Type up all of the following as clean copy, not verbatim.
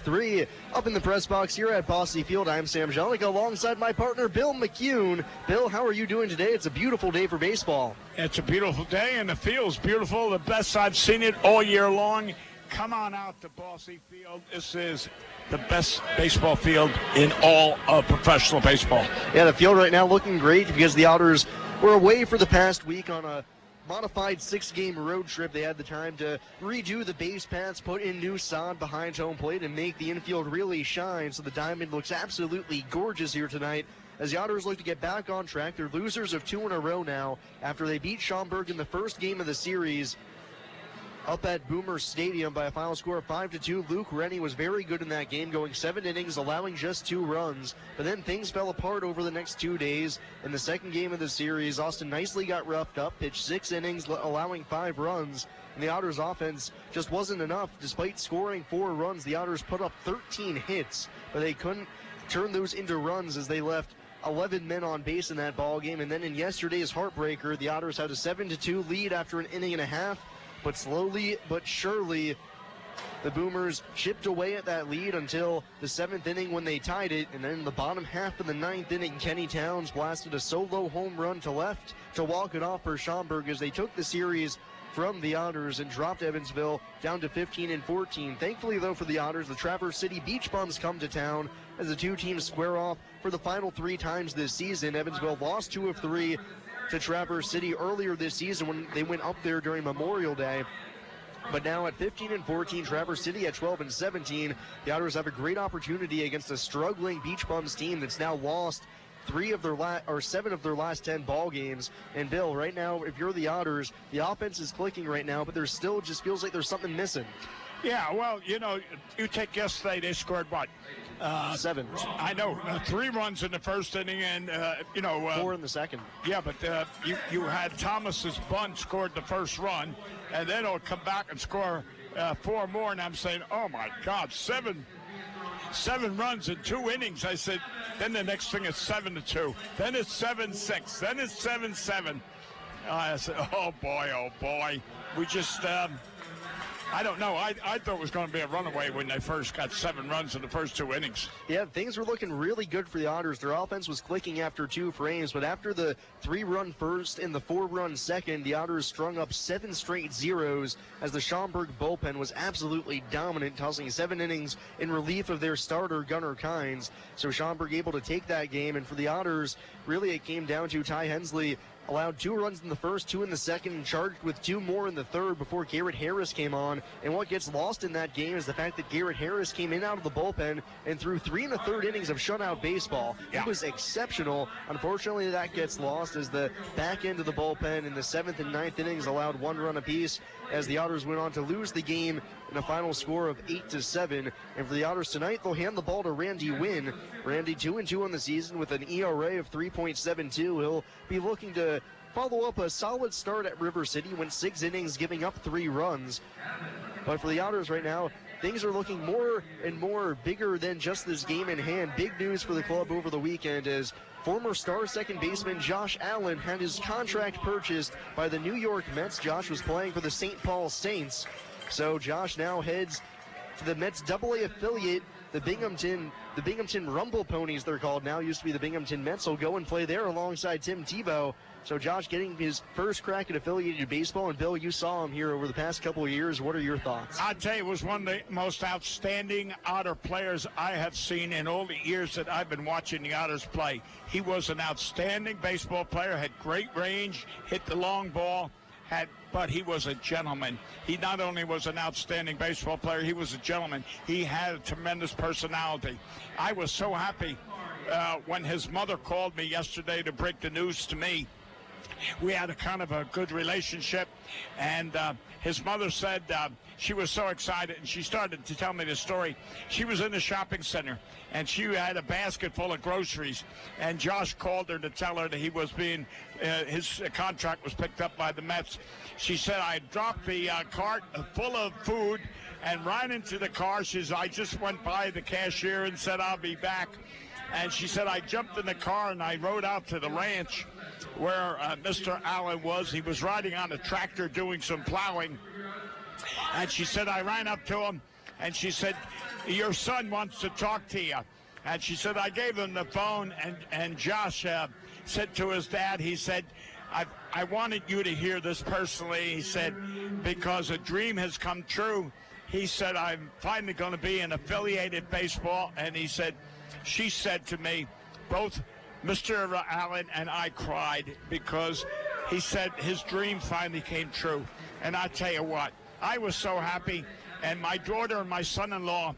3 up in the press box here at Bosse Field. I'm Sam Jelinek alongside my partner Bill McCune. Bill, how are you doing today? It's a beautiful day for baseball. It's a beautiful day and the field's beautiful. The best I've seen it all year long. Come on out to Bosse Field. This is the best baseball field in all of professional baseball. Yeah, the field right now looking great because the Otters were away for the past week on a modified 6-game road trip. They had the time to redo the base paths, put in new sod behind home plate, and make the infield really shine. So the diamond looks absolutely gorgeous here tonight as the Otters look to get back on track. They're losers of 2 in a row now after they beat Schaumburg in the first game of the series up at Boomer Stadium by a final score of 5-2. Luke Rennie was very good in that game, going 7 innings, allowing just 2 runs. But then things fell apart over the next 2 days. In the second game of the series, Austin Nicely got roughed up, pitched 6 innings, allowing 5 runs. And the Otters offense just wasn't enough. Despite scoring 4 runs, the Otters put up 13 hits, but they couldn't turn those into runs as they left 11 men on base in that ball game. And then in yesterday's heartbreaker, the Otters had a 7-2 lead after an inning and a half. But slowly but surely, the Boomers chipped away at that lead until the 7th inning when they tied it. And then in the bottom half of the 9th inning, Kenny Towns blasted a solo home run to left to walk it off for Schaumburg as they took the series from the Otters and dropped Evansville down to 15-14. Thankfully, though, for the Otters, the Traverse City Beach Bums come to town as the two teams square off for the final 3 times this season. Evansville lost 2 of 3 to Traverse City earlier this season when they went up there during Memorial Day. But now at 15-14, Traverse City at 12-17, the Otters have a great opportunity against a struggling Beach Bums team that's now lost 7 of their last 10 ball games. And Bill, right now, if you're the Otters, the offense is clicking right now, but there still just feels like there's something missing. Yeah, well, you know, you take yesterday, they scored what? 7. I know, 3 runs in the first inning and, 4 in the second. Yeah, but you had Thomas's bunt scored the first run, and then he'll come back and score 4 more, and I'm saying, oh, my God, 7 runs in 2 innings. I said, then the next thing is 7-2. Then it's 7-6. Then it's 7-7. I said, oh, boy. We just... I don't know. I thought it was going to be a runaway when they first got 7 runs in the first 2 innings. Yeah, things were looking really good for the Otters. Their offense was clicking after 2 frames, but after the 3-run first and the 4-run second, the Otters strung up 7 straight zeros as the Schaumburg bullpen was absolutely dominant, tossing 7 innings in relief of their starter, Gunnar Kynes. So Schaumburg able to take that game, and for the Otters, really it came down to Ty Hensley allowed 2 runs in the first, 2 in the second, and charged with 2 more in the third before Garrett Harris came on. And what gets lost in that game is the fact that Garrett Harris came in out of the bullpen and threw 3 1/3 innings of shutout baseball. It was exceptional. Unfortunately, that gets lost as the back end of the bullpen in the 7th and 9th innings allowed 1 run apiece as the Otters went on to lose the game in a final score of 8-7. And for the Otters tonight, they'll hand the ball to Randy Wynn. Randy 2-2 on the season with an ERA of 3.72. He'll be looking to follow up a solid start at River City, went 6 innings, giving up 3 runs. But for the Otters right now, things are looking more and more bigger than just this game in hand. Big news for the club over the weekend as former star second baseman Josh Allen had his contract purchased by the New York Mets. Josh was playing for the St. Paul Saints. So Josh now heads to the Mets AA affiliate, the Binghamton Rumble Ponies, they're called now. Used to be the Binghamton Mets. Will go and play there alongside Tim Tebow. So Josh getting his first crack at affiliated baseball. And Bill, you saw him here over the past couple of years. What are your thoughts? I'd tell you, it was one of the most outstanding Otter players I have seen in all the years that I've been watching the Otters play. He was an outstanding baseball player, had great range, hit the long ball, but he was a gentleman. He not only was an outstanding baseball player, he was a gentleman. He had a tremendous personality. I was so happy when his mother called me yesterday to break the news to me. We had a kind of a good relationship, and his mother said she was so excited, and she started to tell me the story. She was in the shopping center, and she had a basket full of groceries, and Josh called her to tell her that he was being, his contract was picked up by the Mets. She said, I dropped the cart full of food and ran into the car. She said, I just went by the cashier and said, I'll be back. And she said, I jumped in the car and I rode out to the ranch where Mr. Allen was. He was riding on a tractor doing some plowing. And she said, I ran up to him and she said, your son wants to talk to you. And she said, I gave him the phone, and Josh said to his dad, he said, I wanted you to hear this personally. He said, because a dream has come true. He said, I'm finally going to be in affiliated baseball. And he said, she said to me, both Mr. Allen and I cried because he said his dream finally came true. And I tell you what, I was so happy. And my daughter and my son-in-law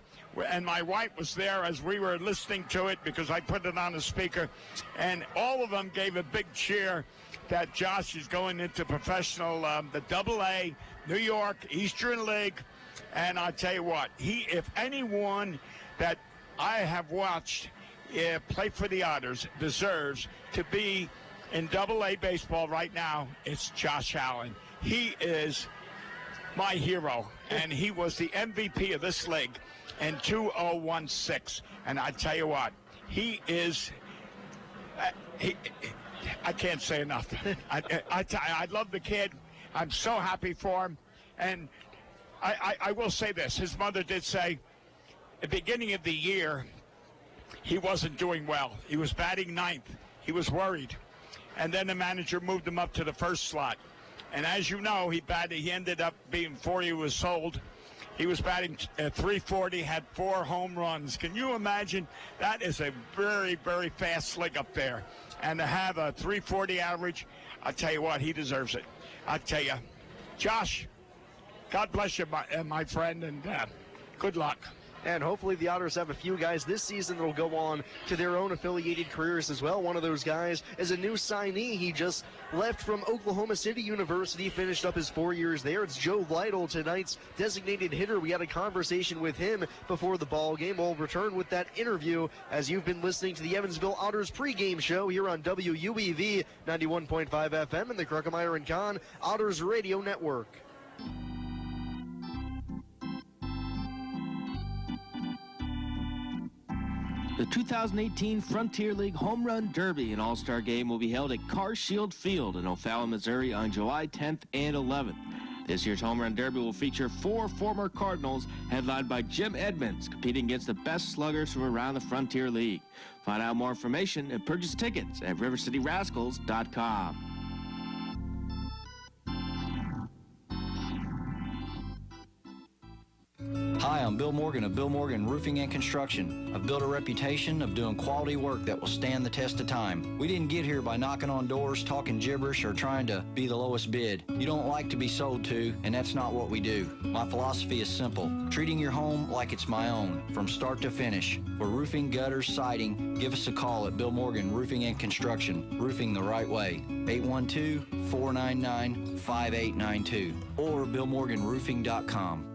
and my wife was there as we were listening to it because I put it on the speaker. And all of them gave a big cheer that Josh is going into professional, the AA, New York, Eastern League. And I tell you what, if anyone that I have watched play for the Otters deserves to be in AA baseball right now, it's Josh Allen. He is my hero, and he was the MVP of this league in 2016. And I tell you what, he is I can't say enough. I love the kid. I'm so happy for him. And I will say this. His mother did say at the beginning of the year he wasn't doing well. He was batting ninth. He was worried. And then the manager moved him up to the first slot. And as you know, he ended up being, before he was sold, he was batting at 340, had 4 home runs. Can you imagine? That is a very, very fast league up there. And to have a 340 average, I tell you what, he deserves it. I tell you, Josh, God bless you, my friend, and good luck. And hopefully the Otters have a few guys this season that will go on to their own affiliated careers as well. One of those guys is a new signee. He just left from Oklahoma City University, finished up his 4 years there. It's Joe Lytle, tonight's designated hitter. We had a conversation with him before the ball game. We'll return with that interview as you've been listening to the Evansville Otters pregame show here on WUEV 91.5 FM and the Kruckemeyer and Kahn Otters Radio Network. The 2018 Frontier League Home Run Derby and All-Star Game will be held at Car Shield Field in O'Fallon, Missouri on July 10th and 11th. This year's Home Run Derby will feature 4 former Cardinals headlined by Jim Edmonds competing against the best sluggers from around the Frontier League. Find out more information and purchase tickets at rivercityrascals.com. Hi, I'm Bill Morgan of Bill Morgan Roofing and Construction. I've built a reputation of doing quality work that will stand the test of time. We didn't get here by knocking on doors, talking gibberish, or trying to be the lowest bid. You don't like to be sold to, and that's not what we do. My philosophy is simple: treating your home like it's my own, from start to finish. For roofing, gutters, siding, give us a call at Bill Morgan Roofing and Construction. Roofing the right way. 812-499-5892 or BillMorganRoofing.com.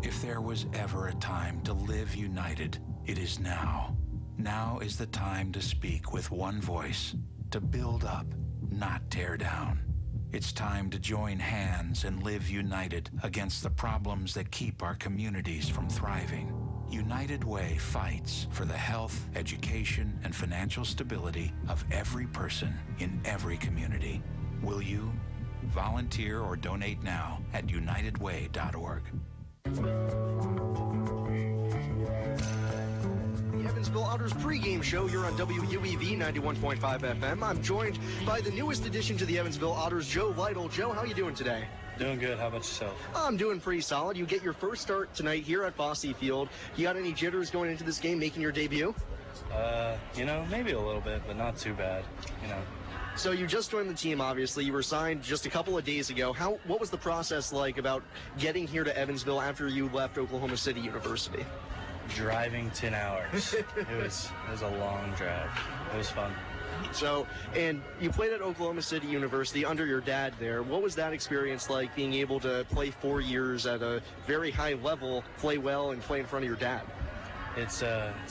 If there was ever a time to live united, it is now. Now is the time to speak with one voice, to build up, not tear down. It's time to join hands and live united against the problems that keep our communities from thriving. United Way fights for the health, education, and financial stability of every person in every community. Will you? Volunteer or donate now at unitedway.org. The Evansville Otters pregame show here on WUEV 91.5 FM. I'm joined by the newest addition to the Evansville Otters, Joe Lytle. Joe, how are you doing today? Doing good. How about yourself? I'm doing pretty solid. You get your first start tonight here at Fosse Field. You got any jitters going into this game, making your debut? Maybe a little bit, but not too bad, So you just joined the team, obviously. You were signed just a couple of days ago. What was the process like about getting here to Evansville after you left Oklahoma City University? Driving 10 hours. It was a long drive. It was fun. So, and you played at Oklahoma City University under your dad there. What was that experience like, being able to play 4 years at a very high level, play well, and play in front of your dad? It's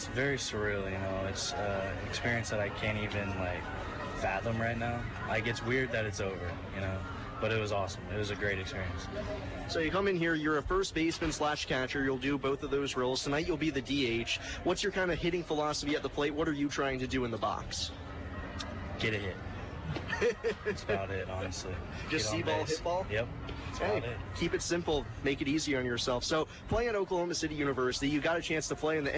very surreal, It's an experience that I can't even, fathom right now. It's weird that it's over, but it was awesome. It was a great experience. So you come in here, you're a first baseman / catcher. You'll do both of those roles. Tonight you'll be the DH. What's your kind of hitting philosophy at the plate? What are you trying to do in the box? Get a hit. That's about it, honestly. Just see ball, hit ball? Yep. Hey, keep it simple. Make it easy on yourself. So, playing at Oklahoma City University, you got a chance to play in the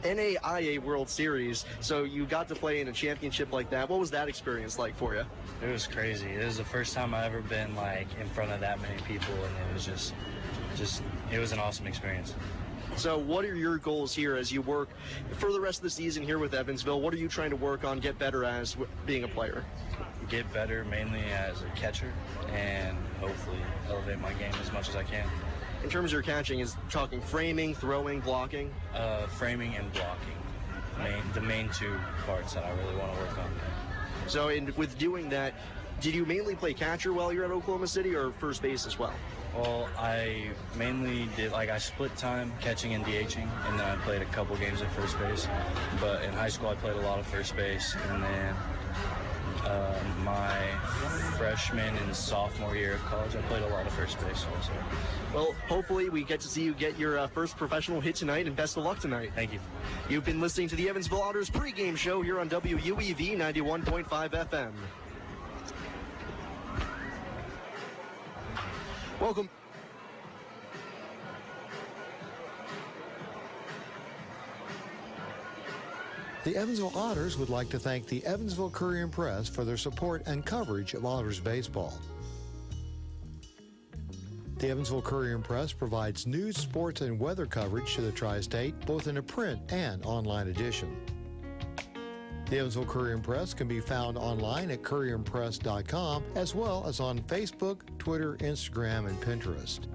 NAIA World Series, so you got to play in a championship like that. What was that experience like for you? It was crazy. It was the first time I ever been like in front of that many people, and it was just it was an awesome experience. So what are your goals here as you work for the rest of the season here with Evansville? What are you trying to work on, get better as being a player? Get better mainly as a catcher, and hopefully elevate my game as much as I can. In terms of your catching, is talking framing, throwing, blocking? Framing and blocking, the main two parts that I really want to work on. So with doing that, did you mainly play catcher while you're at Oklahoma City, or first base as well? Well, I mainly did, I split time catching and DHing, and then I played a couple games at first base. But in high school, I played a lot of first base, and then my freshman and sophomore year of college, I played a lot of first base also. Well, hopefully we get to see you get your first professional hit tonight, and best of luck tonight. Thank you. You've been listening to the Evansville Otters pregame show here on WUEV 91.5 FM. Welcome. The Evansville Otters would like to thank the Evansville Courier and Press for their support and coverage of Otters baseball. The Evansville Courier and Press provides news, sports, and weather coverage to the Tri-State, both in a print and online edition. The Evansville Courier and Press can be found online at courierandpress.com, as well as on Facebook, Twitter, Instagram, and Pinterest.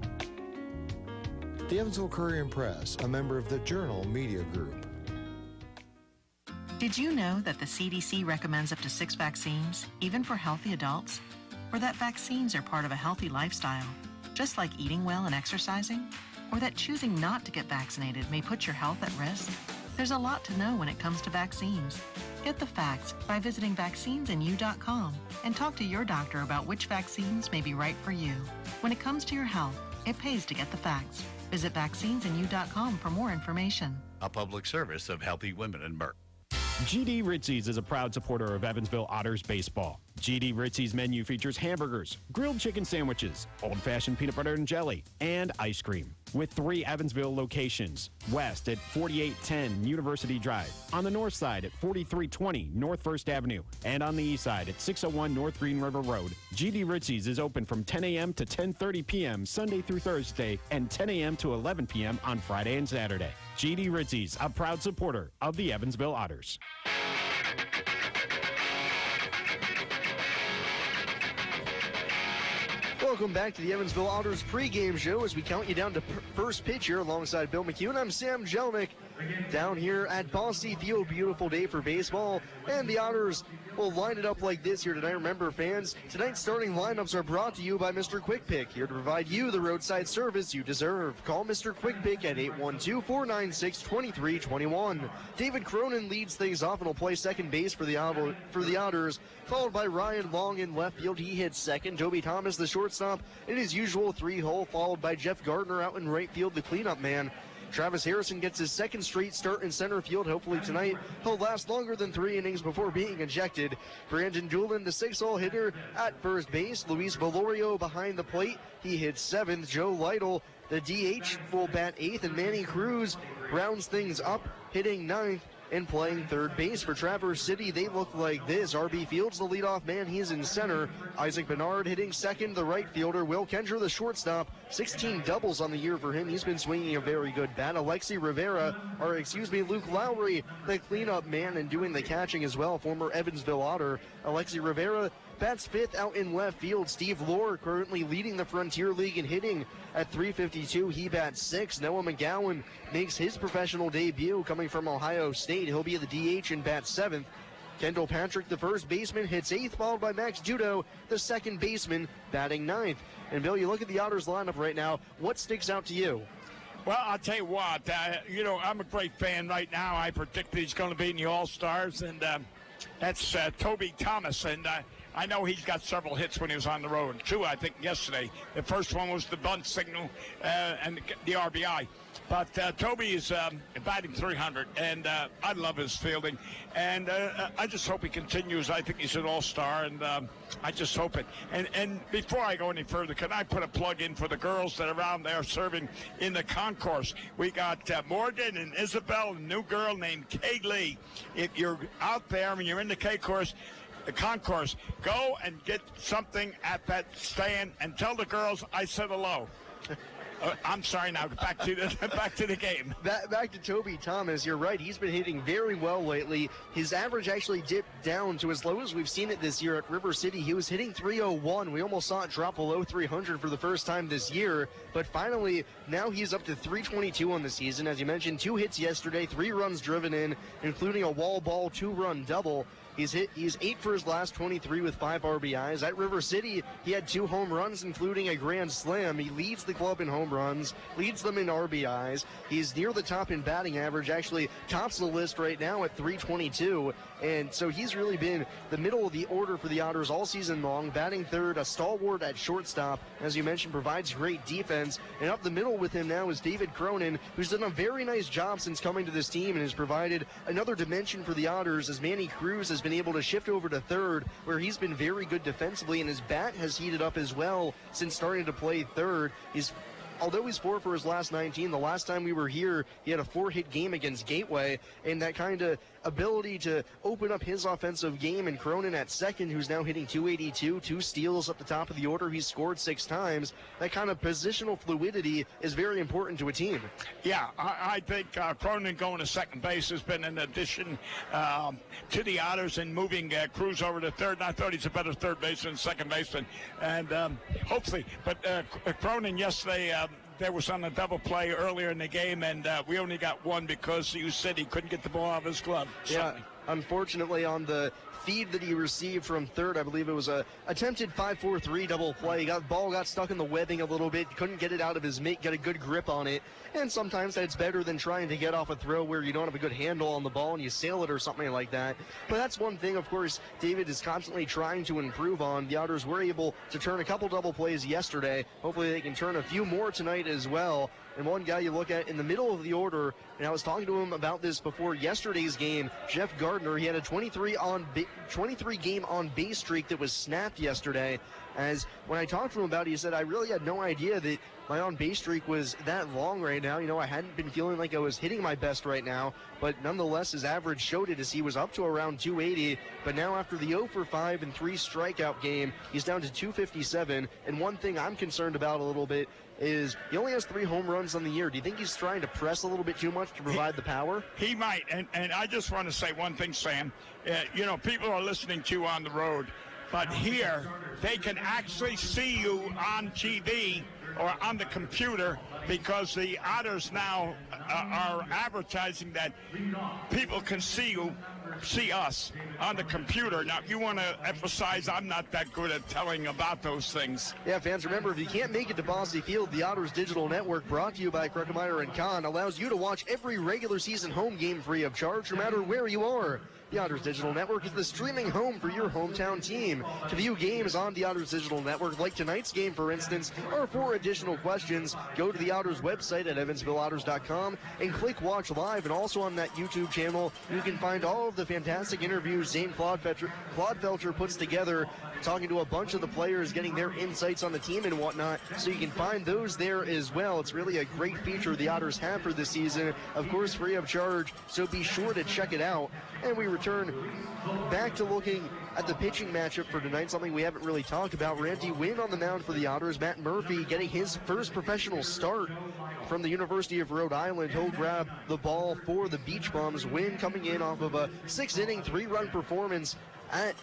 The Evansville Courier and Press, a member of the Journal Media Group. Did you know that the CDC recommends up to 6 vaccines, even for healthy adults? Or that vaccines are part of a healthy lifestyle, just like eating well and exercising? Or that choosing not to get vaccinated may put your health at risk? There's a lot to know when it comes to vaccines. Get the facts by visiting vaccinesandyou.com and talk to your doctor about which vaccines may be right for you. When it comes to your health, it pays to get the facts. Visit vaccinesandyou.com for more information. A public service of Healthy Women and Merck. GD Ritzy's is a proud supporter of Evansville Otters baseball. GD Ritzy's menu features hamburgers, grilled chicken sandwiches, old-fashioned peanut butter and jelly, and ice cream. With 3 Evansville locations: west at 4810 University Drive, on the north side at 4320 North 1st Avenue, and on the east side at 601 North Green River Road. GD Ritzy's is open from 10 a.m. to 10:30 p.m. Sunday through Thursday, and 10 a.m. to 11 p.m. on Friday and Saturday. GD Ritzy's, a proud supporter of the Evansville Otters. Welcome back to the Evansville Otters pregame show as we count you down to first pitch here alongside Bill McHugh. I'm Sam Jelnick down here at Bosse Field. Beautiful day for baseball, and the Otters will line it up like this here tonight. Remember, fans, tonight's starting lineups are brought to you by Mr. Quick Pick, here to provide you the roadside service you deserve. Call Mr. Quick Pick at 812-496-2321. David Cronin leads things off and will play second base for the Otters, followed by Ryan Long in left field. He hits second. Toby Thomas, the shortstop, in his usual 3-hole, followed by Jeff Gardner out in right field, the cleanup man. Travis Harrison gets his second straight start in center field. Hopefully tonight he'll last longer than 3 innings before being ejected. Brandon Doolin, the 6-hole hitter at first base. Luis Valorio behind the plate. He hits 7th. Joe Lytle, the DH, will bat 8th. And Manny Cruz rounds things up, hitting 9th and playing third base. For Traverse City, they look like this. R.B. Fields, the leadoff man, he's in center. Isaac Bernard hitting second, the right fielder. Will Kendra, the shortstop, 16 doubles on the year for him. He's been swinging a very good bat. Luke Lowry, the cleanup man, and doing the catching as well. Former Evansville Otter. Alexi Rivera bats 5th out in left field. Steve Lohr currently leading the Frontier League in hitting at .352. He bats 6th. Noah McGowan makes his professional debut coming from Ohio State. He'll be the DH and bats 7th. Kendall Patrick, the first baseman, hits 8th, followed by Max Dudo, the second baseman, batting 9th. And Bill, you look at the Otters lineup right now. What sticks out to you? Well, I'll tell you what, I'm a great fan right now. I predict he's going to be in the All-Stars, and that's Toby Thomas. And I know he's got several hits when he was on the road. 2, I think, yesterday. The first one was the bunt signal and the RBI. But Toby is batting 300, and I love his fielding. And I just hope he continues. I think he's an all-star, and I just hope it. And before I go any further, can I put a plug in for the girls that are around there serving in the concourse? We got Morgan and Isabel, a new girl named Kay Lee. If you're out there and you're in the concourse, go and get something at that stand and tell the girls I said hello. I'm sorry. Now back to the game. Back to Toby Thomas. You're right. He's been hitting very well lately. His average actually dipped down to as low as we've seen it this year at River City. He was hitting 301. We almost saw it drop below 300 for the first time this year. But finally, now he's up to 322 on the season. As you mentioned, 2 hits yesterday, 3 runs driven in, including a wall ball 2-run double. He's 8 for his last 23 with 5 RBIs. At River City, he had 2 home runs, including a grand slam. He leads the club in home runs, leads them in RBIs. He's near the top in batting average, actually tops the list right now at 322. And so he's really been the middle of the order for the Otters all season long, batting third, a stalwart at shortstop. As you mentioned, provides great defense. And up the middle with him now is David Cronin, who's done a very nice job since coming to this team and has provided another dimension for the Otters, as Manny Cruz has been able to shift over to third, where he's been very good defensively, and his bat has heated up as well since starting to play third. Although he's 4 for his last 19, the last time we were here, he had a 4-hit game against Gateway, and that kind of ability to open up his offensive game. And Cronin at second, who's now hitting 282, 2 steals up the top of the order. He's scored 6 times. That kind of positional fluidity is very important to a team. Yeah, I think Cronin going to second base has been an addition to the Otters, and moving Cruz over to third. And I thought he's a better third baseman than second baseman, and hopefully. But Cronin yesterday, there was on a double play earlier in the game, and we only got 1 because you said he couldn't get the ball out of his glove. Yeah, unfortunately on the feed that he received from third, I believe it was a attempted 5-4-3 double play. Ball got stuck in the webbing a little bit, couldn't get it out of his mitt, get a good grip on it. And sometimes that's better than trying to get off a throw where you don't have a good handle on the ball and you sail it or something like that. But that's one thing, of course, David is constantly trying to improve on. The Otters were able to turn a couple double plays yesterday. Hopefully they can turn a few more tonight as well. And one guy you look at in the middle of the order, and I was talking to him about this before yesterday's game, Jeff Gardner. He had a 23 game on base streak that was snapped yesterday. As when I talked to him about it, he said, I really had no idea that my on base streak was that long right now. You know, I hadn't been feeling like I was hitting my best right now, but nonetheless, his average showed it as he was up to around 280. But now after the 0 for 5 and 3 strikeout game, he's down to 257. And one thing I'm concerned about a little bit is he only has 3 home runs on the year. Do you think he's trying to press a little bit too much to provide the power? He might. And I just want to say one thing, Sam. You know, people are listening to you on the road, but here they can actually see you on TV or on the computer, because the Otters now are advertising that people can see us on the computer. Now, if you want to emphasize, I'm not that good at telling about those things. Yeah, fans, remember, if you can't make it to Bosley Field, the Otters Digital Network, brought to you by Kruckemeyer & Kahn, allows you to watch every regular season home game free of charge, no matter where you are. The Otters Digital Network is the streaming home for your hometown team. To view games on the Otters Digital Network, like tonight's game, for instance, or for additional questions, go to the Otters website at evansvilleotters.com and click Watch Live. And also on that YouTube channel, you can find all of the fantastic interviews Zane Claude-Felcher puts together, talking to a bunch of the players, getting their insights on the team and whatnot. So you can find those there as well. It's really a great feature the Otters have for this season. Of course, free of charge, so be sure to check it out. And we return back to looking at the pitching matchup for tonight, something we haven't really talked about. Randy Wynn on the mound for the Otters. Matt Murphy getting his first professional start from the University of Rhode Island. He'll grab the ball for the Beach Bums. Wynn coming in off of a 6-inning, 3-run performance at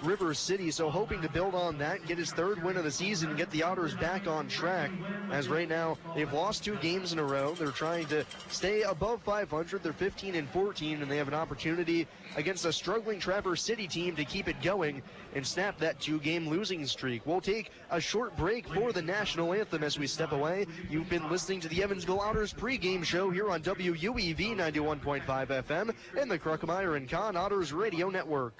River City, so hoping to build on that, get his 3rd win of the season, and get the Otters back on track, as right now they've lost 2 games in a row. They're trying to stay above 500. They're 15-14, and they have an opportunity against a struggling Traverse City team to keep it going and snap that 2-game losing streak. We'll take a short break for the national anthem as we step away. You've been listening to the Evansville Otters pregame show here on WUEV 91.5 FM and the Kruckemeyer & Kahn Otters Radio Network.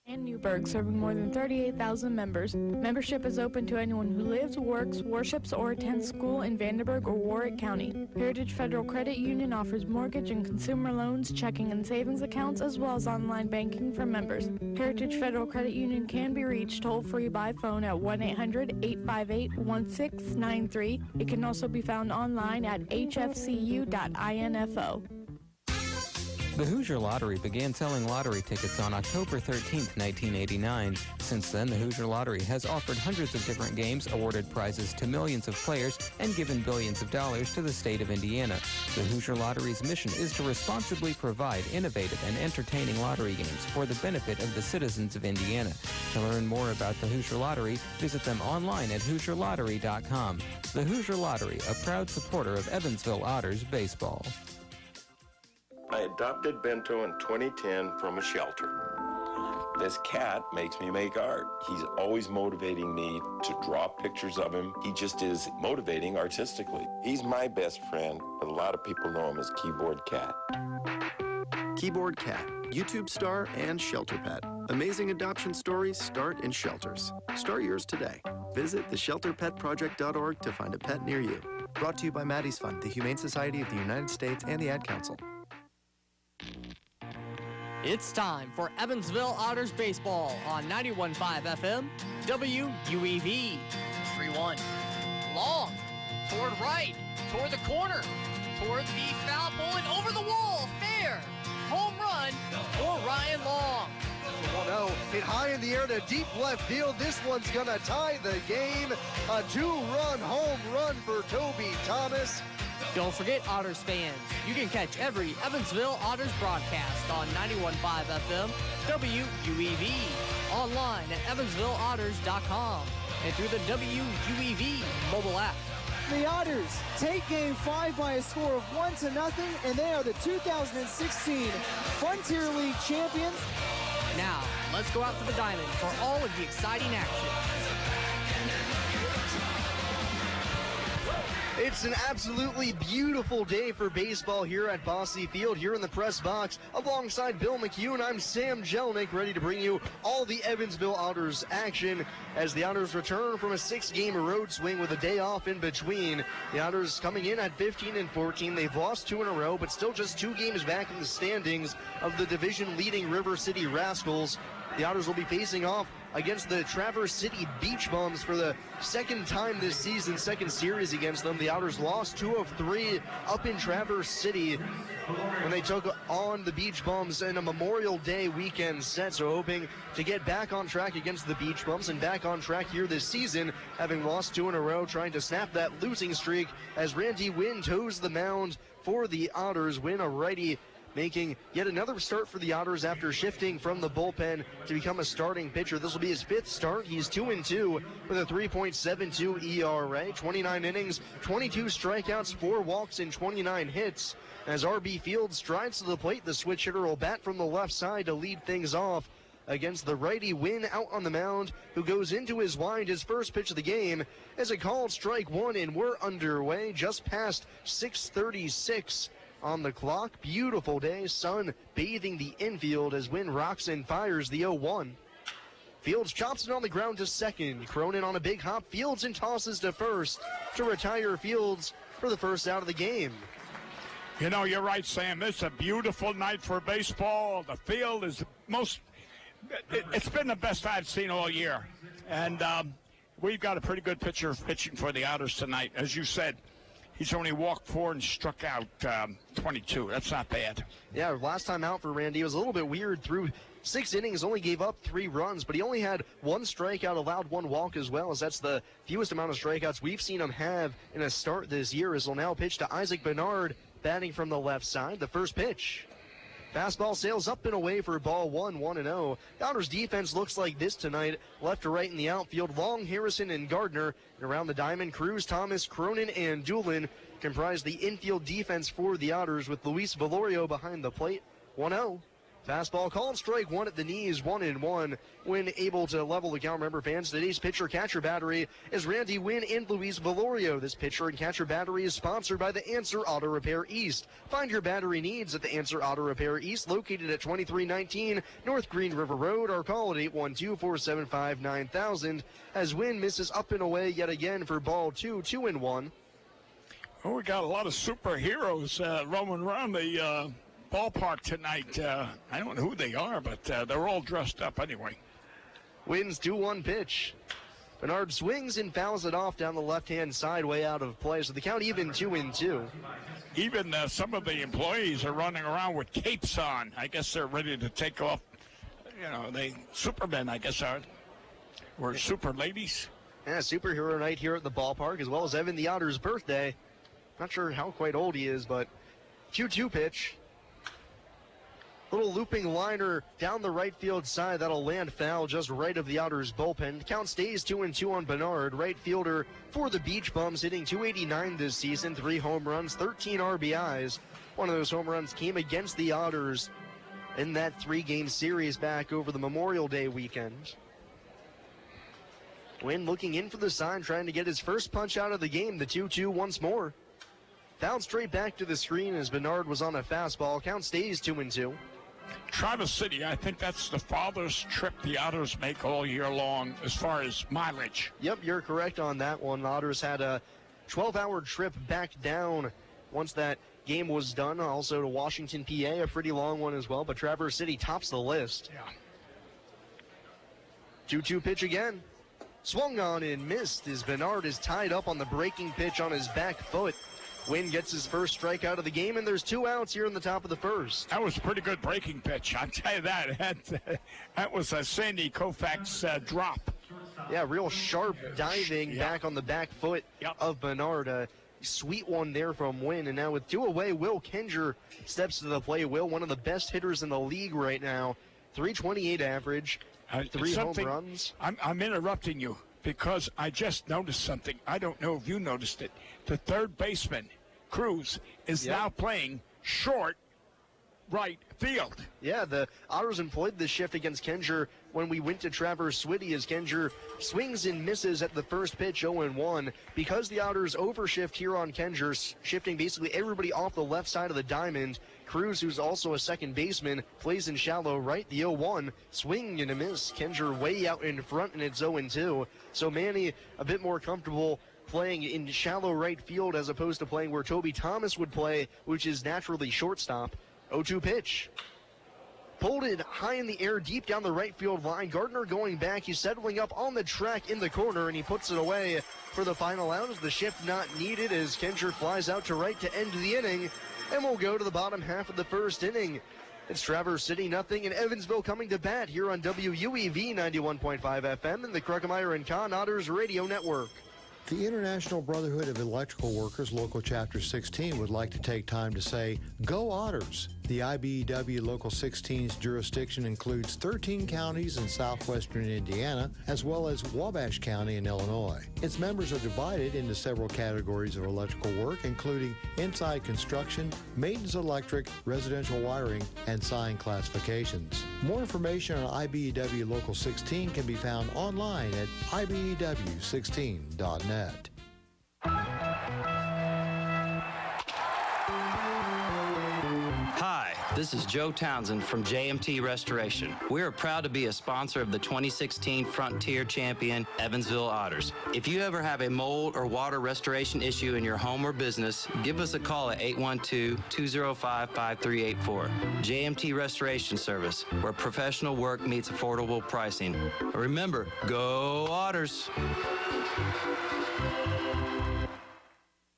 and Newburgh, serving more than 38,000 members. Membership is open to anyone who lives, works, worships, or attends school in Vandenberg or Warwick County. Heritage Federal Credit Union offers mortgage and consumer loans, checking and savings accounts, as well as online banking for members. Heritage Federal Credit Union can be reached toll-free by phone at 1-800-858-1693. It can also be found online at hfcu.info. The Hoosier Lottery began selling lottery tickets on October 13, 1989. Since then, the Hoosier Lottery has offered hundreds of different games, awarded prizes to millions of players, and given billions of dollars to the state of Indiana. The Hoosier Lottery's mission is to responsibly provide innovative and entertaining lottery games for the benefit of the citizens of Indiana. To learn more about the Hoosier Lottery, visit them online at HoosierLottery.com. The Hoosier Lottery, a proud supporter of Evansville Otters baseball. I adopted Bento in 2010 from a shelter. This cat makes me make art. He's always motivating me to draw pictures of him. He just is motivating artistically. He's my best friend, but a lot of people know him as Keyboard Cat. Keyboard Cat, YouTube star and shelter pet. Amazing adoption stories start in shelters. Start yours today. Visit theshelterpetproject.org to find a pet near you. Brought to you by Maddie's Fund, the Humane Society of the United States, and the Ad Council. It's time for Evansville Otters baseball on 91.5 FM, WUEV. 3-1. Long, toward right, toward the corner, toward the foul pole and over the wall. Fair. Home run for Ryan Long. 1-0, hit high in the air to deep left field. This one's gonna tie the game. A 2-run home run for Toby Thomas. Don't forget, Otters fans, you can catch every Evansville Otters broadcast on 91.5 FM, WUEV, online at EvansvilleOtters.com, and through the WUEV mobile app. The Otters take Game 5 by a score of 1-0, and they are the 2016 Frontier League champions. Now, let's go out to the diamond for all of the exciting action. It's an absolutely beautiful day for baseball here at Bosse Field, here in the press box. Alongside Bill McHugh, I'm Sam Jelnick, ready to bring you all the Evansville Otters action as the Otters return from a 6-game road swing with a day off in between. The Otters coming in at 15-14. They've lost 2 in a row, but still just 2 games back in the standings of the division-leading River City Rascals. The Otters will be facing off against the Traverse City Beach Bums for the second time this season, second series against them. The Otters lost 2 of 3 up in Traverse City when they took on the Beach Bums in a Memorial Day weekend set. So hoping to get back on track against the Beach Bums and back on track here this season, having lost 2 in a row, trying to snap that losing streak as Randy Wynn toes the mound for the Otters. Wynn, a righty, making yet another start for the Otters after shifting from the bullpen to become a starting pitcher. This will be his 5th start. He's 2-2 with a 3.72 ERA, 29 innings, 22 strikeouts, 4 walks, and 29 hits. As RB Fields strides to the plate, the switch hitter will bat from the left side to lead things off against the righty Wynn out on the mound, who goes into his wind. His first pitch of the game is a called strike 1, and we're underway just past 6:36 on the clock. Beautiful day, sun bathing the infield as Wynn rocks and fires the 0-1. Fields chops it on the ground to second. Cronin on a big hop. Fields and tosses to first to retire Fields for the first out of the game. You know, you're right, Sam. This is a beautiful night for baseball. The field is it's been the best I've seen all year. And we've got a pretty good pitcher pitching for the Otters tonight. As you said, he's only walked 4 and struck out 22. That's not bad. Yeah, last time out for Randy, it was a little bit weird. Through 6 innings, only gave up 3 runs, but he only had 1 strikeout, allowed 1 walk as well, as that's the fewest amount of strikeouts we've seen him have in a start this year, as he'll now pitch to Isaac Bernard, batting from the left side. The first pitch. Fastball sails up and away for ball 1, 1-0. The Otters defense looks like this tonight. Left to right in the outfield, Long, Harrison, and Gardner. And around the diamond, Cruz, Thomas, Cronin, and Doolin comprise the infield defense for the Otters, with Luis Valorio behind the plate. 1-0. Fastball called strike one at the knees, 1-1. Wynn able to level the count. Remember, fans, today's pitcher-catcher battery is Randy Wynn and Luis Valorio. This pitcher and catcher battery is sponsored by the Answer Auto Repair East. Find your battery needs at the Answer Auto Repair East, located at 2319 North Green River Road, or call at 812-475-9000 as Wynn misses up and away yet again for ball 2, 2-1. Well, we got a lot of superheroes roaming around the ballpark tonight. I don't know who they are, but they're all dressed up anyway. Wynn's 2-1 pitch. Bernard swings and fouls it off down the left-hand side, way out of play. So the count even 2-2. Even some of the employees are running around with capes on. I guess they're ready to take off. You know, they supermen, I guess, are. Or super ladies. Yeah, superhero night here at the ballpark, as well as Evan the Otter's birthday. Not sure how quite old he is, but 2-2 pitch. Little looping liner down the right field side. That'll land foul just right of the Otters bullpen. Count stays 2-2 on Bernard. Right fielder for the Beach Bums, hitting .289 this season. 3 home runs, 13 RBIs. One of those home runs came against the Otters in that 3-game series back over the Memorial Day weekend. Wynn looking in for the sign, trying to get his first punch out of the game. The 2-2 once more. Fouled straight back to the screen as Bernard was on a fastball. Count stays 2-2. Traverse City, I think that's the farthest trip the Otters make all year long as far as mileage. Yep, you're correct on that one. The Otters had a 12-hour trip back down once that game was done. Also to Washington, PA, a pretty long one as well, but Traverse City tops the list. Yeah. 2-2 pitch again. Swung on and missed as Bernard is tied up on the breaking pitch on his back foot. Wynn gets his first strikeout of the game, and there's 2 outs here in the top of the first. That was a pretty good breaking pitch, I'll tell you that. That was a Sandy Koufax drop. Yeah, real sharp diving back on the back foot of Bernard. A sweet one there from Wynn. And now with 2 away, Will Kenger steps to the plate. Will, one of the best hitters in the league right now. .328 average, 3 home runs. I'm interrupting you because I just noticed something. I don't know if you noticed it. The third baseman, Cruz, is now playing short right field. Yeah, the Otters employed this shift against Kenger when we went to Traverse City as Kenger swings and misses at the first pitch, 0-1. Because the Otters overshift here on Kenger, shifting basically everybody off the left side of the diamond, Cruz, who's also a second baseman, plays in shallow right, the 0-1, swing and a miss. Kenger way out in front, and it's 0-2. So Manny a bit more comfortable playing in shallow right field as opposed to playing where Toby Thomas would play, which is naturally shortstop. 0-2 pitch. Pulled it high in the air, deep down the right field line. Gardner going back. He's settling up on the track in the corner, and he puts it away for the final out as the shift not needed as Kenger flies out to right to end the inning. And we'll go to the bottom half of the first inning. It's Traverse City nothing, and Evansville coming to bat here on WUEV 91.5 FM and the Kruckemeyer and Kahn Otters Radio Network. The International Brotherhood of Electrical Workers, Local Chapter 16, would like to take time to say, Go Otters! The IBEW Local 16's jurisdiction includes 13 counties in southwestern Indiana, as well as Wabash County in Illinois. Its members are divided into several categories of electrical work, including inside construction, maintenance electric, residential wiring, and sign classifications. More information on IBEW Local 16 can be found online at IBEW16.net. Hi, this is Joe Townsend from JMT Restoration. We are proud to be a sponsor of the 2016 Frontier Champion Evansville Otters. If you ever have a mold or water restoration issue in your home or business, give us a call at 812-205-5384. JMT Restoration Service, where professional work meets affordable pricing. Remember, go Otters!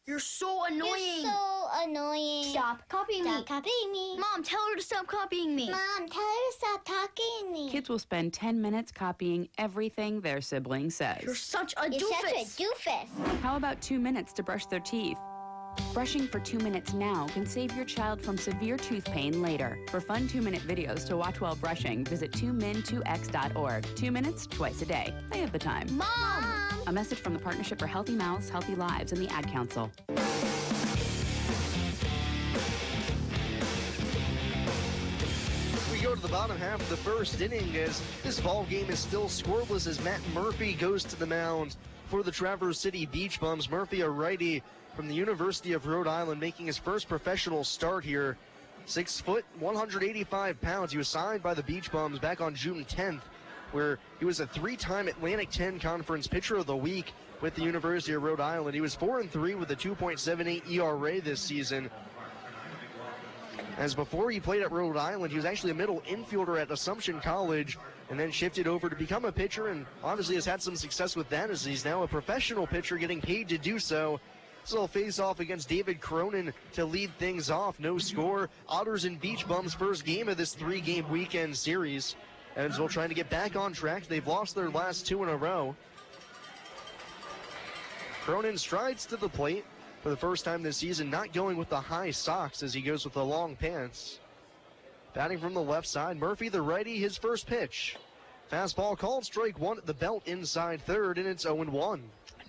You're so annoying. You're so annoying. Stop copying me. Stop copying me. Mom, tell her to stop copying me. Mom, tell her to stop talking to me. Kids will spend 10 minutes copying everything their sibling says. You're such a doofus. You're such a doofus. How about 2 minutes to brush their teeth? Brushing for 2 minutes now can save your child from severe tooth pain later. For fun 2-minute videos to watch while brushing, visit 2min2x.org. 2 minutes, twice a day. They have the time. Mom! A message from the Partnership for Healthy Mouths, Healthy Lives, and the Ad Council. We go to the bottom half of the first inning as this ball game is still scoreless as Matt Murphy goes to the mound for the Traverse City Beach Bums. Murphy, a righty from the University of Rhode Island, making his first professional start here. 6 foot, 185 pounds. He was signed by the Beach Bums back on June 10th, where he was a 3-time Atlantic 10 Conference Pitcher of the Week with the University of Rhode Island. He was 4-3 with a 2.78 ERA this season. As before he played at Rhode Island, he was actually a middle infielder at Assumption College and then shifted over to become a pitcher, and obviously has had some success with that as he's now a professional pitcher getting paid to do so. So he'll face off against David Cronin to lead things off. No score. Otters and Beach Bums first game of this 3-game weekend series. Evansville trying to get back on track. They've lost their last 2 in a row. Cronin strides to the plate for the first time this season, not going with the high socks as he goes with the long pants. Batting from the left side, Murphy the righty, his first pitch. Fastball called, strike one at the belt inside third, and it's 0-1.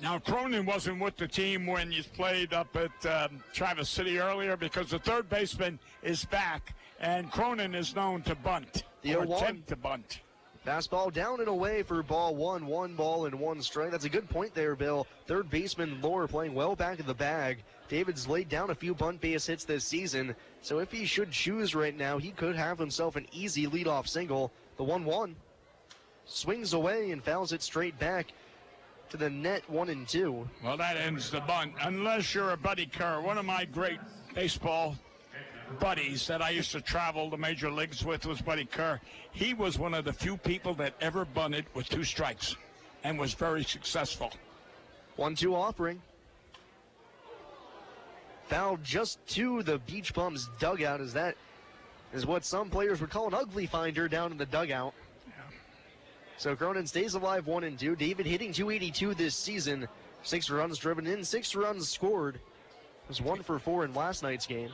Now, Cronin wasn't with the team when you played up at Traverse City earlier because the third baseman is back, and Cronin is known to bunt, or attempt to bunt. Fastball down and away for ball one. 1 ball and 1 strike. That's a good point there, Bill. Third baseman Lohr playing well back of the bag. David's laid down a few bunt base hits this season, so if he should choose right now, he could have himself an easy leadoff single. The 1-1 swings away and fouls it straight back to the net. 1-2. Well, that ends the bunt, unless you're a Buddy Kerr, one of my great baseball buddies that I used to travel the major leagues with was Buddy Kerr. He was one of the few people that ever bunted with 2 strikes and was very successful. 1-2 offering. Fouled just to the Beach Bums dugout, as that is what some players would call an ugly finder down in the dugout. Yeah. So Cronin stays alive 1-2. David hitting .282 this season. 6 runs driven in, 6 runs scored. Was 1 for 4 in last night's game.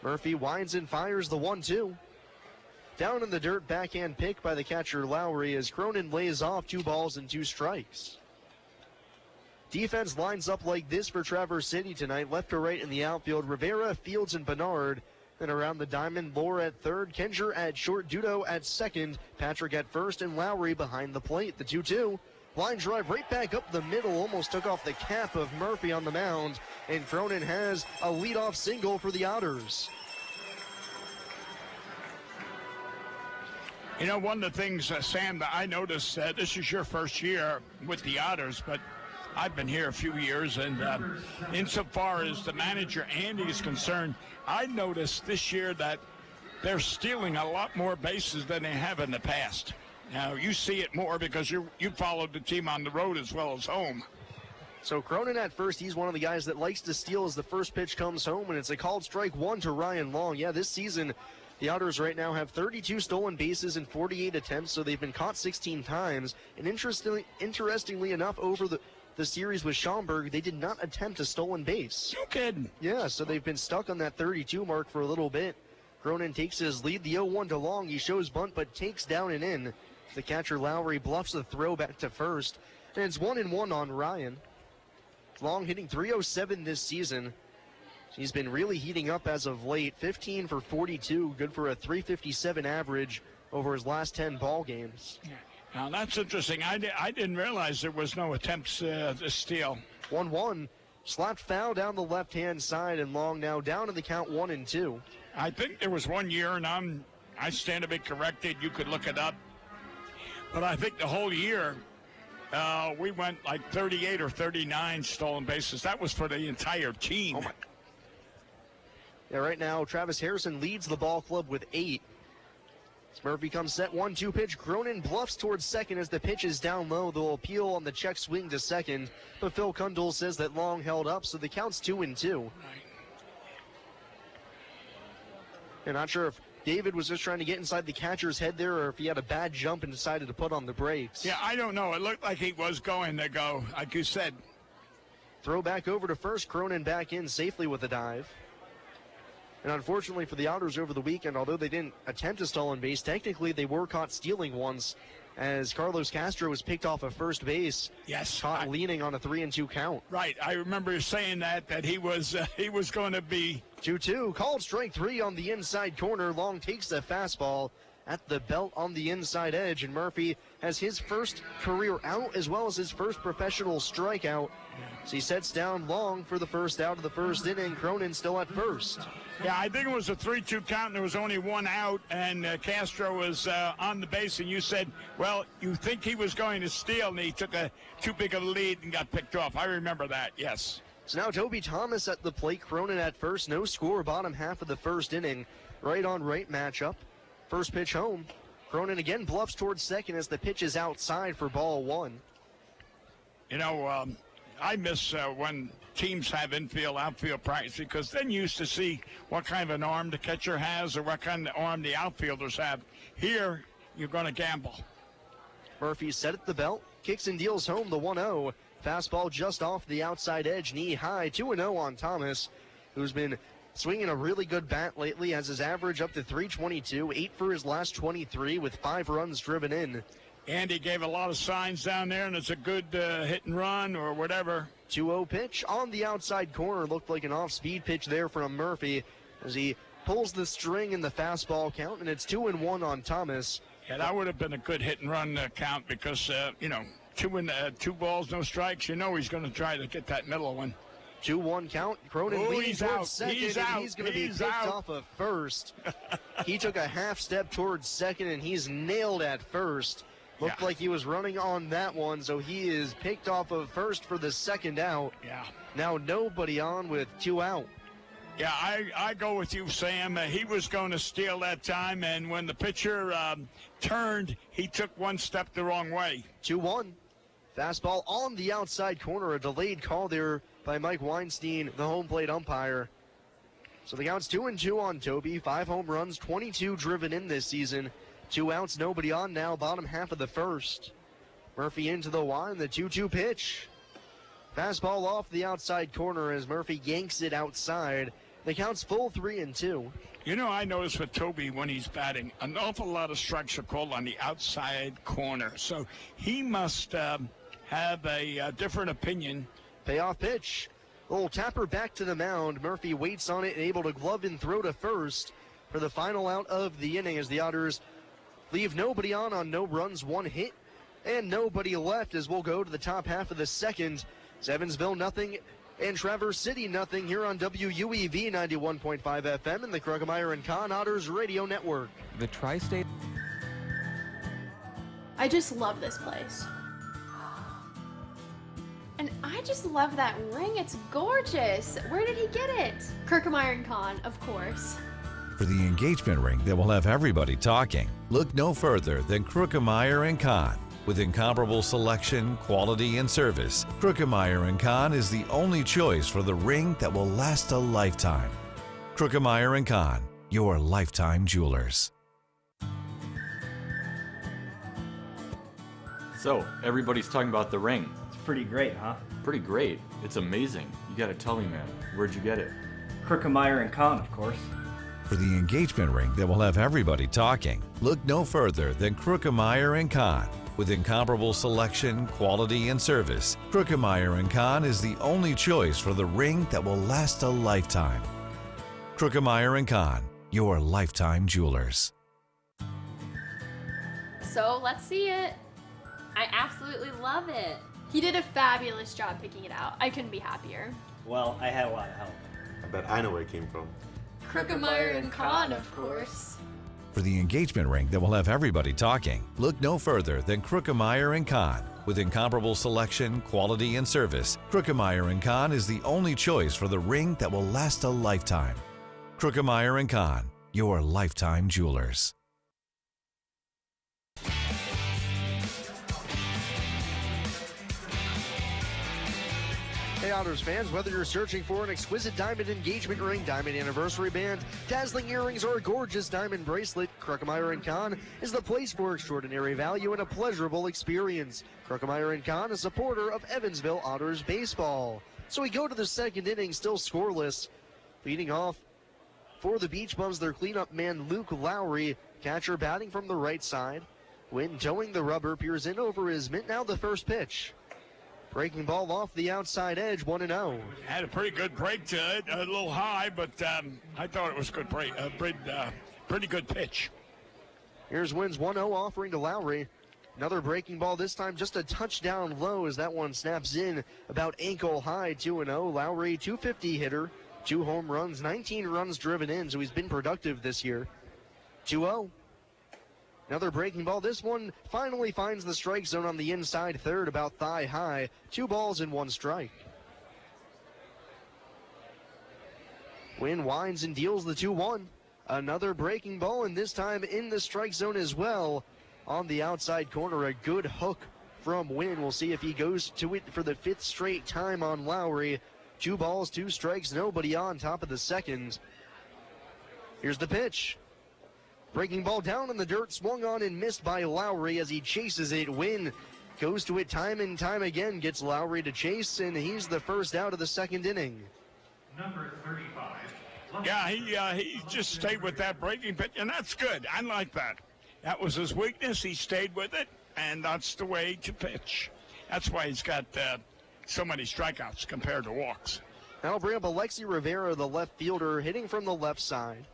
Murphy winds and fires the 1-2. Down in the dirt, backhand pick by the catcher Lowry as Cronin lays off 2 balls and 2 strikes. Defense lines up like this for Traverse City tonight. Left to right in the outfield, Rivera, Fields, and Bernard. Then around the diamond, Lohr at third, Kenger at short, Dudo at second, Patrick at first, and Lowry behind the plate. The 2-2. Line drive right back up the middle, almost took off the cap of Murphy on the mound, and Cronin has a leadoff single for the Otters. You know, one of the things, Sam, that I noticed, this is your first year with the Otters, but I've been here a few years, and insofar as the manager, Andy, is concerned, I noticed this year that they're stealing a lot more bases than they have in the past. Now, you see it more because you followed the team on the road as well as home. So Cronin at first, he's one of the guys that likes to steal as the first pitch comes home, and it's a called strike 1 to Ryan Long. Yeah, this season, the Otters right now have 32 stolen bases in 48 attempts, so they've been caught 16 times. And interestingly enough, over the series with Schaumburg, they did not attempt a stolen base. No kidding. Yeah, so they've been stuck on that 32 mark for a little bit. Cronin takes his lead, the 0-1 to Long. He shows bunt, but takes down and in. The catcher Lowry bluffs the throw back to first, and it's 1-1 on Ryan. Long hitting .307 this season. He's been really heating up as of late. 15 for 42, good for a .357 average over his last 10 ball games. Yeah. Now that's interesting. I didn't realize there was no attempts to steal. 1-1, slapped foul down the left-hand side, and Long now down in the count 1-2. I think there was one year, and I stand to be corrected. You could look it up. But I think the whole year, we went like 38 or 39 stolen bases. That was for the entire team. Oh my. Yeah, right now, Travis Harrison leads the ball club with 8. As Murphy comes set, 1-2 pitch. Cronin bluffs towards second as the pitch is down low. They'll appeal on the check swing to second. But Phil Kundal says that Long held up, so the count's 2-2. Right. I'm not sure if David was just trying to get inside the catcher's head there, or if he had a bad jump and decided to put on the brakes. Yeah, I don't know. It looked like he was going to go, like you said. Throw back over to first. Cronin back in safely with a dive. And unfortunately for the Otters over the weekend, although they didn't attempt a stolen base, technically they were caught stealing once as Carlos Castro was picked off of first base. Yes. Caught leaning on a 3-2 count. Right. I remember saying that he was going to be 2-2. Called strike 3 on the inside corner. Long takes the fastball at the belt on the inside edge, and Murphy has his first career out as well as his first professional strikeout. So he sets down Long for the first out of the first inning. Cronin still at first. Yeah, I think it was a 3-2 count, and there was only one out, and Castro was on the base, and you said, well, you think he was going to steal, and he took too big of a lead and got picked off. I remember that, yes. So now Toby Thomas at the plate, Cronin at first. No score, bottom half of the first inning. Right on right matchup. First pitch home. Cronin again bluffs towards second as the pitch is outside for ball 1. You know, I miss when teams have infield, outfield practice, because then you used to see what kind of an arm the catcher has or what kind of arm the outfielders have. Here, you're going to gamble. Murphy set at the belt, kicks and deals home the 1-0. Fastball just off the outside edge, knee high, 2-0 on Thomas, who's been swinging a really good bat lately, has his average up to 322, 8 for his last 23 with 5 runs driven in. Andy gave a lot of signs down there, and it's a good hit and run or whatever. 2-0 pitch on the outside corner. Looked like an off-speed pitch there from Murphy as he pulls the string in the fastball count, and it's 2-1 on Thomas. Yeah, that would have been a good hit and run count because, you know, 2 balls, no strikes. You know he's going to try to get that middle one. 2-1 count. Cronin leading towards second, he's going to be picked off of first. He took a half step towards second, and he's nailed at first. Looked like he was running on that one, so he is picked off of first for the second out. Yeah. Now nobody on with 2 out. Yeah, I go with you, Sam. He was going to steal that time, and when the pitcher turned, he took one step the wrong way. 2-1. Fastball on the outside corner. A delayed call there by Mike Weinstein, the home plate umpire. So the count's 2-2 on Toby. 5 home runs, 22 driven in this season. 2 outs, nobody on now, bottom half of the first. Murphy into the line, the 2-2 pitch. Fastball off the outside corner as Murphy yanks it outside. The count's full 3-2. You know, I notice with Toby when he's batting, an awful lot of strikes are called on the outside corner. So he must have a different opinion. Payoff pitch. Little tapper back to the mound. Murphy waits on it and able to glove and throw to first for the final out of the inning as the Otters leave nobody on no runs, 1 hit, and nobody left as we'll go to the top half of the second. It's Evansville nothing and Traverse City nothing here on WUEV 91.5 FM and the Krugmeyer and Kahn Otters Radio Network. The Tri-State. I just love this place. And I just love that ring. It's gorgeous. Where did he get it? Krugmeyer and Kahn, of course. For the engagement ring that will have everybody talking, look no further than Krugmeyer & Kahn. With incomparable selection, quality, and service, Krugmeyer & Kahn is the only choice for the ring that will last a lifetime. Krugmeyer & Kahn, your lifetime jewelers. So, everybody's talking about the ring. It's pretty great, huh? Pretty great. It's amazing. You gotta tell me, man. Where'd you get it? Krugmeyer & Kahn, of course. For the engagement ring that will have everybody talking, look no further than Krugmeyer & Kahn. With incomparable selection, quality, and service, Krugmeyer & Kahn is the only choice for the ring that will last a lifetime. Krugmeyer & Kahn, your lifetime jewelers. So let's see it. I absolutely love it. He did a fabulous job picking it out. I couldn't be happier. Well, I had a lot of help. I bet I know where it came from. Krugmeyer & Kahn, of course. For the engagement ring that will have everybody talking, look no further than Krugmeyer & Kahn. With incomparable selection, quality, and service, Krugmeyer & Kahn is the only choice for the ring that will last a lifetime. Krugmeyer & Kahn, your lifetime jewelers. Hey Otters fans, whether you're searching for an exquisite diamond engagement ring, diamond anniversary band, dazzling earrings, or a gorgeous diamond bracelet, Krugmeyer & Kahn is the place for extraordinary value and a pleasurable experience. Krugmeyer & Kahn, a supporter of Evansville Otters baseball. So we go to the second inning, still scoreless. Leading off for the Beach Bums, their cleanup man, Luke Lowry. Catcher batting from the right side. Wynn towing the rubber, peers in over his mitt. Now the first pitch. Breaking ball off the outside edge, 1-0. Had a pretty good break to it, a little high, but I thought it was a good break, pretty good pitch. Here's Wynn's 1-0 offering to Lowry. Another breaking ball, this time just a touchdown low as that one snaps in about ankle high, 2-0. Lowry, 250 hitter, 2 home runs, 19 runs driven in, so he's been productive this year. 2-0. Another breaking ball. This one finally finds the strike zone on the inside third, about thigh high. 2 balls and 1 strike. Wynn winds and deals the 2-1. Another breaking ball, and this time in the strike zone as well. On the outside corner, a good hook from Wynn. We'll see if he goes to it for the 5th straight time on Lowry. 2 balls, 2 strikes, nobody on, top of the second. Here's the pitch. Breaking ball down in the dirt, swung on and missed by Lowry as he chases it. Wynn goes to it time and time again, gets Lowry to chase, and he's the first out of the 2nd inning. Number 35. Yeah, he just stayed with that breaking pitch, and that's good. I like that. That was his weakness. He stayed with it, and that's the way to pitch. That's why he's got so many strikeouts compared to walks. That'll bring up Alexi Rivera, the left fielder, hitting from the left side.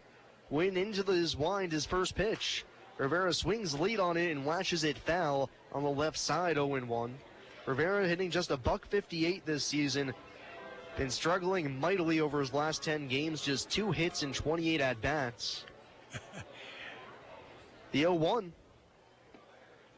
Wynn into his wind, his first pitch. Rivera swings lead on it and lashes it foul on the left side, 0-1. Rivera hitting just a .158 this season. Been struggling mightily over his last 10 games, just 2 hits and 28 at-bats. The 0-1.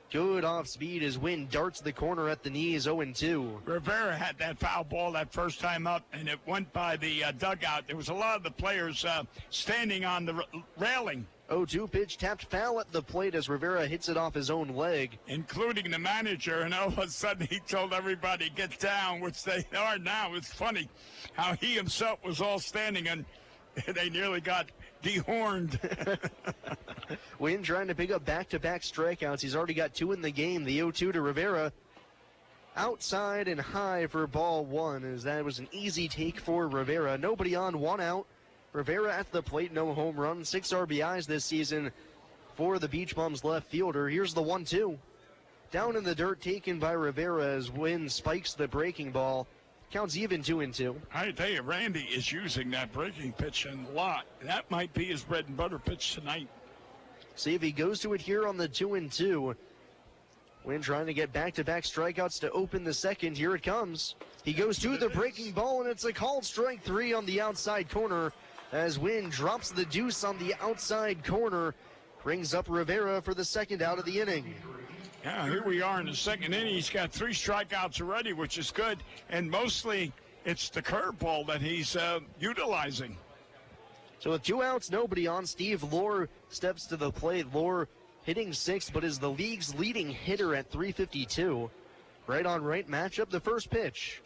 Good off speed as Wynn darts the corner at the knees, 0-2. Rivera had that foul ball that first time up, and it went by the dugout. There was a lot of the players standing on the railing. 0-2 pitch tapped foul at the plate as Rivera hits it off his own leg. Including the manager, and all of a sudden he told everybody, get down, which they are now. It's funny how he himself was all standing, and they nearly got dehorned. Wynn trying to pick up back-to-back strikeouts. He's already got 2 in the game. The 0-2 to Rivera. Outside and high for ball 1, as that was an easy take for Rivera. Nobody on, 1 out. Rivera at the plate, no home run, 6 RBIs this season for the Beach Bums left fielder. Here's the 1-2. Down in the dirt, taken by Rivera as Wynn spikes the breaking ball. Counts even, 2-2. I tell you, Randy is using that breaking pitch a lot. That might be his bread and butter pitch tonight. See if he goes to it here on the 2-2. Wynn trying to get back-to-back strikeouts to open the second. Here it comes. He goes to the breaking ball, and it's a called strike 3 on the outside corner as Wynn drops the deuce on the outside corner. Brings up Rivera for the 2nd out of the inning. Yeah, here we are in the 2nd inning. He's got 3 strikeouts already, which is good. And mostly it's the curveball that he's utilizing. So with 2 outs, nobody on, Steve Lohr steps to the plate. Lohr hitting 6th, but is the league's leading hitter at .352. Right-on-right matchup, the first pitch.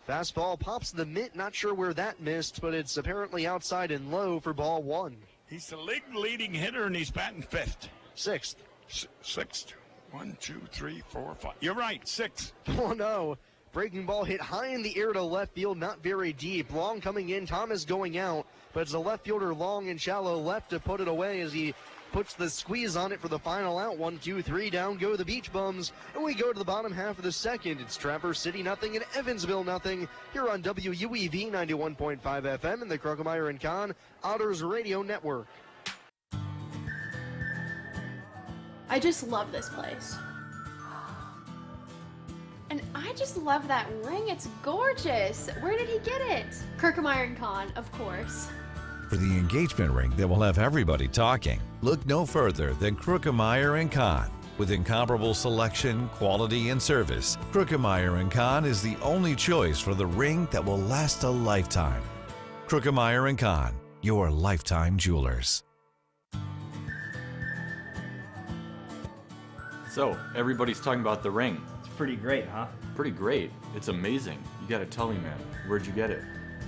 Fastball pops the mitt, not sure where that missed, but it's apparently outside and low for ball 1. He's the league leading hitter, and he's batting 5th. 6th. 6th. 1, 2, 3, 4, 5. You're right, 6th. Oh, no. Breaking ball hit high in the air to left field, not very deep. Long coming in, Thomas going out, but it's a left fielder long and shallow left to put it away as he puts the squeeze on it for the final out. 1, 2, 3, down go the Beach Bums. And we go to the bottom half of the second. It's Traverse City nothing and Evansville nothing here on WUEV 91.5 FM and the Krugmeyer and Kahn Otters Radio Network. I just love this place. And I just love that ring. It's gorgeous. Where did he get it? Krugmeyer & Kahn, of course. For the engagement ring that will have everybody talking, look no further than Krugmeyer & Kahn. With incomparable selection, quality, and service, Krugmeyer & Kahn is the only choice for the ring that will last a lifetime. Krugmeyer & Kahn, your lifetime jewelers. So, everybody's talking about the ring. It's pretty great, huh? Pretty great. It's amazing. You gotta tell me, man. Where'd you get it?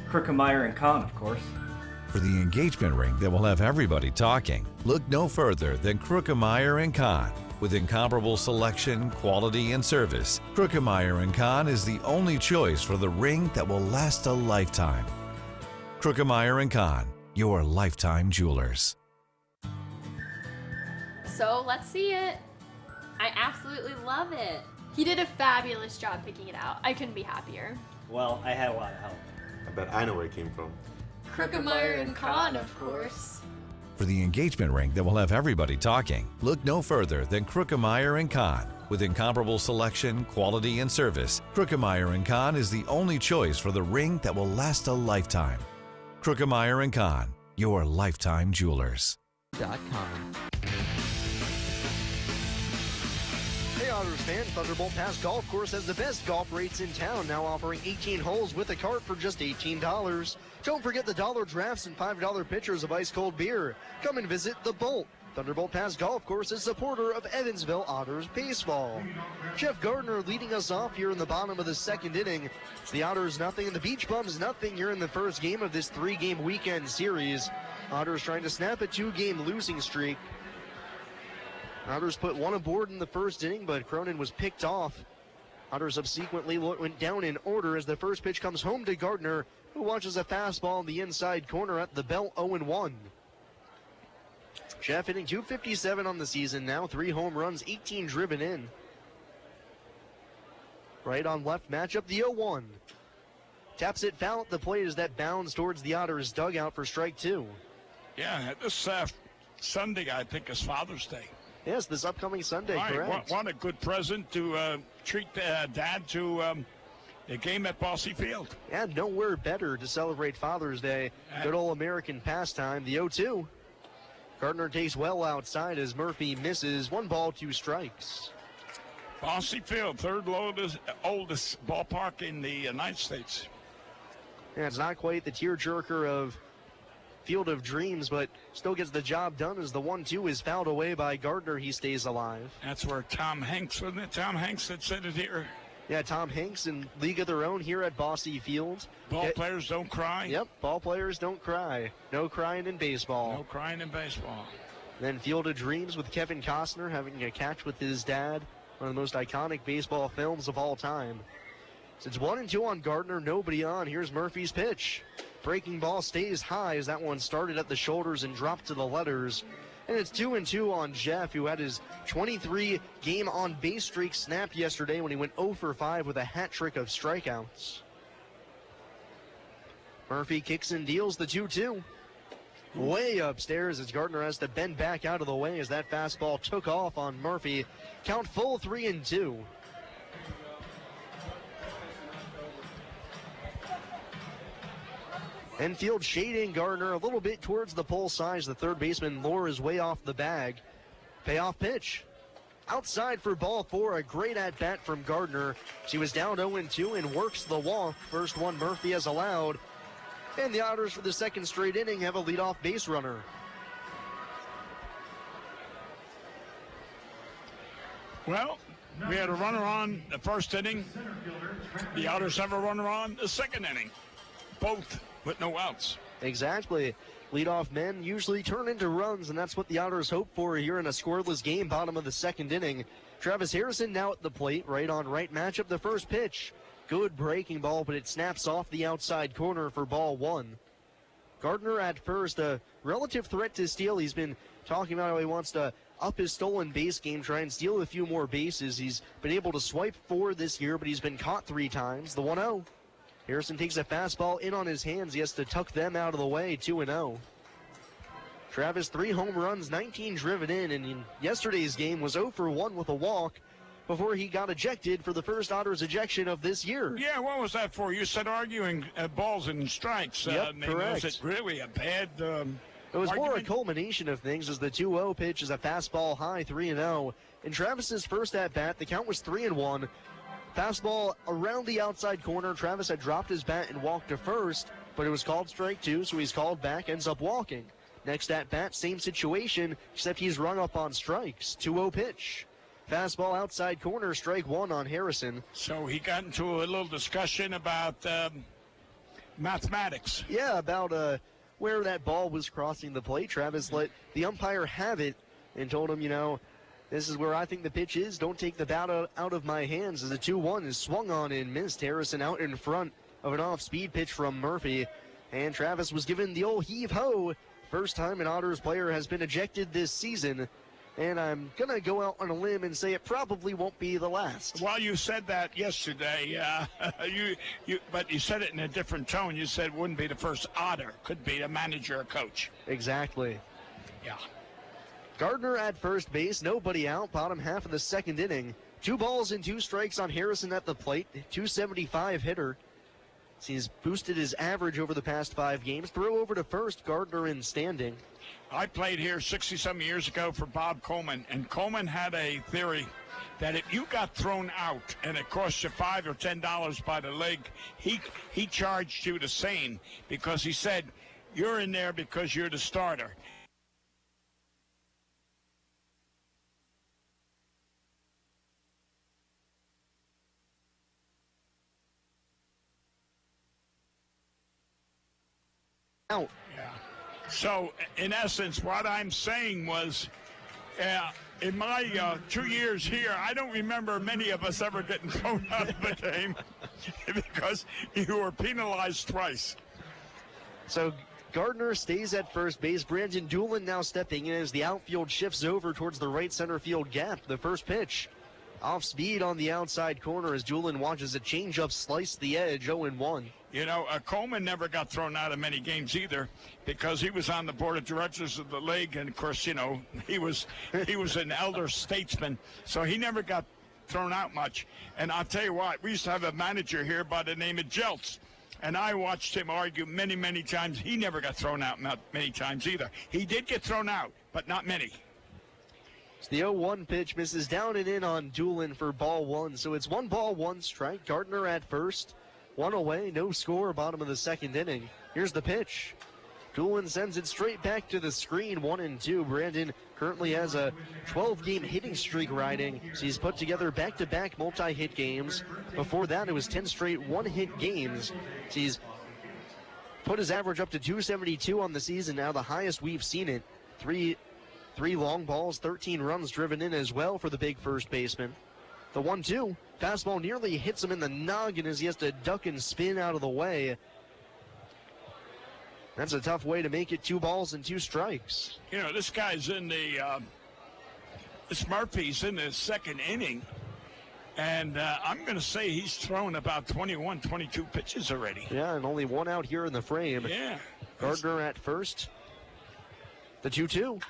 Krugmeyer & Kahn, of course. For the engagement ring that will have everybody talking, look no further than Krugmeyer & Kahn. With incomparable selection, quality, and service, Krugmeyer & Kahn is the only choice for the ring that will last a lifetime. Krugmeyer & Kahn, your lifetime jewelers. So let's see it. I absolutely love it. He did a fabulous job picking it out. I couldn't be happier. Well, I had a lot of help. I bet I know where it came from. Krookemeyer and Kahn, of course. For the engagement ring that will have everybody talking, look no further than Krookemeyer & Kahn. With incomparable selection, quality, and service, Krookemeyer & Kahn is the only choice for the ring that will last a lifetime. Krookemeyer & Kahn, your lifetime jewelers. Hey Otters fan, Thunderbolt Pass Golf Course has the best golf rates in town, now offering 18 holes with a cart for just $18. Don't forget the dollar drafts and $5 pitchers of ice-cold beer. Come and visit The Bolt. Thunderbolt Pass Golf Course is a supporter of Evansville Otters baseball. Jeff Gardner leading us off here in the bottom of the second inning. It's the Otters nothing and the Beach Bums nothing here in the first game of this 3-game weekend series. Otters trying to snap a 2-game losing streak. Otters put one aboard in the first inning, but Cronin was picked off. Otters subsequently went down in order as the first pitch comes home to Gardner, who watches a fastball in the inside corner at the belt, 0-1. Jeff hitting .257 on the season now, 3 home runs, 18 driven in. Right on left matchup, the 0-1. Taps it foul at the plate as that bounds towards the Otters dugout for strike 2. Yeah, this Sunday, I think, is Father's Day. Yes, this upcoming Sunday, right. Correct. What a good present to treat Dad to a game at Bossy Field. Yeah, nowhere better to celebrate Father's Day. Good old American pastime, the 0-2. Gardner takes well outside as Murphy misses. 1 ball, 2 strikes. Bossy Field, third oldest ballpark in the United States. Yeah, it's not quite the tearjerker of Field of Dreams, but still gets the job done as the 1-2 is fouled away by Gardner. He stays alive. That's where Tom Hanks, wasn't it? Tom Hanks that said it here. Yeah, Tom Hanks in League of Their Own here at Bossy Field. Ball players don't cry. Yep, ball players don't cry. No crying in baseball. No crying in baseball. Then Field of Dreams with Kevin Costner having a catch with his dad. One of the most iconic baseball films of all time. So it's 1-2 on Gardner, nobody on. Here's Murphy's pitch. Breaking ball stays high as that one started at the shoulders and dropped to the letters. And it's 2-2 on Jeff, who had his 23-game on-base streak snapped yesterday when he went 0 for 5 with a hat trick of strikeouts. Murphy kicks and deals the 2-2. Way upstairs as Gardner has to bend back out of the way as that fastball took off on Murphy. Count full 3-2. Infield shading Gardner a little bit towards the pole side. The third baseman lures way off the bag. Payoff pitch. Outside for ball 4. A great at-bat from Gardner. She was down 0-2 and works the walk. First one Murphy has allowed. And the Otters for the second straight inning have a leadoff base runner. Well, we had a runner on the first inning. The Otters have a runner on the second inning. Both with no outs. Exactly. Leadoff men usually turn into runs, and that's what the Otters hope for here in a scoreless game, bottom of the second inning. Travis Harrison now at the plate, right on right matchup. The first pitch. Good breaking ball, but it snaps off the outside corner for ball 1. Gardner at first, a relative threat to steal. He's been talking about how he wants to up his stolen base game, try and steal a few more bases. He's been able to swipe 4 this year, but he's been caught 3 times. The 1-0. Harrison takes a fastball in on his hands. He has to tuck them out of the way, 2-0. Travis, 3 home runs, 19 driven in, and in yesterday's game was 0 for 1 with a walk before he got ejected for the first Otters ejection of this year. Yeah, what was that for? You said arguing balls and strikes. Yep, correct. Was it really a bad It was argument? more a culmination of things as the 2-0 pitch is a fastball high, 3-0. In Travis's first at-bat, the count was 3-1. Fastball around the outside corner. Travis had dropped his bat and walked to first, but it was called strike 2, so he's called back, ends up walking. Next at bat, same situation, except he's rung up on strikes. 2-0 pitch. Fastball outside corner, strike 1 on Harrison. So he got into a little discussion about mathematics. Yeah, about where that ball was crossing the plate. Travis let the umpire have it and told him, you know, this is where I think the pitch is. Don't take the bat out of my hands. As the 2-1 is swung on and missed. Harrison out in front of an off-speed pitch from Murphy. And Travis was given the old heave-ho. First time an Otters player has been ejected this season. And I'm going to go out on a limb and say it probably won't be the last. Well, you said that yesterday. But you said it in a different tone. You said it wouldn't be the first Otter. Could be a manager or coach. Exactly. Yeah. Gardner at first base, nobody out, bottom half of the second inning. 2 balls and 2 strikes on Harrison at the plate, 275 hitter. He's boosted his average over the past 5 games. Throw over to first, Gardner in standing. I played here 60-some years ago for Bob Coleman, and Coleman had a theory that if you got thrown out and it cost you $5 or $10 by the leg, he charged you the same, because he said, you're in there because you're the starter. Out. Yeah. So, in essence, what I'm saying was, in my 2 years here, I don't remember many of us ever getting thrown out of the game because you were penalized twice. So Gardner stays at first base. Brandon Doolin now stepping in as the outfield shifts over towards the right center field gap. The first pitch off speed on the outside corner as Doolin watches a changeup slice the edge, 0-1. You know, Coleman never got thrown out of many games either, because he was on the board of directors of the league, and of course, you know, he was an elder statesman, so he never got thrown out much. And I'll tell you what, we used to have a manager here by the name of Jeltz, and I watched him argue many, many times. He never got thrown out many times either. He did get thrown out, but not many. So the 0-1 pitch misses down and in on Doolin for ball 1. So it's 1 ball, 1 strike. Gardner at first. 1 away, no score, bottom of the second inning. Here's the pitch. Doolin sends it straight back to the screen, 1-2. Brandon currently has a 12-game hitting streak riding. So he's put together back-to-back multi-hit games. Before that, it was 10 straight one-hit games. So he's put his average up to 272 on the season, now the highest we've seen it. Three long balls, 13 runs driven in as well for the big first baseman. The 1-2, fastball nearly hits him in the noggin as he has to duck and spin out of the way. That's a tough way to make it 2 balls and 2 strikes. You know, this guy's in this Murphy's in the second inning, and I'm going to say he's thrown about 21, 22 pitches already. Yeah, and only 1 out here in the frame. Yeah. Gardner at first. The 2-2.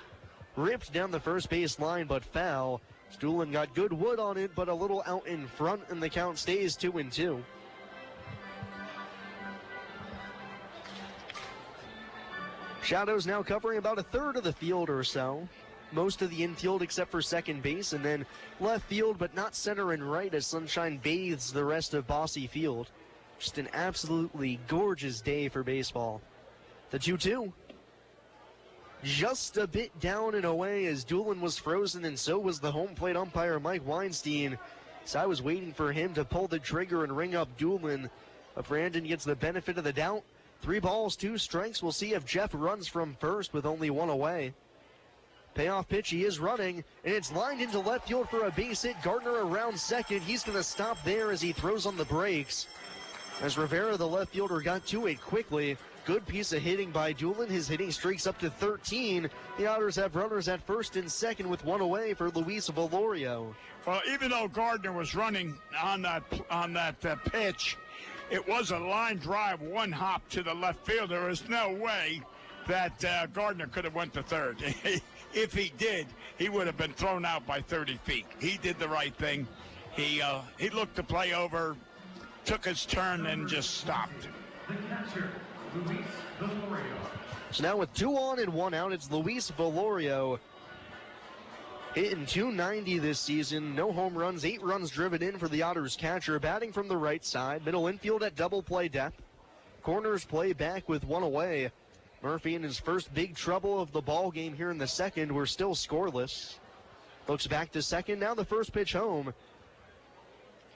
Ripped down the first base line, but foul. Doolin got good wood on it, but a little out in front, and the count stays 2-2. Shadows now covering about a third of the field or so. Most of the infield except for second base, and then left field, but not center and right as sunshine bathes the rest of Bosse Field. Just an absolutely gorgeous day for baseball. The 2-2. Just a bit down and away as Doolin was frozen, and so was the home plate umpire Mike Weinstein. So I was waiting for him to pull the trigger and ring up Doolin. But Brandon gets the benefit of the doubt. 3 balls, 2 strikes. We'll see if Jeff runs from first with only 1 away. Payoff pitch, he is running, and it's lined into left field for a base hit. Gardner around second. He's going to stop there as he throws on the brakes. As Rivera, the left fielder, got to it quickly. Good piece of hitting by Doolin. His hitting streak's up to 13. The Otters have runners at first and second with 1 away for Luis Velorio. Well, even though Gardner was running on that pitch, it was a line drive, 1 hop to the left field. There was no way that Gardner could have went to third. If he did, he would have been thrown out by 30 feet. He did the right thing. He looked the play over, took his turn, and just stopped. So now with 2 on and 1 out, it's Luis Velorio hitting .290 this season. No home runs, 8 runs driven in for the Otters catcher. Batting from the right side, middle infield at double play depth. Corners play back with 1 away. Murphy in his first big trouble of the ball game here in the second. We're still scoreless. Looks back to second. Now the first pitch home.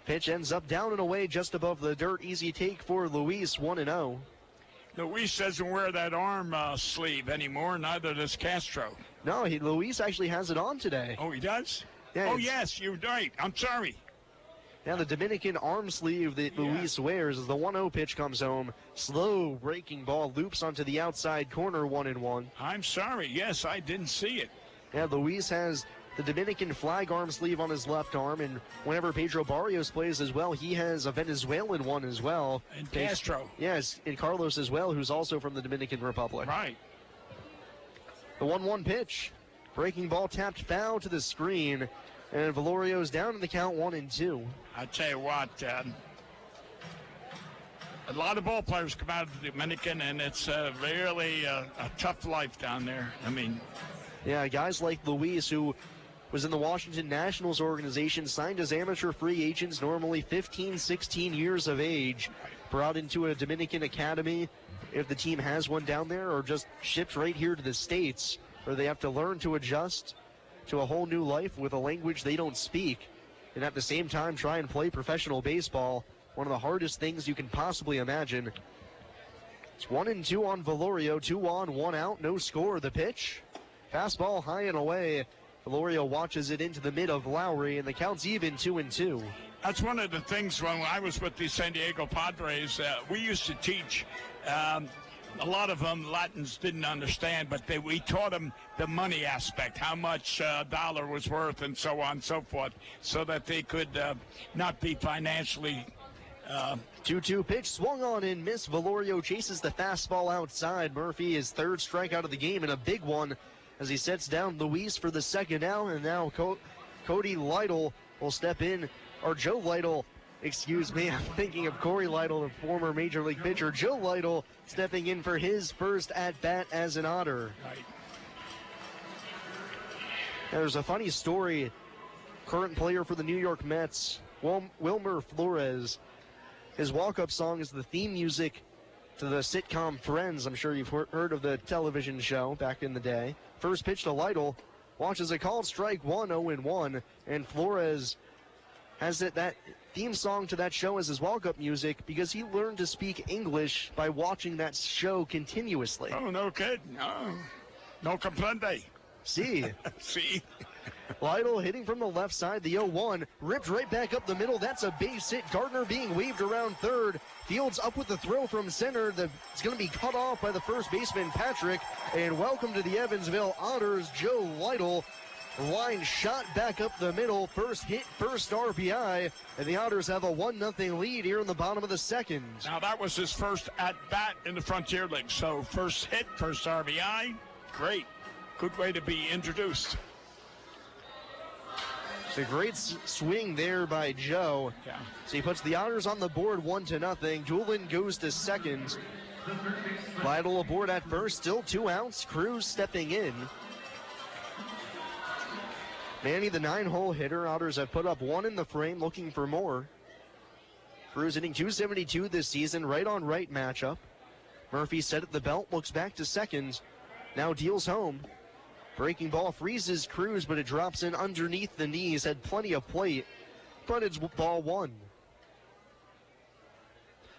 Pitch ends up down and away just above the dirt. Easy take for Luis, 1-0. Luis doesn't wear that arm sleeve anymore, neither does Castro. No, Luis actually has it on today. Oh, he does? Yeah, oh, yes, you're right. I'm sorry. Now the Dominican arm sleeve that Luis wears as the 1-0 pitch comes home. Slow breaking ball loops onto the outside corner, 1-1. I'm sorry. Yes, I didn't see it. Yeah, Luis has the Dominican flag arm sleeve on his left arm, and whenever Pedro Barrios plays as well, he has a Venezuelan one as well. And Castro. Yes, and Carlos as well, who's also from the Dominican Republic. Right. The 1-1 pitch. Breaking ball tapped foul to the screen, and Valorio's down in the count 1-2. I tell you what, a lot of ball players come out of the Dominican, and it's really a tough life down there. I mean, yeah, guys like Luis, who was in the Washington Nationals organization, signed as amateur free agents, normally 15, 16 years of age, brought into a Dominican academy, if the team has one down there, or just shipped right here to the States, where they have to learn to adjust to a whole new life with a language they don't speak, and at the same time try and play professional baseball. One of the hardest things you can possibly imagine. It's 1-2 on Valorio, 2 on, 1 out, no score. The pitch, fastball high and away. Valorio watches it into the mid of Lowry, and the count's even, 2-2. That's one of the things when I was with the San Diego Padres, we used to teach. A lot of them Latins didn't understand, but we taught them the money aspect, how much a dollar was worth, and so on and so forth, so that they could not be financially. 2-2 pitch swung on and missed. Valorio chases the fastball outside. Murphy, his third strikeout of the game, and a big one as he sets down Luis for the second out. And now Cody Lytle will step in, or Joe Lytle, excuse me. I'm thinking of Corey Lytle, the former Major League pitcher. Joe Lytle stepping in for his first at-bat as an Otter. Right. There's a funny story. Current player for the New York Mets, Wilmer Flores. His walk-up song is the theme music to the sitcom Friends. I'm sure you've heard of the television show back in the day. First pitch to Lytle. Watches a called strike 1, 0-1. And Flores has that theme song to that show as his walk-up music because he learned to speak English by watching that show continuously. Oh, no kid. No comprende. See. See. Lytle hitting from the left side, the 0-1, ripped right back up the middle. That's a base hit. Gardner being waved around third. Fields up with the throw from center. It's going to be cut off by the first baseman, Patrick. And welcome to the Evansville Otters, Joe Lytle. Line shot back up the middle. First hit, first RBI. And the Otters have a 1-0 lead here in the bottom of the second. Now, that was his first at-bat in the Frontier League. So, first hit, first RBI. Great. Good way to be introduced. It's a great swing there by Joe. Yeah. So he puts the Otters on the board 1-0. Doolin goes to second. Lytle aboard at first, still 2 outs. Cruz stepping in. Manny, the 9-hole hitter. Otters have put up 1 in the frame, looking for more. Cruz hitting .272 this season, right on right matchup. Murphy set at the belt, looks back to second. Now deals home. Breaking ball freezes Cruz, but it drops in underneath the knees. Had plenty of plate, but it's ball 1.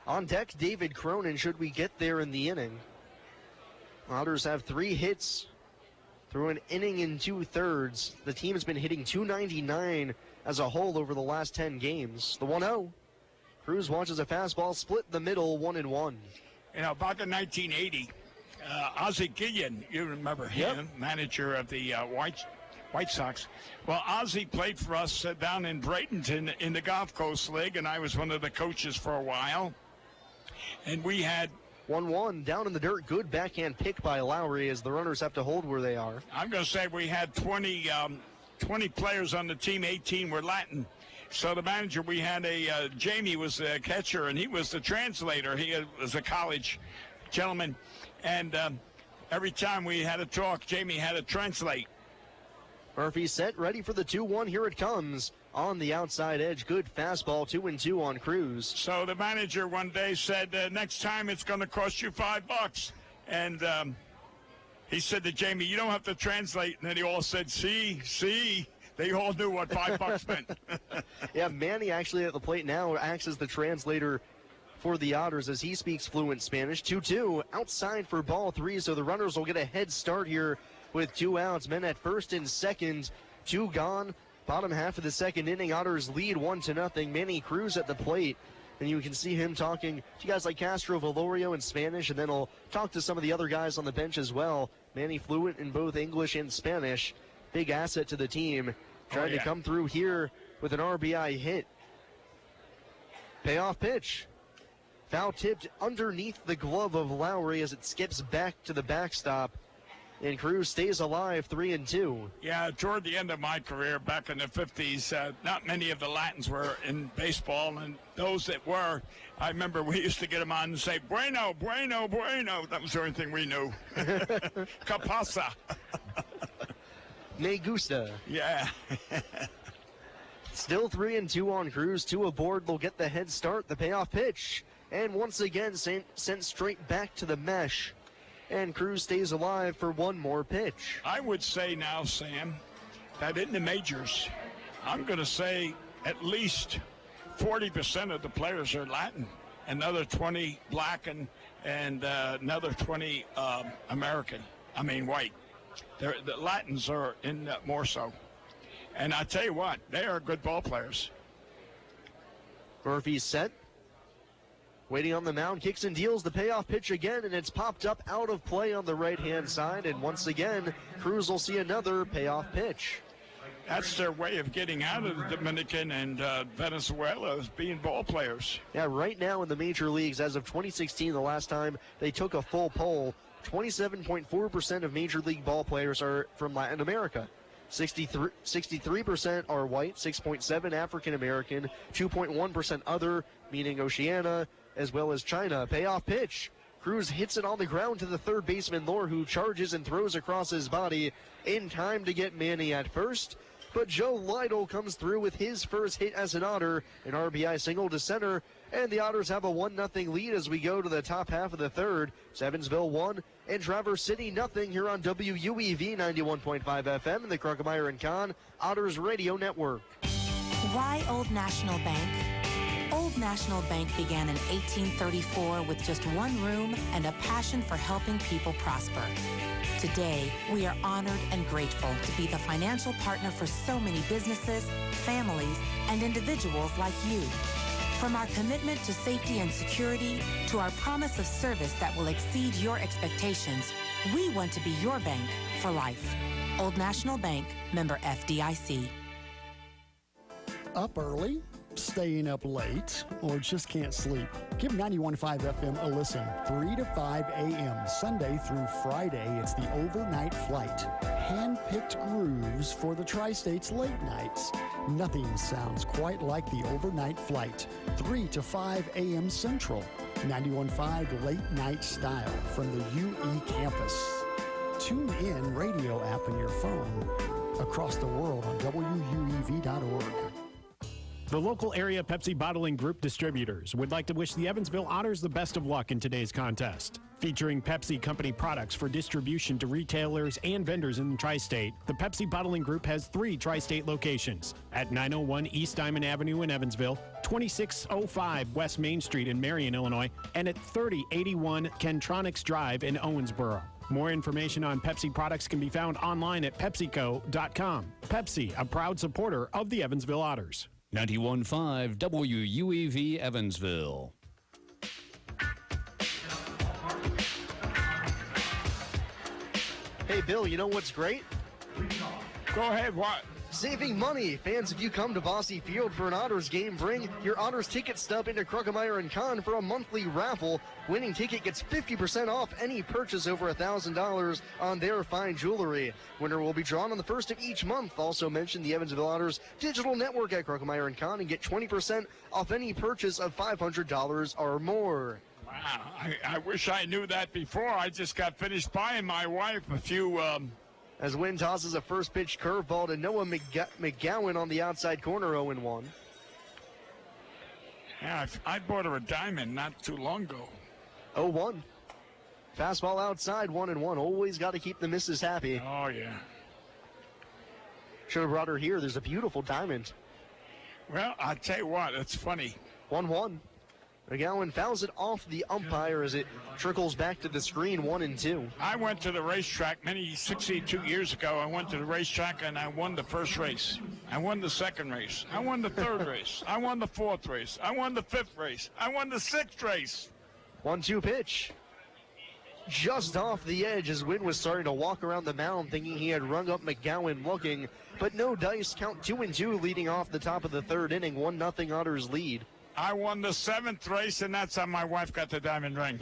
On deck, David Cronin, should we get there in the inning. Otters have 3 hits through an inning and 2/3. The team has been hitting .299 as a whole over the last 10 games. The 1-0. Cruz watches a fastball split the middle, 1-1. You know, back in 1980, Ozzie Guillen, you remember him, Yep. manager of the White Sox. Well, Ozzie played for us down in Bradenton in the Gulf Coast League, and I was one of the coaches for a while. And we had 1-1 down in the dirt. Good backhand pick by Lowry as the runners have to hold where they are. I'm going to say we had 20 players on the team, 18 were Latin. So the manager, we had Jamie was the catcher, and he was the translator. He was a college gentleman. And every time we had a talk, Jamie had to translate. Murphy set, ready for the 2-1. Here it comes on the outside edge. Good fastball, 2-2 on Cruz. So the manager one day said, next time it's going to cost you $5. And he said to Jamie, you don't have to translate. And then he all said, see. They all knew what $5 meant. Yeah, Manny actually at the plate now acts as the translator for the Otters as he speaks fluent Spanish. 2-2 outside for ball 3, so the runners will get a head start here with 2 outs. Men at first and second, 2 gone. Bottom half of the second inning, Otters lead 1-0. Manny Cruz at the plate, and you can see him talking to guys like Castro Valorio in Spanish, and then he'll talk to some of the other guys on the bench as well. Manny fluent in both English and Spanish. big asset to the team, trying to come through here with an RBI hit. Payoff pitch. Foul tipped underneath the glove of Lowry as it skips back to the backstop. And Cruz stays alive, 3-2. Yeah, toward the end of my career back in the 50s, not many of the Latins were in baseball, and those that were, I remember we used to get them on and say, bueno, bueno, bueno. That was the only thing we knew. Capasa. Me gusta. Yeah. Still 3-2 on Cruz. 2 aboard. They'll get the head start. The payoff pitch. And once again, sent straight back to the mesh. And Cruz stays alive for one more pitch. I would say now, Sam, that in the majors, I'm going to say at least 40% of the players are Latin. Another 20 black and another 20 white. The Latins are in more so. And I tell you what, they are good ball players. Murphy's set. Waiting on the mound, kicks and deals the payoff pitch again, and it's popped up out of play on the right-hand side. And once again, Cruz will see another payoff pitch. That's their way of getting out of the Dominican and Venezuela, is being ball players. Yeah, right now in the major leagues, as of 2016, the last time they took a full poll, 27.4% of major league ball players are from Latin America. 63% are white, 6.7% African American, 2.1% other, meaning Oceania, as well as China. Payoff pitch. Cruz hits it on the ground to the third baseman, Lohr, who charges and throws across his body in time to get Manny at first. But Joe Lytle comes through with his first hit as an Otter, an RBI single to center, and the Otters have a 1-0 lead as we go to the top half of the third. It's Evansville 1 and Traverse City 0 here on WUEV 91.5 FM and the Kruckemeyer and Kahn Otters Radio Network. Why Old National Bank? Old National Bank began in 1834 with just one room and a passion for helping people prosper. Today, we are honored and grateful to be the financial partner for so many businesses, families, and individuals like you. From our commitment to safety and security to our promise of service that will exceed your expectations, we want to be your bank for life. Old National Bank, member FDIC. Up early, staying up late, or just can't sleep? Give 91.5 FM a listen. 3 to 5 a.m. Sunday through Friday. It's the overnight flight. Hand-picked grooves for the Tri-States late nights. Nothing sounds quite like the overnight flight. 3 to 5 a.m. Central. 91.5 late night style from the UE campus. Tune in radio app on your phone. Across the world on WUEV.org. The local area Pepsi Bottling Group distributors would like to wish the Evansville Otters the best of luck in today's contest. Featuring Pepsi Company products for distribution to retailers and vendors in the Tri-State, the Pepsi Bottling Group has 3 Tri-State locations at 901 East Diamond Avenue in Evansville, 2605 West Main Street in Marion, Illinois, and at 3081 Kentronics Drive in Owensboro. More information on Pepsi products can be found online at PepsiCo.com. Pepsi, a proud supporter of the Evansville Otters. 91.5 WUEV Evansville. Hey, Bill, you know what's great? Go ahead, what? Saving money. Fans, if you come to Bosse Field for an Otters game, bring your Otters ticket stub into Kruckemeyer and Kahn for a monthly raffle. Winning ticket gets 50% off any purchase over $1,000 on their fine jewelry. Winner will be drawn on the first of each month. Also mention the Evansville Otters digital network at Kruckemeyer and Kahn and get 20% off any purchase of $500 or more. Wow, I wish I knew that before. I just got finished buying my wife a few... As Wynn tosses a first pitch curveball to Noah McGowan on the outside corner, 0-1. Yeah, I bought her a diamond not too long ago. 0-1. Fastball outside, 1-1. Always got to keep the misses happy. Oh, yeah. Should have brought her here. There's a beautiful diamond. Well, I'll tell you what, it's funny. 1-1. McGowan fouls it off the umpire as it trickles back to the screen, 1-2. I went to the racetrack 62 years ago. I went to the racetrack and I won the first race. I won the second race. I won the third race. I won the fourth race. I won the fifth race. I won the sixth race. 1-2 pitch. just off the edge as Wynn was starting to walk around the mound thinking he had rung up McGowan looking, but no dice. Count 2-2 leading off the top of the third inning. 1-0 Otters lead. I won the 7th race, and that's how my wife got the diamond ring.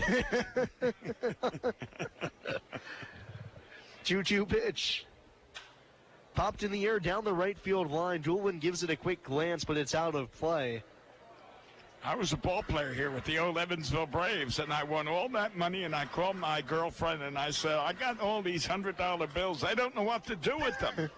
2-2 pitch. Popped in the air down the right field line. Doolin gives it a quick glance, but it's out of play. I was a ball player here with the old Evansville Braves, and I won all that money, and I called my girlfriend, and I said, I got all these $100 bills. I don't know what to do with them.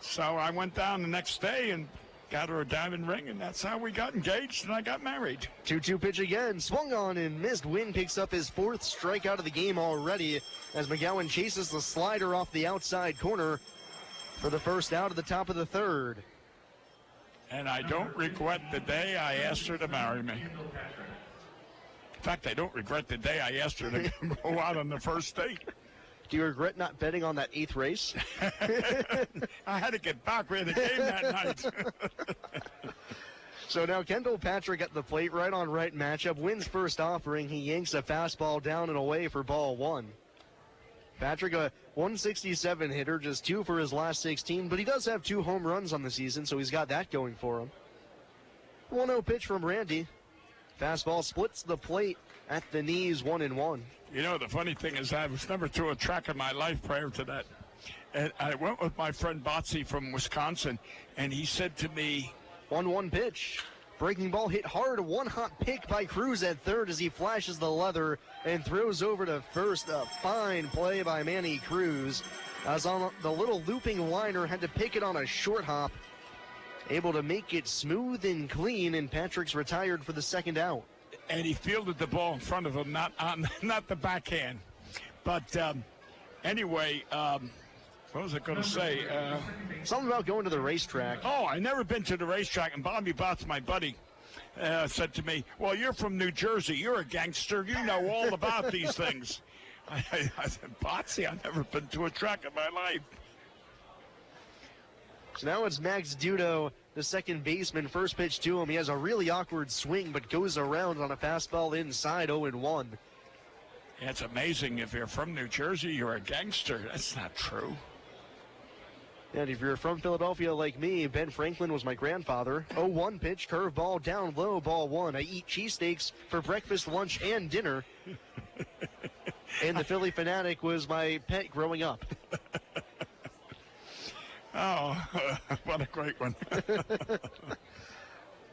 So I went down the next day and got her a diamond ring, and that's how we got engaged, and I got married. 2-2 pitch again. Swung on and missed. Wynn picks up his 4th strikeout of the game already as McGowan chases the slider off the outside corner for the first out of the top of the third. And I don't regret the day I asked her to marry me. In fact, I don't regret the day I asked her to go out on the first date. Do you regret not betting on that 8th race? I had to get back. We had a game that night. So now Kendall Patrick at the plate, right on right matchup. Wins first offering. He yanks a fastball down and away for ball 1. Patrick, a 167 hitter, just 2 for his last 16, but he does have 2 home runs on the season, so he's got that going for him. 1-0 pitch from Randy. Fastball splits the plate at the knees, 1-1. You know, the funny thing is I was never through a track in my life prior to that. And I went with my friend Botsy from Wisconsin, and he said to me, 1-1 pitch. Breaking ball hit hard, a one-hop pick by Cruz at third as he flashes the leather and throws over to first. A fine play by Manny Cruz. As on the little looping liner, had to pick it on a short hop. Able to make it smooth and clean, and Patrick's retired for the second out. And he fielded the ball in front of him, not the backhand. But anyway, what was I going to say? Something about going to the racetrack. Oh, I never been to the racetrack, and Bobby Botts, my buddy, said to me, well, you're from New Jersey. You're a gangster. You know all about these things. I said, Botsy, I've never been to a track in my life. So now it's Max Dudo, the second baseman. First pitch to him. He has a really awkward swing, but goes around on a fastball inside, 0-1. Yeah, it's amazing. If you're from New Jersey, you're a gangster. That's not true. And if you're from Philadelphia like me, Ben Franklin was my grandfather. 0-1 pitch, curveball down low, ball 1. I eat cheesesteaks for breakfast, lunch, and dinner. And the Philly Fanatic was my pet growing up. Oh, what a great one.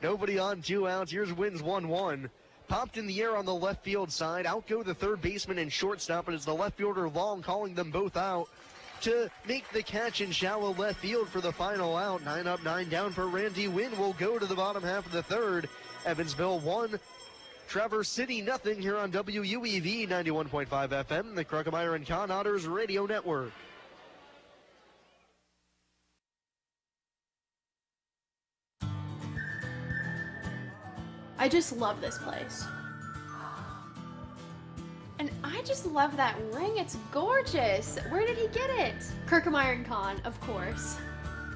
Nobody on, 2 outs. Here's Wins 1-1. Popped in the air on the left field side. Out go the third baseman and shortstop, and it's the left fielder Long calling them both out to make the catch in shallow left field for the final out. 9 up, 9 down for Randy. Wynn will go to the bottom half of the third. Evansville 1, Traverse City nothing here on WUEV 91.5 FM, the Kruckemeyer and Kahn Otters Radio Network. I just love this place. And I just love that ring. It's gorgeous. Where did he get it? Kruckemeyer and Kahn, of course.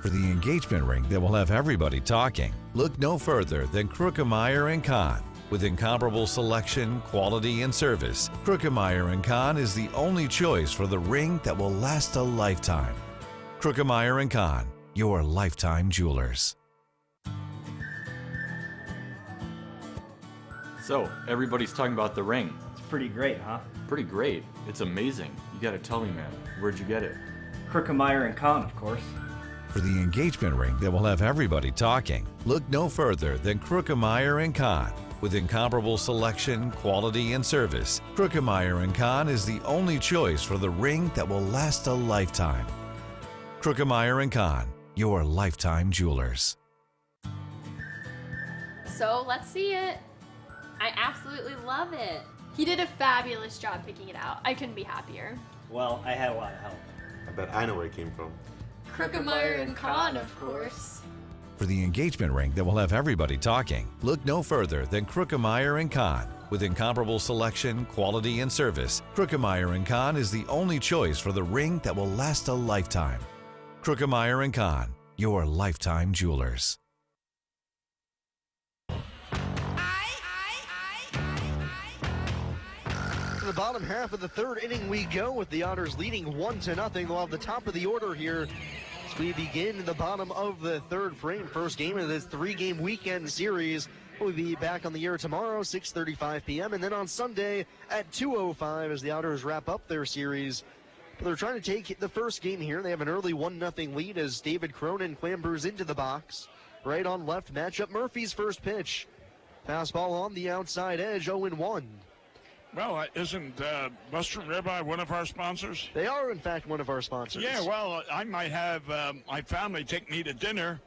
For the engagement ring that will have everybody talking, look no further than Kruckemeyer and Kahn. With incomparable selection, quality, and service, Kruckemeyer & Kahn is the only choice for the ring that will last a lifetime. Kruckemeyer & Kahn, your lifetime jewelers. So, everybody's talking about the ring. It's pretty great, huh? Pretty great. It's amazing. You gotta tell me, man. Where'd you get it? Kruckemeyer & Kahn, of course. For the engagement ring that will have everybody talking, look no further than Kruckemeyer & Kahn. With incomparable selection, quality, and service, Kruckemeyer & Kahn is the only choice for the ring that will last a lifetime. Kruckemeyer & Kahn, your lifetime jewelers. So let's see it. I absolutely love it. He did a fabulous job picking it out. I couldn't be happier. Well, I had a lot of help. I bet I know where it came from. Kruckemeyer and Kahn, of course. For the engagement ring that will have everybody talking, look no further than Kruckemeyer & Kahn. With incomparable selection, quality, and service, Kruckemeyer & Kahn is the only choice for the ring that will last a lifetime. Kruckemeyer & Kahn, your lifetime jewelers. the bottom half of the third inning we go with the Otters leading 1-0. They'll have the top of the order here as we begin the bottom of the third frame. First game of this 3-game weekend series. We'll be back on the air tomorrow, 6:35 p.m. and then on Sunday at 2:05 as the Otters wrap up their series. But they're trying to take the first game here. They have an early 1-0 lead as David Cronin clambers into the box. Right on left matchup, Murphy's first pitch. Fastball on the outside edge, 0-1. Well, isn't Western Ribeye one of our sponsors? They are, in fact, one of our sponsors. Yeah, well, I might have my family take me to dinner,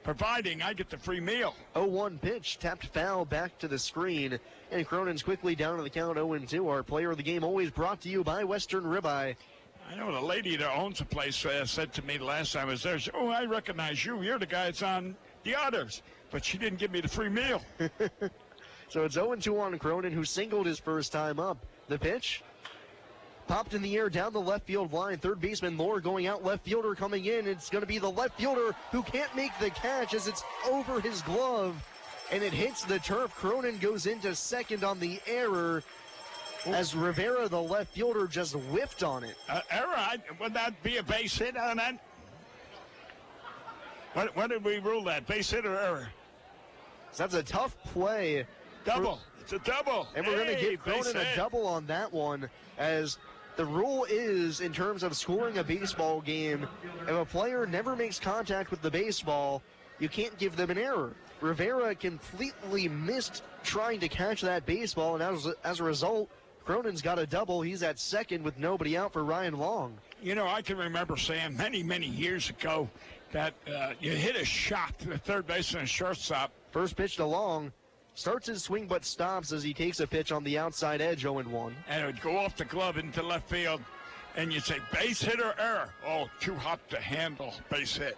providing I get the free meal. 0-1 pitch, tapped foul back to the screen, and Cronin's quickly down to the count, 0-2. Our player of the game always brought to you by Western Ribeye. I know the lady that owns the place said to me the last time I was there, she said, "Oh, I recognize you. You're the guy that's on the Otters." But she didn't give me the free meal. So it's 0-2 on Cronin, who singled his first time up. The pitch popped in the air down the left field line. Third baseman Lohr going out, left fielder coming in. It's going to be the left fielder who can't make the catch as it's over his glove, and it hits the turf. Cronin goes into second on the error as Rivera, the left fielder, just whiffed on it. Error? Would that be a base hit on that? What did we rule that? Base hit or error? So that's a tough play. Double. It's a double. And we're going to give Cronin a double on that one, as the rule is, in terms of scoring a baseball game, if a player never makes contact with the baseball, you can't give them an error. Rivera completely missed trying to catch that baseball, and as a result, Cronin's got a double. He's at second with nobody out for Ryan Long. You know, I can remember, Sam, many, many years ago that you hit a shot to the third baseman and shortstop. First pitch to Long. Starts his swing but stops as he takes a pitch on the outside edge, 0-1. And it would go off the glove into left field, and you'd say, base hit or error? Oh, too hot to handle, base hit.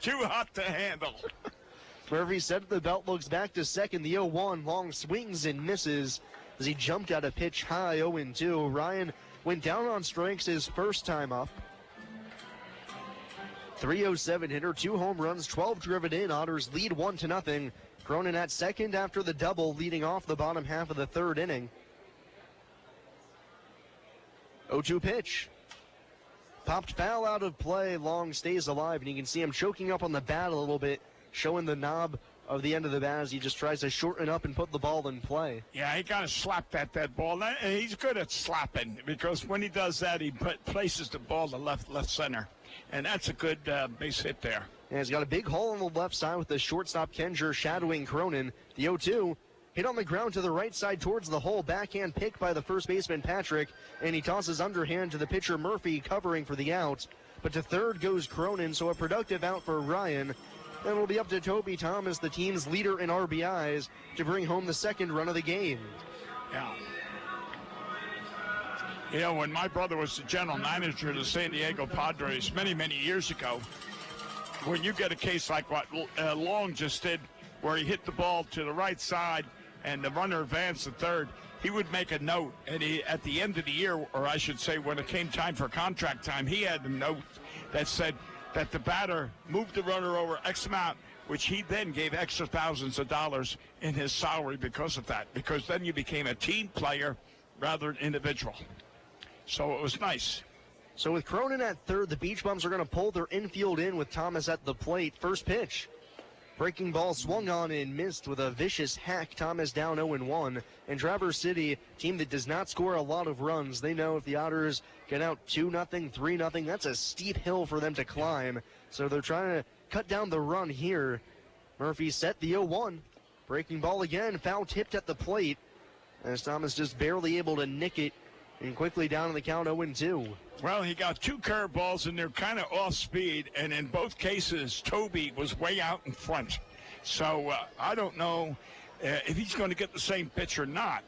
Too hot to handle. Murphy set the belt, looks back to second, the 0-1. Long swings and misses as he jumped at a pitch high, 0-2. Ryan went down on strikes his first time up. 307 hitter, 2 home runs, 12 driven in. Otters lead 1-0. Cronin at second after the double, leading off the bottom half of the third inning. 0-2 pitch. Popped foul out of play. Long stays alive, and you can see him choking up on the bat a little bit, showing the knob of the end of the bat as he just tries to shorten up and put the ball in play. Yeah, he got to slap that ball. And he's good at slapping, because when he does that, he places the ball to left center. And that's a good base hit there. And he's got a big hole on the left side with the shortstop Kenger shadowing Cronin. The 0-2 hit on the ground to the right side towards the hole. Backhand pick by the first baseman Patrick, and he tosses underhand to the pitcher Murphy, covering for the out. But to third goes Cronin, so a productive out for Ryan. And it'll be up to Toby Thomas, the team's leader in RBIs, to bring home the second run of the game. Yeah. You know, when my brother was the general manager of the San Diego Padres many, many years ago, when you get a case like what Long just did, where he hit the ball to the right side and the runner advanced to third, he would make a note. And at the end of the year, or I should say when it came time for contract time, he had a note that said that the batter moved the runner over X amount, which he then gave extra thousands of dollars in his salary because of that, because then you became a team player rather than individual. So it was nice. So with Cronin at third, the Beach Bums are going to pull their infield in with Thomas at the plate. First pitch. Breaking ball swung on and missed with a vicious hack. Thomas down 0-1. And Traverse City, team that does not score a lot of runs, they know if the Otters get out 2-0, 3-0, that's a steep hill for them to climb. So they're trying to cut down the run here. Murphy set the 0-1. Breaking ball again, foul tipped at the plate, as Thomas just barely able to nick it. And quickly down to the count, 0-2. Well, he got 2 curveballs, and they're kind of off speed. And in both cases, Toby was way out in front. So I don't know if he's going to get the same pitch or not.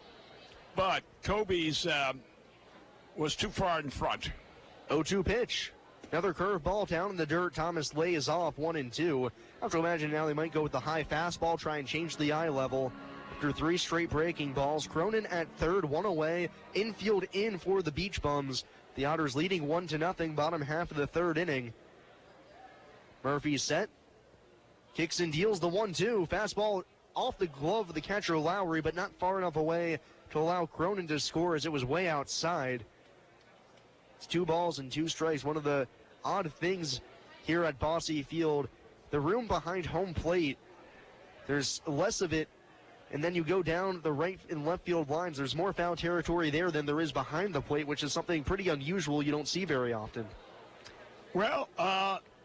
But Toby's was too far in front. 0-2 pitch. Another curveball down in the dirt. Thomas lays off 1-2. I have to imagine now they might go with the high fastball, try and change the eye level. After 3 straight breaking balls, Cronin at third, 1 away, infield in for the Beach Bums. The Otters leading 1-0, bottom half of the third inning. Murphy set, kicks and deals the 1-2. Fastball off the glove of the catcher Lowry, but not far enough away to allow Cronin to score as it was way outside. It's 2 balls and 2 strikes. One of the odd things here at Bosse Field, the room behind home plate, there's less of it, and then you go down the right and left field lines. There's more foul territory there than there is behind the plate, which is something pretty unusual you don't see very often. Well,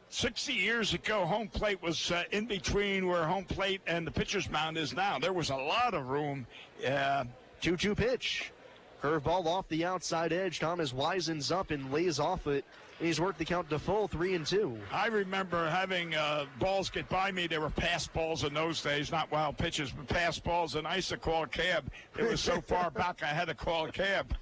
60 years ago, home plate was in between where home plate and the pitcher's mound is now. There was a lot of room. 2-2 pitch. Curveball off the outside edge. Thomas wisens up and lays off it. And he's worked the count to full, 3-2. I remember having balls get by me. They were pass balls in those days, not wild pitches, but pass balls. And I used to call a cab. It was so far back I had to call a cab.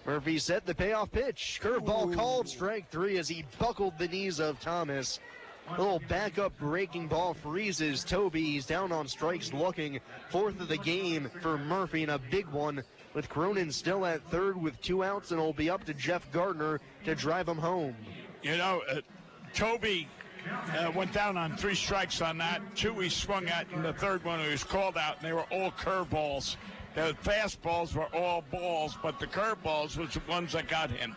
Murphy set the payoff pitch. Curveball called, strike 3 as he buckled the knees of Thomas. A little backup breaking ball freezes Toby. He's down on strikes looking. 4th of the game for Murphy, and a big one with Cronin still at 3rd with 2 outs, and it'll be up to Jeff Gardner to drive him home. You know, Toby went down on 3 strikes on that. 2 he swung at, and the 3rd one he was called out, and they were all curveballs. The fastballs were all balls, but the curveballs was the ones that got him.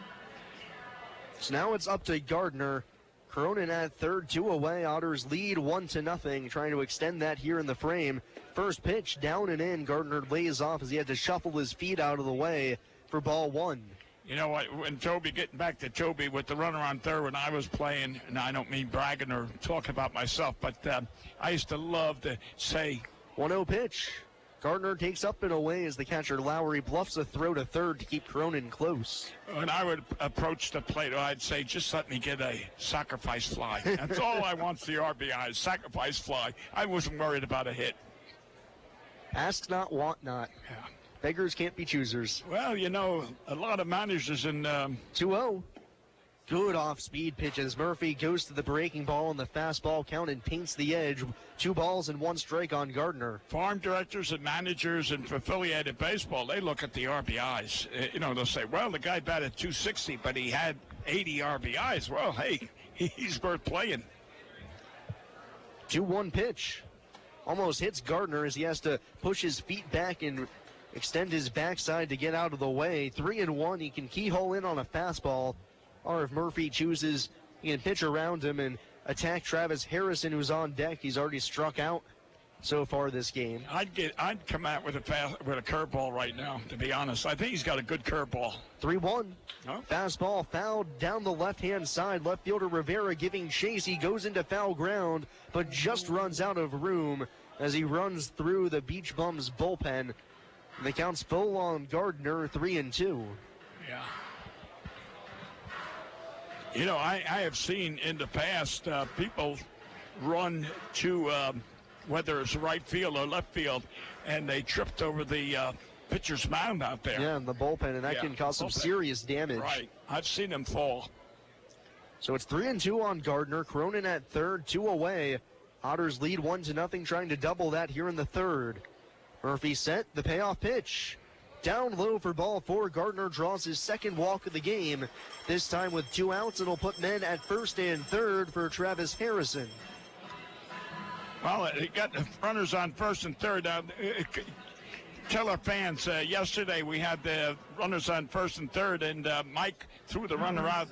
So now it's up to Gardner. Cronin at 3rd, 2 away. Otters lead 1-0, trying to extend that here in the frame. First pitch down and in. Gardner lays off as he had to shuffle his feet out of the way for ball 1. You know what, when Toby, getting back to Toby with the runner on 3rd when I was playing, and I don't mean bragging or talking about myself, but I used to love to say. 1-0 pitch. Gardner takes up and away as the catcher Lowry bluffs a throw to 3rd to keep Cronin close. When I would approach the plate, I'd say, just let me get a sacrifice fly. That's all I want for the RBI, sacrifice fly. I wasn't worried about a hit. Ask not, want not. Yeah. Beggars can't be choosers. Well, you know, a lot of managers in 2-0. Good off-speed pitches. Murphy goes to the breaking ball on the fastball count and paints the edge. 2 balls and 1 strike on Gardner. Farm directors and managers in affiliated baseball, they look at the RBIs. You know, they'll say, well, the guy batted 260, but he had 80 RBIs. Well, hey, he's worth playing. 2-1 pitch. Almost hits Gardner as he has to push his feet back and extend his backside to get out of the way. 3-1. He can keyhole in on a fastball. Or if Murphy chooses, he can pitch around him and attack Travis Harrison, who's on deck. He's already struck out so far this game. I'd come out with a curveball right now, to be honest. I think he's got a good curveball. 3-1. Oh. Fastball fouled down the left-hand side. Left fielder Rivera giving chase. He goes into foul ground, but just runs out of room as he runs through the Beach Bums bullpen. The count's full on Gardner, 3-2. Yeah. You know, I have seen in the past people run to whether it's right field or left field, and they tripped over the pitcher's mound out there. Yeah, in the bullpen, and that can cause some serious damage. Right. I've seen them fall. So it's 3-2 on Gardner. Cronin at 3rd, 2 away. Otters lead 1-0, trying to double that here in the 3rd. Murphy set the payoff pitch. Down low for ball 4. Gardner draws his 2nd walk of the game. This time with 2 outs, it'll put men at 1st and 3rd for Travis Harrison. Well, he got the runners on 1st and 3rd. Tell our fans, yesterday we had the runners on 1st and 3rd, and Mike threw the runner out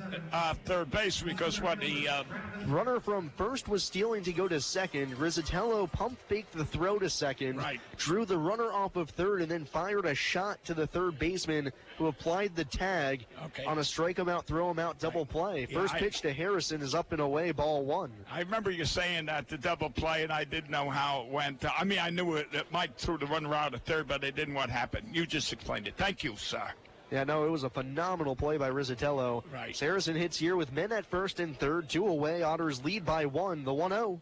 3rd base because the runner from 1st was stealing to go to 2nd. Rizzatello pump faked the throw to 2nd, right, drew the runner off of 3rd, and then fired a shot to the 3rd baseman who applied the tag on a strike him out, throw him out double play. Yeah, First pitch to Harrison is up and away, ball 1. I remember you saying that, the double play, and I didn't know how it went. I mean, I knew that Mike threw the runner out at 3rd, but it didn't what happened. You just explained it. Thank you, sir. Yeah, no, it was a phenomenal play by Rizzatello. Right. Harrison hits here with men at 1st and 3rd, 2 away. Otters lead by 1. The 1-0.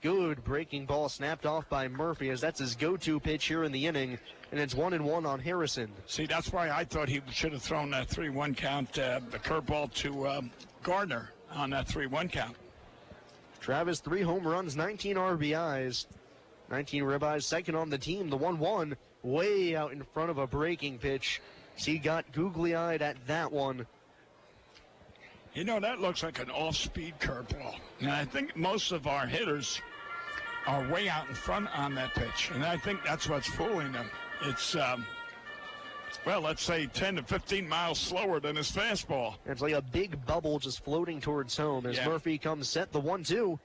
Good breaking ball snapped off by Murphy as that's his go-to pitch here in the inning, and it's 1-1 on Harrison. See, that's why I thought he should have thrown that 3-1 count, the curveball to Gardner on that 3-1 count. Travis, 3 home runs, 19 RBIs, 19 ribeyes, 2nd on the team. The 1-1 way out in front of a breaking pitch. So he got googly-eyed at that one. You know, that looks like an off-speed curveball. And I think most of our hitters are way out in front on that pitch, and I think that's what's fooling them. It's, well, let's say 10 to 15 miles slower than his fastball. It's like a big bubble just floating towards home as Murphy comes set the 1-2.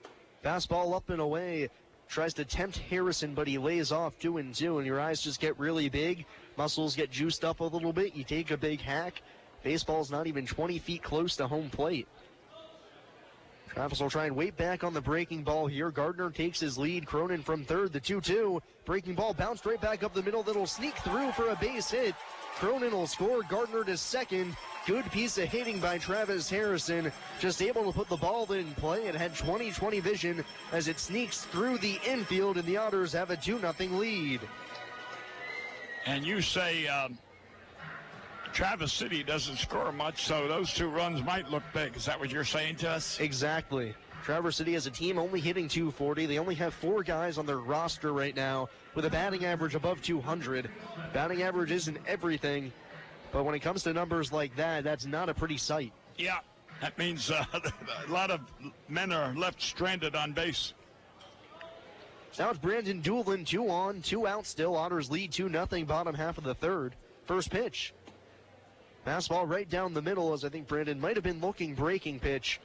Fastball up and away. Tries to tempt Harrison, but he lays off 2-2, and your eyes just get really big. Muscles get juiced up a little bit. You take a big hack. Baseball's not even 20 feet close to home plate. Travis will try and wait back on the breaking ball here. Gardner takes his lead. Cronin from third, the 2-2. Breaking ball bounced right back up the middle. That'll sneak through for a base hit. Cronin will score. Gardner to second. Good piece of hitting by Travis Harrison. Just able to put the ball in play. It had 20-20 vision as it sneaks through the infield, and the Otters have a 2-0 lead. And you say Travis City doesn't score much, so those 2 runs might look big. Is that what you're saying to us? Exactly. Traverse City as a team only hitting .240. They only have 4 guys on their roster right now with a batting average above 200. Batting average isn't everything, but when it comes to numbers like that, that's not a pretty sight. Yeah, that means a lot of men are left stranded on base. So now it's Brandon Doolin, 2 on, 2 out still. Otters lead 2-0, bottom half of the third. First pitch. Fastball right down the middle as I think Brandon might have been looking breaking pitch.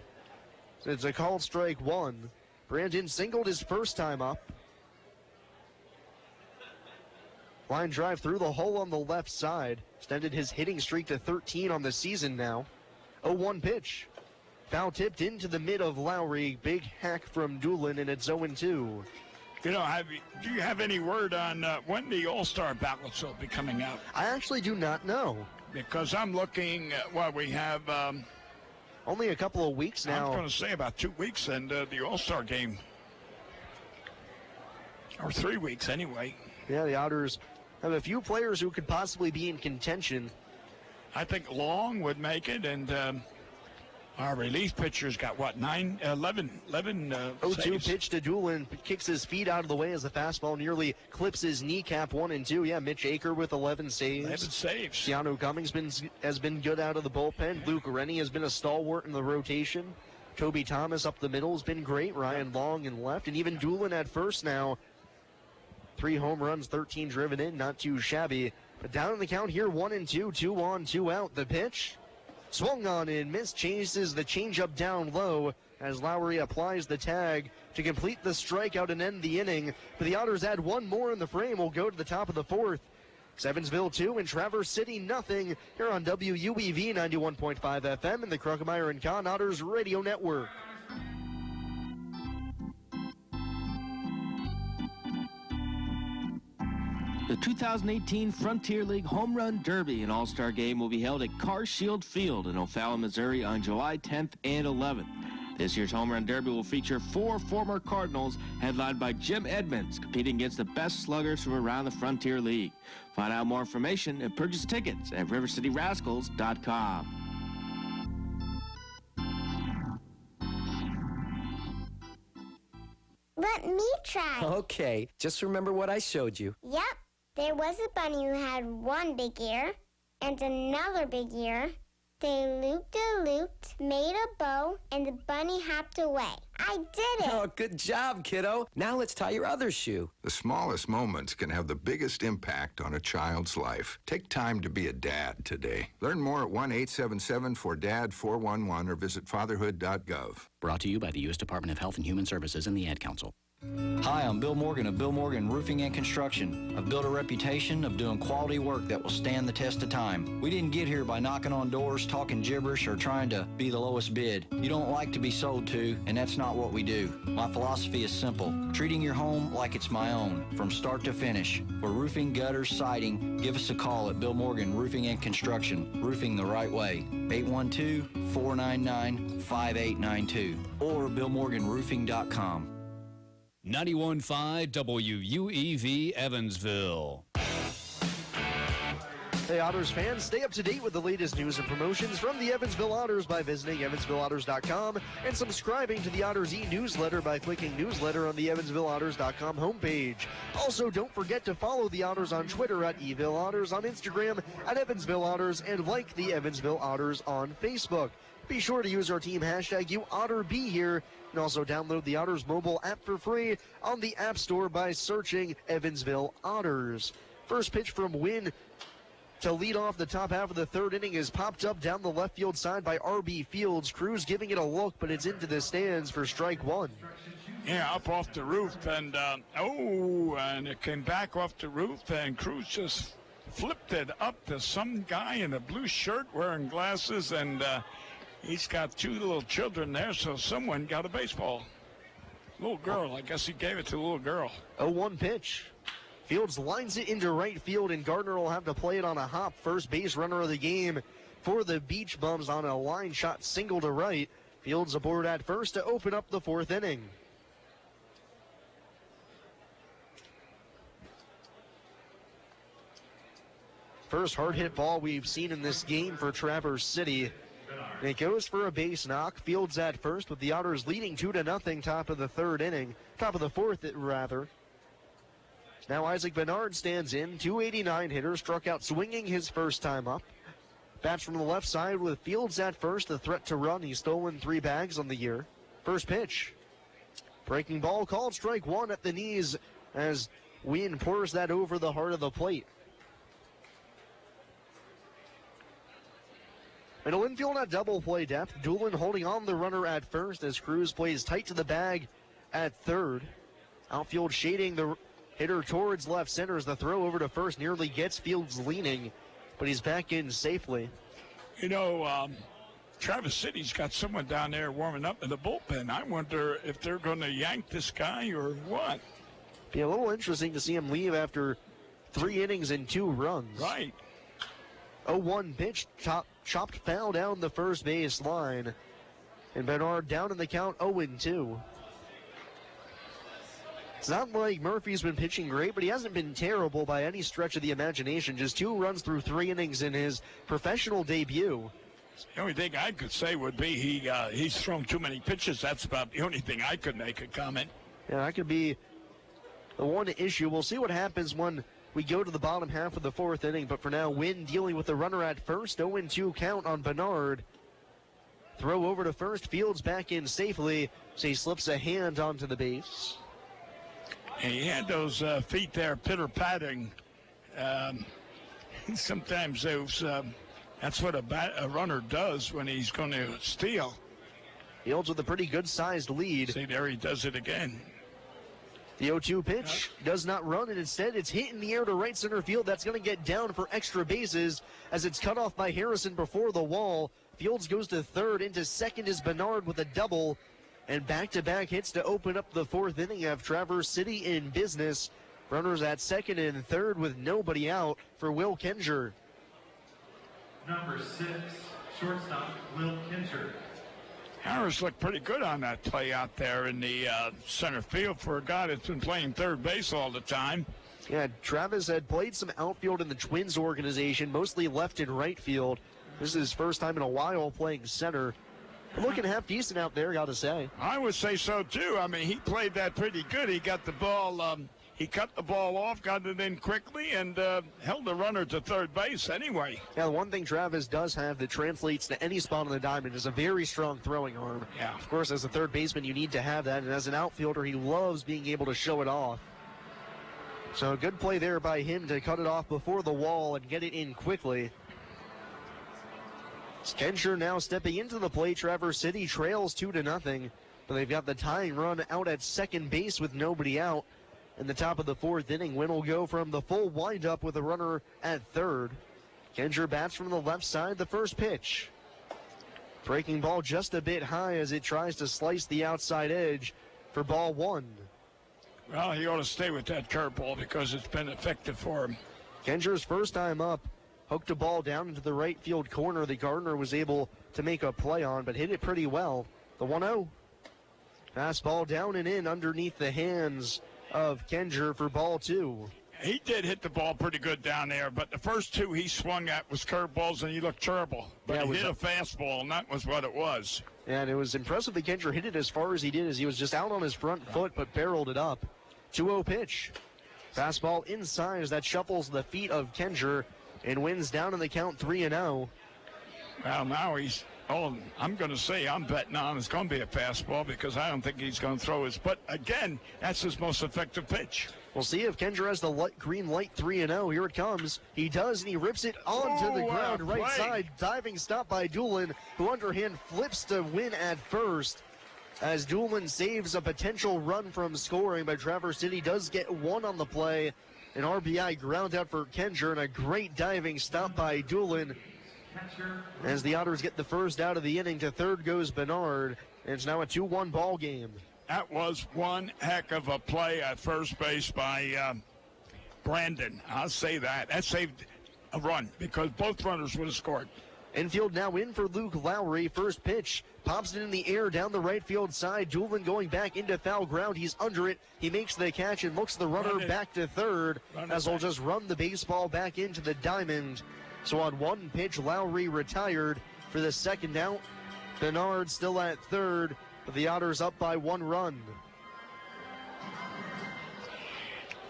It's a called strike 1. Brandon singled his first time up. Line drive through the hole on the left side. Extended his hitting streak to 13 on the season now. 0-1 pitch. Foul tipped into the mid of Lowry. Big hack from Doolin, and it's 0-2. You know, do you have any word on when the All-Star ballots will be coming out? I actually do not know. Because I'm looking, we have... only a couple of weeks now. I was going to say about 2 weeks and the All-Star game. Or 3 weeks anyway. Yeah, the Otters have a few players who could possibly be in contention. I think Long would make it, and our relief pitcher's got, 11 0-2 saves. pitch to Doolin, kicks his feet out of the way as the fastball nearly clips his kneecap. 1-2. Yeah, Mitch Aker with 11 saves. 11 saves. Keanu Cummings has been good out of the bullpen. Luke Rennie has been a stalwart in the rotation. Toby Thomas up the middle has been great. Ryan Long in left, and even Doolin at first now. 3 home runs, 13 driven in, not too shabby. But down in the count here, 1-2, 2 on, 2 out. The pitch. Swung on and missed, chases the changeup down low as Lowry applies the tag to complete the strikeout and end the inning. But the Otters add 1 more in the frame. We'll go to the top of the 4th. Evansville 2 and Traverse City nothing here on WUEV 91.5 FM and the Kruckemeyer and Kahn Otters Radio Network. The 2018 Frontier League Home Run Derby and All-Star Game will be held at Car Shield Field in O'Fallon, Missouri on July 10th and 11th. This year's Home Run Derby will feature 4 former Cardinals headlined by Jim Edmonds competing against the best sluggers from around the Frontier League. Find out more information and purchase tickets at rivercityrascals.com. Let me try. Okay, just remember what I showed you. Yep. There was a bunny who had one big ear and another big ear. They looped-a-looped, made a bow, and the bunny hopped away. I did it! Oh, good job, kiddo. Now let's tie your other shoe. The smallest moments can have the biggest impact on a child's life. Take time to be a dad today. Learn more at 1-877-4DAD-411 or visit fatherhood.gov. Brought to you by the U.S. Department of Health and Human Services and the Ad Council. Hi, I'm Bill Morgan of Bill Morgan Roofing and Construction. I've built a reputation of doing quality work that will stand the test of time. We didn't get here by knocking on doors, talking gibberish, or trying to be the lowest bid. You don't like to be sold to, and that's not what we do. My philosophy is simple: treating your home like it's my own, from start to finish. For roofing, gutters, siding, give us a call at Bill Morgan Roofing and Construction. Roofing the right way. 812-499-5892 or BillMorganRoofing.com. 91.5 WUEV Evansville. Hey, Otters fans, stay up to date with the latest news and promotions from the Evansville Otters by visiting EvansvilleOtters.com and subscribing to the Otters e-newsletter by clicking newsletter on the EvansvilleOtters.com homepage. Also, don't forget to follow the Otters on Twitter at Eville Otters, on Instagram at Evansville Otters, and like the Evansville Otters on Facebook. Be sure to use our team hashtag #UOtterB here, and also download the Otters mobile app for free on the App Store by searching Evansville Otters. First pitch from Wynn to lead off the top half of the third inning is popped up down the left field side by R.B. Fields. Cruz giving it a look, but it's into the stands for strike one. Yeah, up off the roof, and and it came back off the roof, and Cruz just flipped it up to some guy in a blue shirt wearing glasses, and he's got two little children there, so someone got a baseball. Little girl, I guess he gave it to a little girl. 0-1 pitch. Fields lines it into right field, and Gardner will have to play it on a hop. First base runner of the game for the Beach Bums on a line shot single to right. Fields aboard at first to open up the fourth inning. First hard hit ball we've seen in this game for Traverse City. It goes for a base knock. Fields at first with the Otters leading 2-0 top of the third inning. Top of the fourth, rather. Now Isaac Bernard stands in, 289 hitter, struck out swinging his first time up. Bats from the left side with Fields at first, the threat to run. He's stolen 3 bags on the year. First pitch. Breaking ball called strike one at the knees as Wynn pours that over the heart of the plate. Middle infield at double play depth. Doolin holding on the runner at first as Cruz plays tight to the bag at third. Outfield shading the hitter towards left center as the throw over to first nearly gets Fields leaning, but he's back in safely. You know, Traverse City's got someone down there warming up in the bullpen. I wonder if they're going to yank this guy or what. Be a little interesting to see him leave after 3 innings and 2 runs. Right. 0-1 pitch, chopped foul down the first base line. And Bernard down in the count, 0-2. It's not like Murphy's been pitching great, but he hasn't been terrible by any stretch of the imagination. Just 2 runs through 3 innings in his professional debut. The only thing I could say would be he's thrown too many pitches. That's about the only thing I could make a comment. Yeah, that could be the one issue. We'll see what happens when we go to the bottom half of the fourth inning. But for now, Wynn dealing with the runner at first. 0-2 count on Bernard. Throw over to first. Fields back in safely. So he slips a hand onto the base. And he had those feet there pitter-patting. Sometimes those, that's what a runner does when he's going to steal. Fields with a pretty good-sized lead. See, there he does it again. The 0-2 pitch does not run, and instead it's hit in the air to right center field. That's going to get down for extra bases as it's cut off by Harrison before the wall. Fields goes to third. Into second is Bernard with a double. And back-to-back hits to open up the fourth inning of Traverse City in business. Runners at second and third with nobody out for Will Kinger. Number 6, shortstop, Will Kinger. Harris looked pretty good on that play out there in the center field for a guy that's been playing third base all the time. Yeah, Travis had played some outfield in the Twins organization, mostly left and right field. This is his first time in a while playing center. Looking half decent out there, gotta say. I would say so too. I mean, he played that pretty good. He got the ball, he cut the ball off, got it in quickly, and held the runner to third base anyway. Yeah, the one thing Travis does have that translates to any spot on the diamond is a very strong throwing arm. Yeah. Of course, as a third baseman, you need to have that, and as an outfielder, he loves being able to show it off. So a good play there by him to cut it off before the wall and get it in quickly. Skencher now stepping into the plate. Traverse City trails 2-0, but they've got the tying run out at second base with nobody out. In the top of the fourth inning, Wynn will go from the full windup with a runner at third. Skencher bats from the left side, the first pitch. Breaking ball just a bit high as it tries to slice the outside edge for ball one. Well, he ought to stay with that curveball because it's been effective for him. Skencher's first time up. Hooked a ball down into the right field corner that Gardner was able to make a play on, but hit it pretty well. The 1-0. Fastball down and in underneath the hands of Kinger for ball 2. He did hit the ball pretty good down there, but the first two he swung at was curveballs, and he looked terrible. But he hit a fastball, and that was what it was. And it was impressive that Kendra hit it as far as he did, as he was just out on his front foot, but barreled it up. 2-0 pitch. Fastball inside as that shuffles the feet of Kendra and wins down in the count 3-0. Well, now he's, I'm going to say I'm betting on it's going to be a fastball because I don't think he's going to throw his, but again, that's his most effective pitch. We'll see if Kendra has the green light 3-0. Here it comes. He does, and he rips it onto the ground right side. Diving stop by Doolin, who underhand flips to win at first. As Doolin saves a potential run from scoring, but Traverse City does get one on the play. An RBI ground out for Kendra, and a great diving stop by Doolin. As the Otters get the first out of the inning, to third goes Bernard. And it's now a 2-1 ball game. That was one heck of a play at first base by Brandon. I'll say that. That saved a run because both runners would have scored. Infield now in for Luke Lowry. First pitch pops it in the air down the right field side. Doolin going back into foul ground. He's under it. He makes the catch and looks the runner back to third, as he'll just run the baseball back into the diamond. So on one pitch, Lowry retired for the second out. Bernard still at third, but the Otters up by 1 run.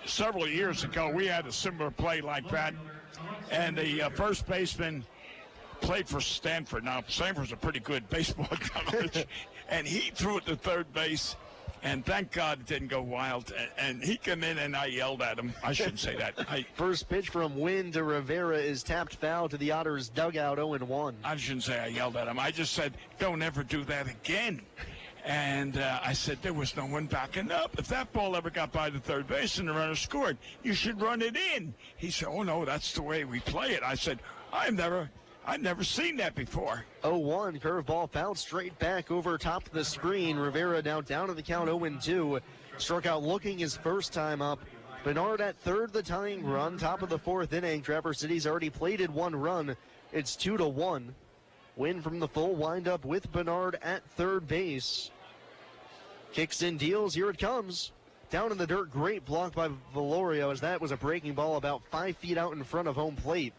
Several years ago, we had a similar play like that, and the first baseman played for Stanford. Now, Stanford's a pretty good baseball college, and he threw it to third base, and thank God it didn't go wild. And he came in, and I yelled at him. I shouldn't say that. First pitch from Wynn to Rivera is tapped foul to the Otters' dugout, 0-1. I shouldn't say I yelled at him. I just said, don't ever do that again. And I said, there was no one backing up. If that ball ever got by the third base and the runner scored, you should run it in. He said, oh, no, that's the way we play it. I said, I've never seen that before. 0-1, curveball fouled straight back over top of the screen. Rivera now down to the count 0-2. Struck out looking his first time up. Bernard at third, the tying run. Top of the fourth inning. Traverse City's already plated 1 run. It's 2-1. Win from the full windup with Bernard at third base. Kicks and deals. Here it comes. Down in the dirt. Great block by Valorio, as that was a breaking ball about 5 feet out in front of home plate.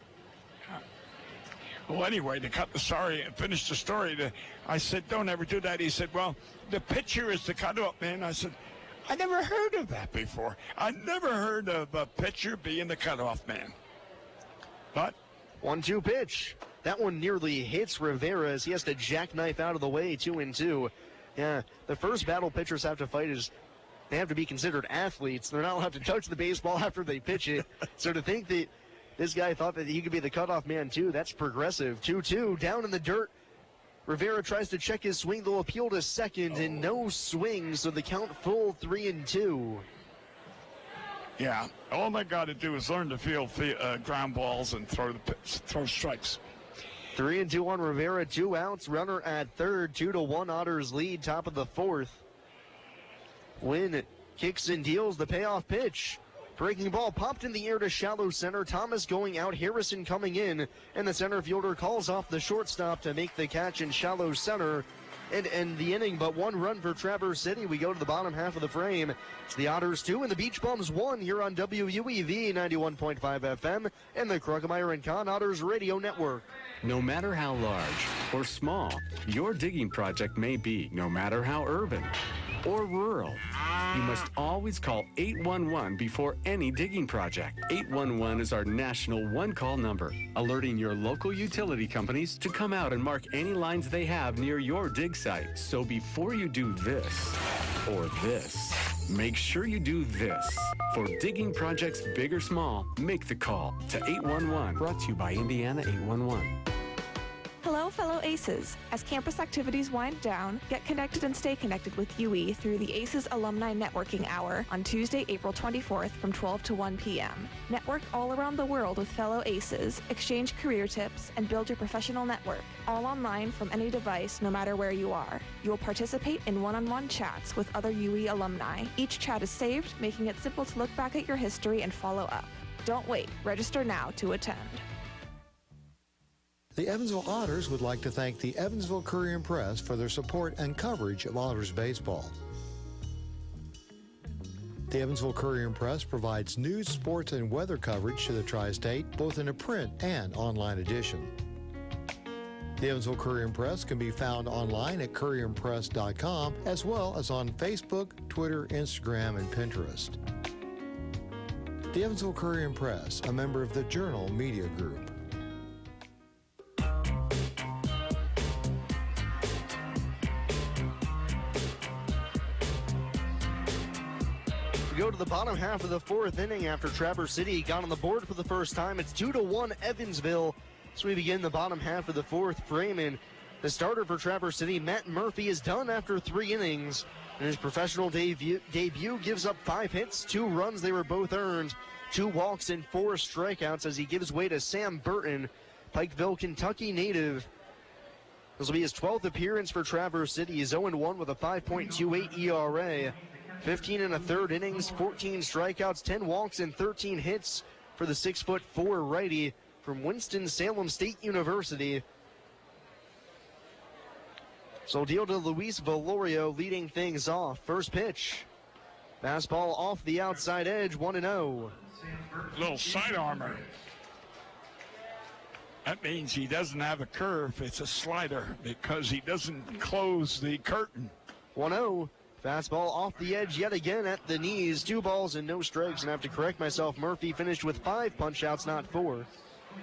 Well, anyway, to cut the story and finish the story, I said, don't ever do that. He said, well, the pitcher is the cutoff man. I said, I never heard of that before. I never heard of a pitcher being the cutoff man. But 1-2 pitch. That one nearly hits Rivera as he has to jackknife out of the way. 2-2. Yeah, the first battle pitchers have to fight is they have to be considered athletes. They're not allowed to touch the baseball after they pitch it. So to think that this guy thought that he could be the cutoff man, too. That's progressive. 2-2, down in the dirt. Rivera tries to check his swing. They'll appeal to second, and no swing, so the count full 3-2. Yeah, all they got to do is learn to field ground balls and throw strikes. 3-2 on Rivera, 2 outs. Runner at third, 2-1 Otters lead, top of the fourth. Wynn kicks and deals the payoff pitch. Breaking ball popped in the air to shallow center. Thomas going out, Harrison coming in, and the center fielder calls off the shortstop to make the catch in shallow center and end the inning. But 1 run for Traverse City. We go to the bottom half of the frame. It's the Otters 2 and the Beach Bums 1 here on WUEV 91.5 FM and the Krugmeyer and Kahn Otters Radio Network. No matter how large or small your digging project may be, no matter how urban or rural, you must always call 811 before any digging project. 811 is our national one-call number, alerting your local utility companies to come out and mark any lines they have near your dig site. So before you do this or this, make sure you do this. For digging projects big or small, make the call to 811. Brought to you by Indiana 811. Hello, fellow ACES. As campus activities wind down, get connected and stay connected with UE through the ACES Alumni Networking Hour on Tuesday, April 24th from 12 to 1 p.m. Network all around the world with fellow ACES, exchange career tips, and build your professional network, all online from any device, no matter where you are. You will participate in one-on-one chats with other UE alumni. Each chat is saved, making it simple to look back at your history and follow up. Don't wait. Register now to attend. The Evansville Otters would like to thank the Evansville Courier and Press for their support and coverage of Otters baseball. The Evansville Courier and Press provides news, sports, and weather coverage to the Tri-State, both in a print and online edition. The Evansville Courier and Press can be found online at courierandpress.com, as well as on Facebook, Twitter, Instagram, and Pinterest. The Evansville Courier and Press, a member of the Journal Media Group. We go to the bottom half of the fourth inning after Traverse City got on the board for the first time. It's 2-1 Evansville. So we begin the bottom half of the fourth frame, and the starter for Traverse City, Matt Murphy, is done after 3 innings. In his professional debut gives up 5 hits, 2 runs, they were both earned, 2 walks and 4 strikeouts as he gives way to Sam Burton, Pikeville, Kentucky native. This will be his 12th appearance for Traverse City. He's 0-1 with a 5.28 ERA. 15 1/3 innings, 14 strikeouts, 10 walks, and 13 hits for the 6'4" righty from Winston-Salem State University. So deal to Luis Valorio leading things off. First pitch. Fastball off the outside edge, 1-0. Little side armor. That means he doesn't have a curve. It's a slider because he doesn't close the curtain. 1-0. Fastball off the edge yet again at the knees. 2 balls and no strikes. And I have to correct myself. Murphy finished with 5 punch-outs, not 4.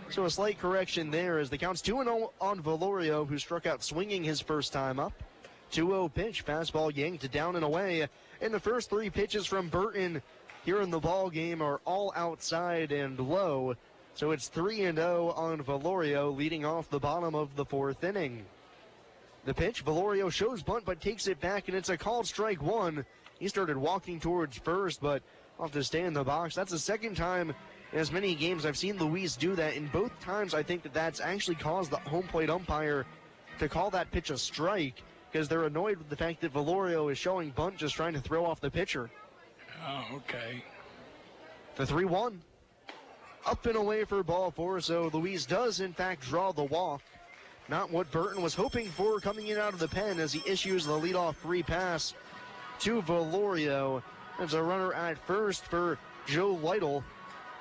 So a slight correction there as the count's 2-0 on Valorio, who struck out swinging his first time up. 2-0 pitch. Fastball yanked down and away. And the first 3 pitches from Burton here in the ball game are all outside and low. So it's 3-0 on Valorio, leading off the bottom of the fourth inning. The pitch, Valorio shows bunt but takes it back, and it's a called strike 1. He started walking towards first, but off to stay in the box. That's the second time in as many games I've seen Luis do that. In both times, I think that's actually caused the home plate umpire to call that pitch a strike because they're annoyed with the fact that Valorio is showing bunt, just trying to throw off the pitcher. Oh, okay. The 3-1. Up and away for ball 4, so Luis does, in fact, draw the walk. Not what Burton was hoping for coming in out of the pen as he issues the leadoff free pass to Valorio. There's a runner at first for Joe Lytle.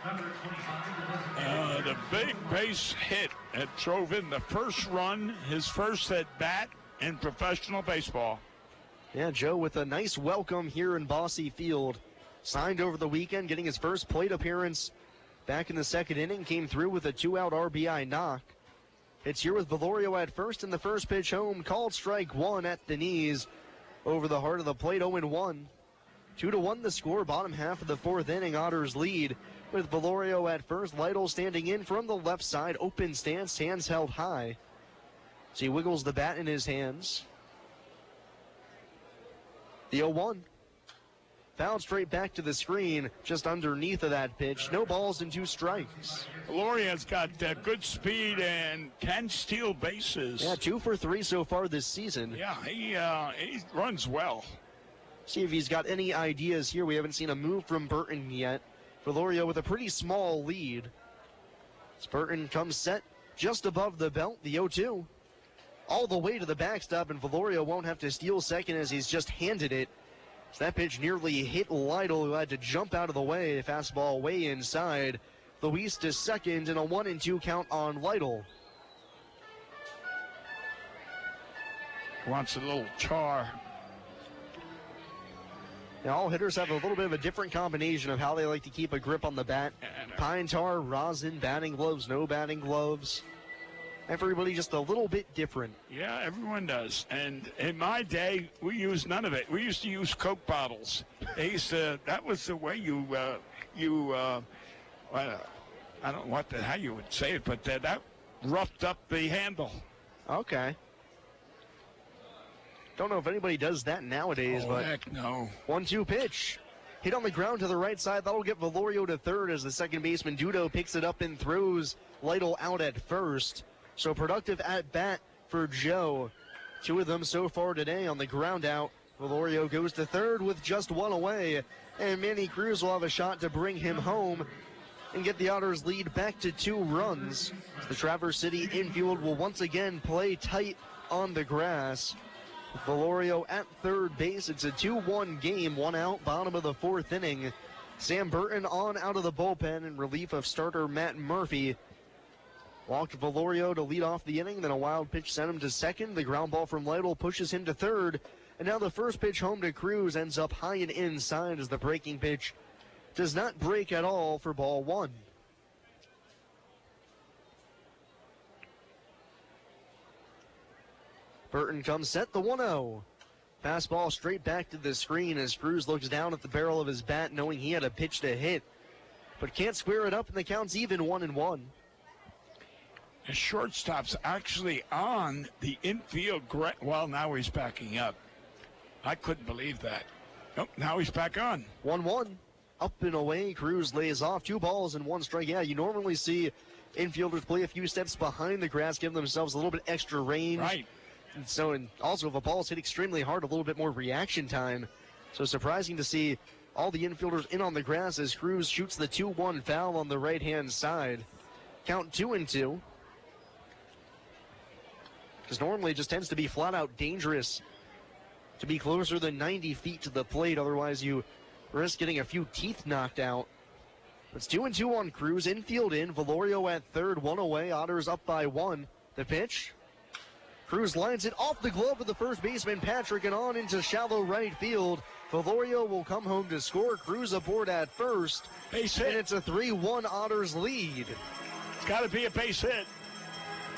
The big base hit that drove in the first run, his first at bat in professional baseball. Yeah, Joe with a nice welcome here in Bosse Field. Signed over the weekend, getting his first plate appearance back in the second inning. Came through with a 2-out RBI knock. It's here with Valorio at first, and the first pitch home, called strike 1 at the knees. Over the heart of the plate, 0-1. 2-1 the score, bottom half of the fourth inning. Otters lead with Valorio at first. Lytle standing in from the left side, open stance, hands held high. So he wiggles the bat in his hands. The 0-1. Fouled straight back to the screen, just underneath of that pitch. No balls and 2 strikes. Valoria's got good speed and can steal bases. Yeah, 2 for 3 so far this season. Yeah, he runs well. See if he's got any ideas here. We haven't seen a move from Burton yet. Valorio with a pretty small lead. As Burton comes set just above the belt, the 0-2. All the way to the backstop, and Valorio won't have to steal second as he's just handed it. So that pitch nearly hit Lytle, who had to jump out of the way. Fastball way inside. Luis to second, and a 1-2 count on Lytle. Wants a little char. Now, all hitters have a little bit of a different combination of how they like to keep a grip on the bat. Pine tar, rosin, batting gloves, no batting gloves. Everybody just a little bit different. Yeah, everyone does. And in my day, we used none of it. We used to use Coke bottles. They used to, that was the way I don't know how you would say it, but that roughed up the handle. Okay. Don't know if anybody does that nowadays, but heck no. 1-2 pitch. Hit on the ground to the right side. That'll get Valorio to third as the second baseman Dudo picks it up and throws Lytle out at first. So productive at bat for Joe. 2 of them so far today on the ground out. Valorio goes to third with just 1 away. And Manny Cruz will have a shot to bring him home and get the Otters lead back to 2 runs. The Traverse City infield will once again play tight on the grass. Valorio at third base. It's a 2-1 game, 1 out, bottom of the 4th inning. Sam Burton on out of the bullpen in relief of starter Matt Murphy. Walked Valorio to lead off the inning, then a wild pitch sent him to second. The ground ball from Lytle pushes him to third. And now the first pitch home to Cruz ends up high and inside as the breaking pitch does not break at all for ball 1. Burton comes set, the 1-0. Fastball straight back to the screen as Cruz looks down at the barrel of his bat knowing he had a pitch to hit, but can't square it up, and the count's even 1-1. The shortstop's actually on the infield. Well, now he's backing up. I couldn't believe that. Nope, now he's back on. 1-1. Up and away. Cruz lays off 2 balls and 1 strike. Yeah, you normally see infielders play a few steps behind the grass, give themselves a little bit extra range. Right. And so, and also if a ball's hit extremely hard, a little bit more reaction time. So surprising to see all the infielders in on the grass as Cruz shoots the 2-1 foul on the right-hand side. Count 2-2. Because normally it just tends to be flat-out dangerous to be closer than 90 feet to the plate. Otherwise, you risk getting a few teeth knocked out. It's 2-2 on Cruz. Infield in. Valorio at third. 1 away. Otters up by 1. The pitch. Cruz lines it off the glove of the first baseman, Patrick, and on into shallow right field. Valorio will come home to score. Cruz aboard at first. Base hit. And it's a 3-1 Otters lead. It's got to be a base hit.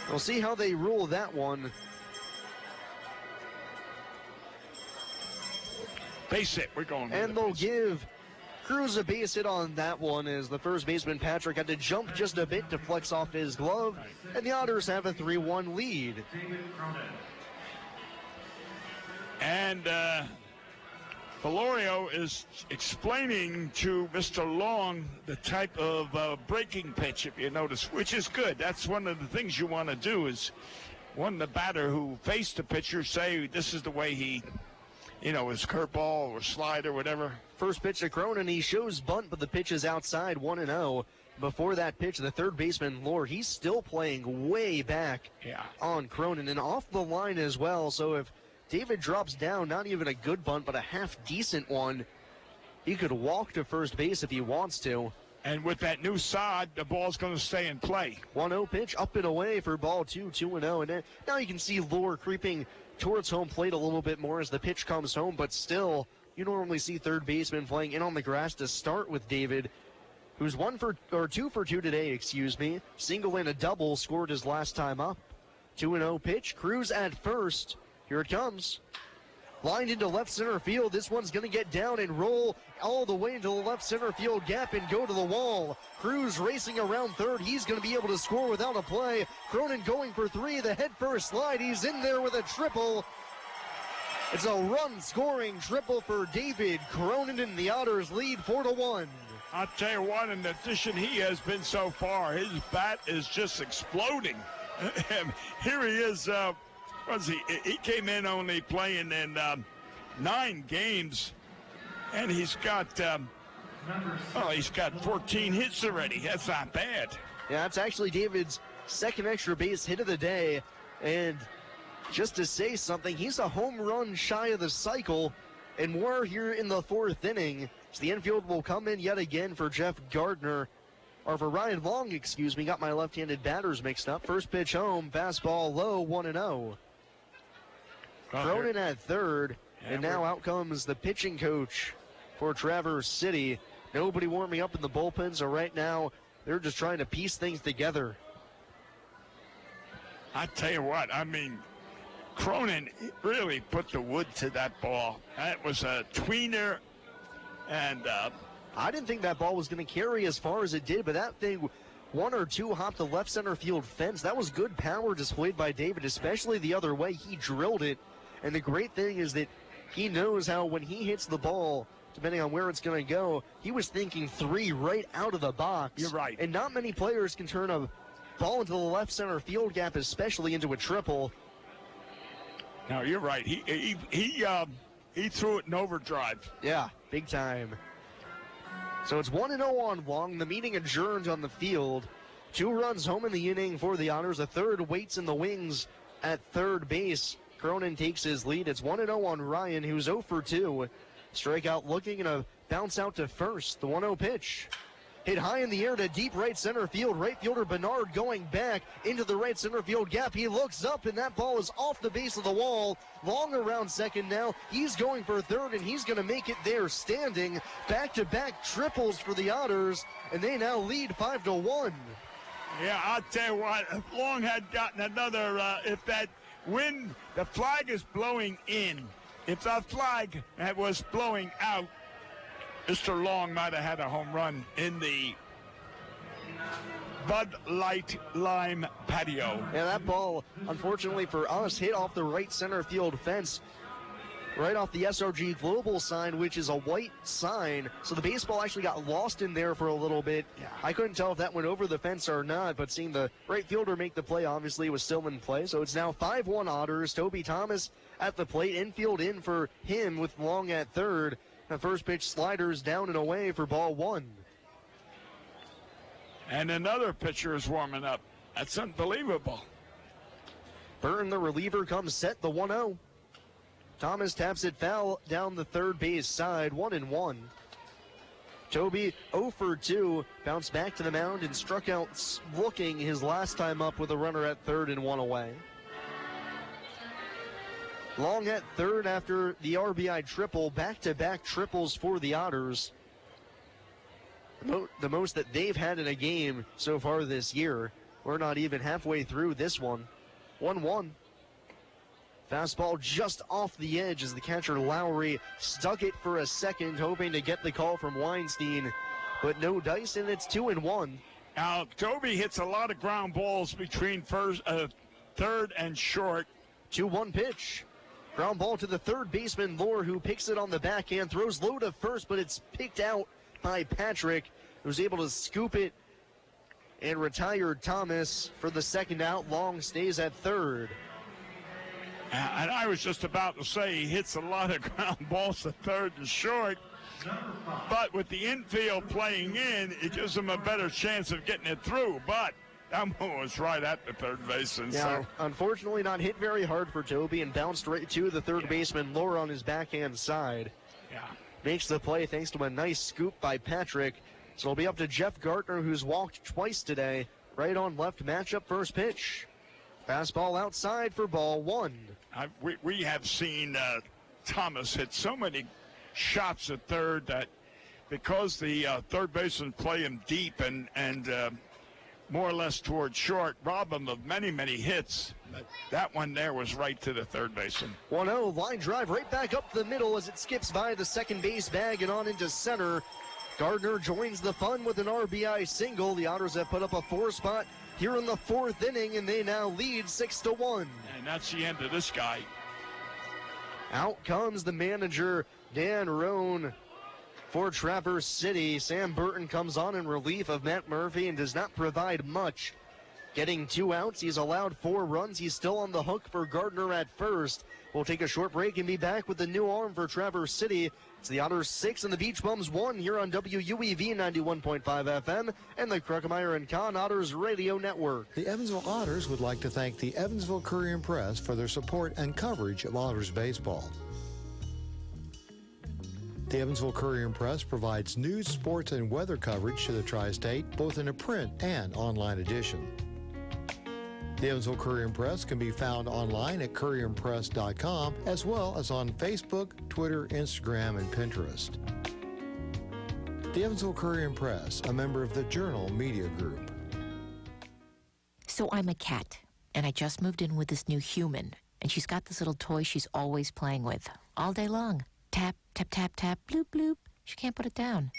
We'll see how they rule that one. Base hit. We're going. And they'll give Cruz a base hit on that one as the first baseman, Patrick, had to jump just a bit to flex off his glove. And the Otters have a 3-1 lead. And Valorio is explaining to Mr. Long the type of breaking pitch, if you notice, which is good. That's one of the things you want to do is one the batter who faced the pitcher say this is the way he, you know, his curveball or slide or whatever. First pitch to Cronin, he shows bunt, but the pitch is outside, 1-0. Before that pitch, the third baseman, Lohr, he's still playing way back on Cronin and off the line as well. So if David drops down, not even a good bunt, but a half-decent one, he could walk to first base if he wants to. And with that new sod, the ball's going to stay in play. 1-0 pitch, up and away for ball 2, 2-0. And now you can see Lohr creeping towards home plate a little bit more as the pitch comes home, but still, you normally see third baseman playing in on the grass to start with David, who's 2 for 2 today, excuse me. Single and a double, scored his last time up. 2-0 pitch, Cruz at first. Here it comes. Lined into left center field. This one's going to get down and roll all the way into the left center field gap and go to the wall. Cruz racing around third. He's going to be able to score without a play. Cronin going for 3. The head first slide. He's in there with a triple. It's a run-scoring triple for David Cronin, and the Otters lead 4-1. I'll tell you what, in the addition he has been so far, his bat is just exploding. Here he is. He came in only playing in 9 games, and he's got he's got 14 hits already. That's not bad. Yeah, that's actually David's second extra base hit of the day, and just to say something, he's a home run shy of the cycle, and we're here in the 4th inning. So the infield will come in yet again for Jeff Gardner, or for Ryan Long, excuse me. Got my left-handed batters mixed up. First pitch home, fastball low, 1-0. Cronin at third, and now out comes the pitching coach for Traverse City. Nobody warming up in the bullpen, so right now they're just trying to piece things together. I tell you what, I mean, Cronin really put the wood to that ball. That was a tweener, and I didn't think that ball was going to carry as far as it did, but that thing, 1 or 2 hopped the left center field fence. That was good power displayed by David, especially the other way. He drilled it, and the great thing is that he knows how when he hits the ball, depending on where it's going to go, he was thinking 3 right out of the box. You're right. And not many players can turn a ball into the left center field gap, especially into a triple. No, you're right. He threw it in overdrive. Yeah, big time. So it's 1-0 on Long. The meeting adjourned on the field. 2 runs home in the inning for the Otters. A third waits in the wings at third base Cronin takes his lead. It's 1-0 on Ryan, who's 0 for 2. Strikeout looking and a bounce out to first. The 1-0 pitch. Hit high in the air to deep right center field. Right fielder Bernard going back into the right center field gap. He looks up, and that ball is off the base of the wall. Long around second now. He's going for third, and he's going to make it there standing. Back-to-back triples for the Otters, and they now lead 5-1. Yeah, I'll tell you what, if Long had gotten another, if that wind, the flag is blowing in. If the flag was blowing out, Mr. Long might have had a home run in the Bud Light Lime patio. Yeah, that ball, unfortunately for us, hit off the right center field fence, right off the SRG Global sign, which is a white sign. So the baseball actually got lost in there for a little bit. Yeah. I couldn't tell if that went over the fence or not, but seeing the right fielder make the play, obviously, was still in play. So it's now 5-1 Otters. Toby Thomas at the plate, infield in for him with Long at third. The first pitch sliders down and away for ball 1. And another pitcher is warming up. That's unbelievable. Burton, the reliever, comes set, the 1-0. Thomas taps it foul down the third base side, 1-1. Toby 0 for 2, bounced back to the mound and struck out looking his last time up with a runner at third and 1 away. Long at third after the RBI triple, back-to-back triples for the Otters. The most that they've had in a game so far this year. We're not even halfway through this one. 1-1. Fastball just off the edge as the catcher Lowry stuck it for a second, hoping to get the call from Weinstein, but no dice, and it's 2-1. Now, Toby hits a lot of ground balls between third and short. 2-1 pitch. Ground ball to the third baseman, Lohr, who picks it on the backhand, throws low to first, but it's picked out by Patrick, who's able to scoop it and retire Thomas for the second out. Long stays at third. And I was just about to say he hits a lot of ground balls to third and short, but with the infield playing in, it gives him a better chance of getting it through. But that one was right at the third baseman. Yeah, so. Unfortunately not hit very hard for Toby and bounced right to the third baseman, Lohr, on his backhand side. Yeah. Makes the play thanks to a nice scoop by Patrick. So it'll be up to Jeff Gartner, who's walked twice today. Right on left matchup, first pitch. Fastball outside for ball 1. We have seen Thomas hit so many shots at third that because the third baseman play him deep and more or less toward short, rob him of many, many hits. That one there was right to the third baseman. 1-0, line drive right back up the middle as it skips by the second base bag and on into center. Gardner joins the fun with an RBI single. The Otters have put up a 4-spot here in the 4th inning, and they now lead 6-1. And that's the end of this guy. Out comes the manager, Dan Roan, for Traverse City. Sam Burton comes on in relief of Matt Murphy and does not provide much. Getting 2 outs, he's allowed 4 runs. He's still on the hook for Gardner at first. We'll take a short break and be back with the new arm for Traverse City. It's the Otters 6 and the Beach Bums 1 here on WUEV 91.5 FM and the Kruckemeyer & Kahn Otters Radio Network. The Evansville Otters would like to thank the Evansville Courier & Press for their support and coverage of Otters baseball. The Evansville Courier & Press provides news, sports, and weather coverage to the Tri-State, both in a print and online edition. The Evansville Courier & Press can be found online at courierandpress.com, as well as on Facebook, Twitter, Instagram, and Pinterest. The Evansville Courier & Press, a member of the Journal Media Group. So I'm a cat, and I just moved in with this new human, and she's got this little toy she's always playing with, all day long. Tap, tap, tap, tap, bloop, bloop. She can't put it down.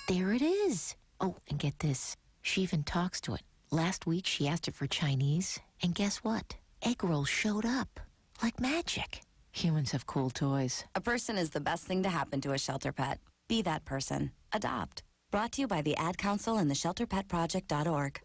There it is. Oh, and get this. She even talks to it. Last week, she asked it for Chinese, and guess what? Egg rolls showed up. Like magic. Humans have cool toys. A person is the best thing to happen to a shelter pet. Be that person. Adopt. Brought to you by the Ad Council and the ShelterPetProject.org.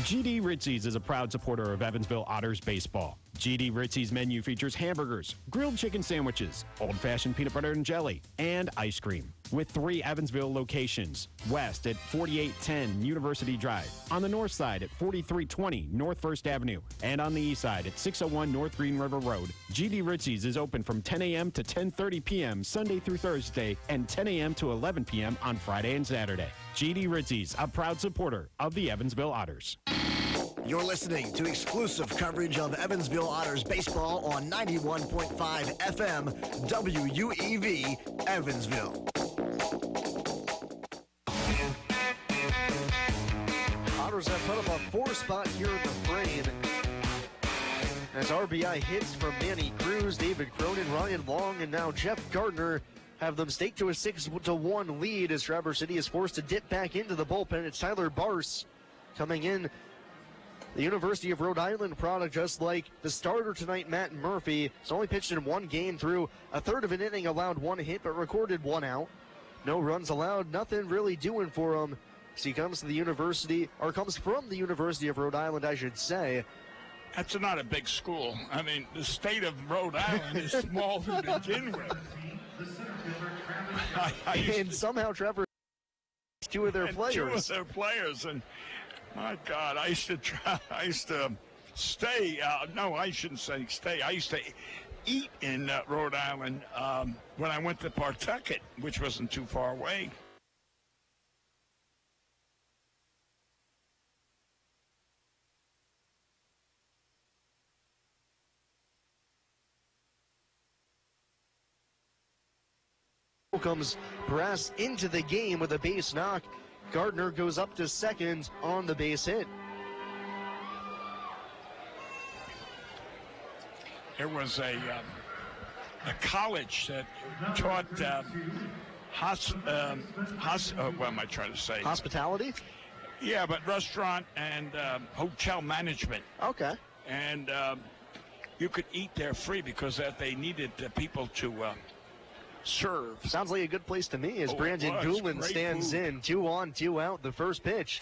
GD Ritzy's is a proud supporter of Evansville Otters baseball. GD Ritzy's menu features hamburgers, grilled chicken sandwiches, old-fashioned peanut butter and jelly, and ice cream. With 3 Evansville locations: west at 4810 University Drive, on the north side at 4320 North 1st Avenue, and on the east side at 601 North Green River Road. GD Ritzy's is open from 10 a.m. to 10:30 p.m. Sunday through Thursday, and 10 a.m. to 11 p.m. on Friday and Saturday. GD Ritzy's, a proud supporter of the Evansville Otters. You're listening to exclusive coverage of Evansville Otters baseball on 91.5 FM WUEV Evansville. Otters have put up a 4 spot here in the frame. As RBI hits from Manny Cruz, David Cronin, Ryan Long, and now Jeff Gardner have them staked to a 6-1 lead as Traverse City is forced to dip back into the bullpen. It's Tyler Barse coming in, the University of Rhode Island product, just like the starter tonight, Matt Murphy. He's only pitched in 1 game, through a third of an inning, allowed 1 hit, but recorded 1 out. No runs allowed, nothing really doing for him. So he comes to the university, or comes from the University of Rhode Island, I should say. That's not a big school. I mean, the state of Rhode Island is small to begin with. And somehow Trevor, 2 of their players. 2 of their players, and my God, I used to stay. No, I shouldn't say stay. I used to eat in Rhode Island when I went to Pawtucket, which wasn't too far away. Comes Brass into the game with a base knock. Gardner goes up to second on the base hit. There was a college that taught what am I trying to say? Hospitality? Yeah, but restaurant and hotel management. Okay. And you could eat there free because they needed people to serve. Sounds like a good place to me as Brandon Doolin stands in. 2 on, 2 out. The first pitch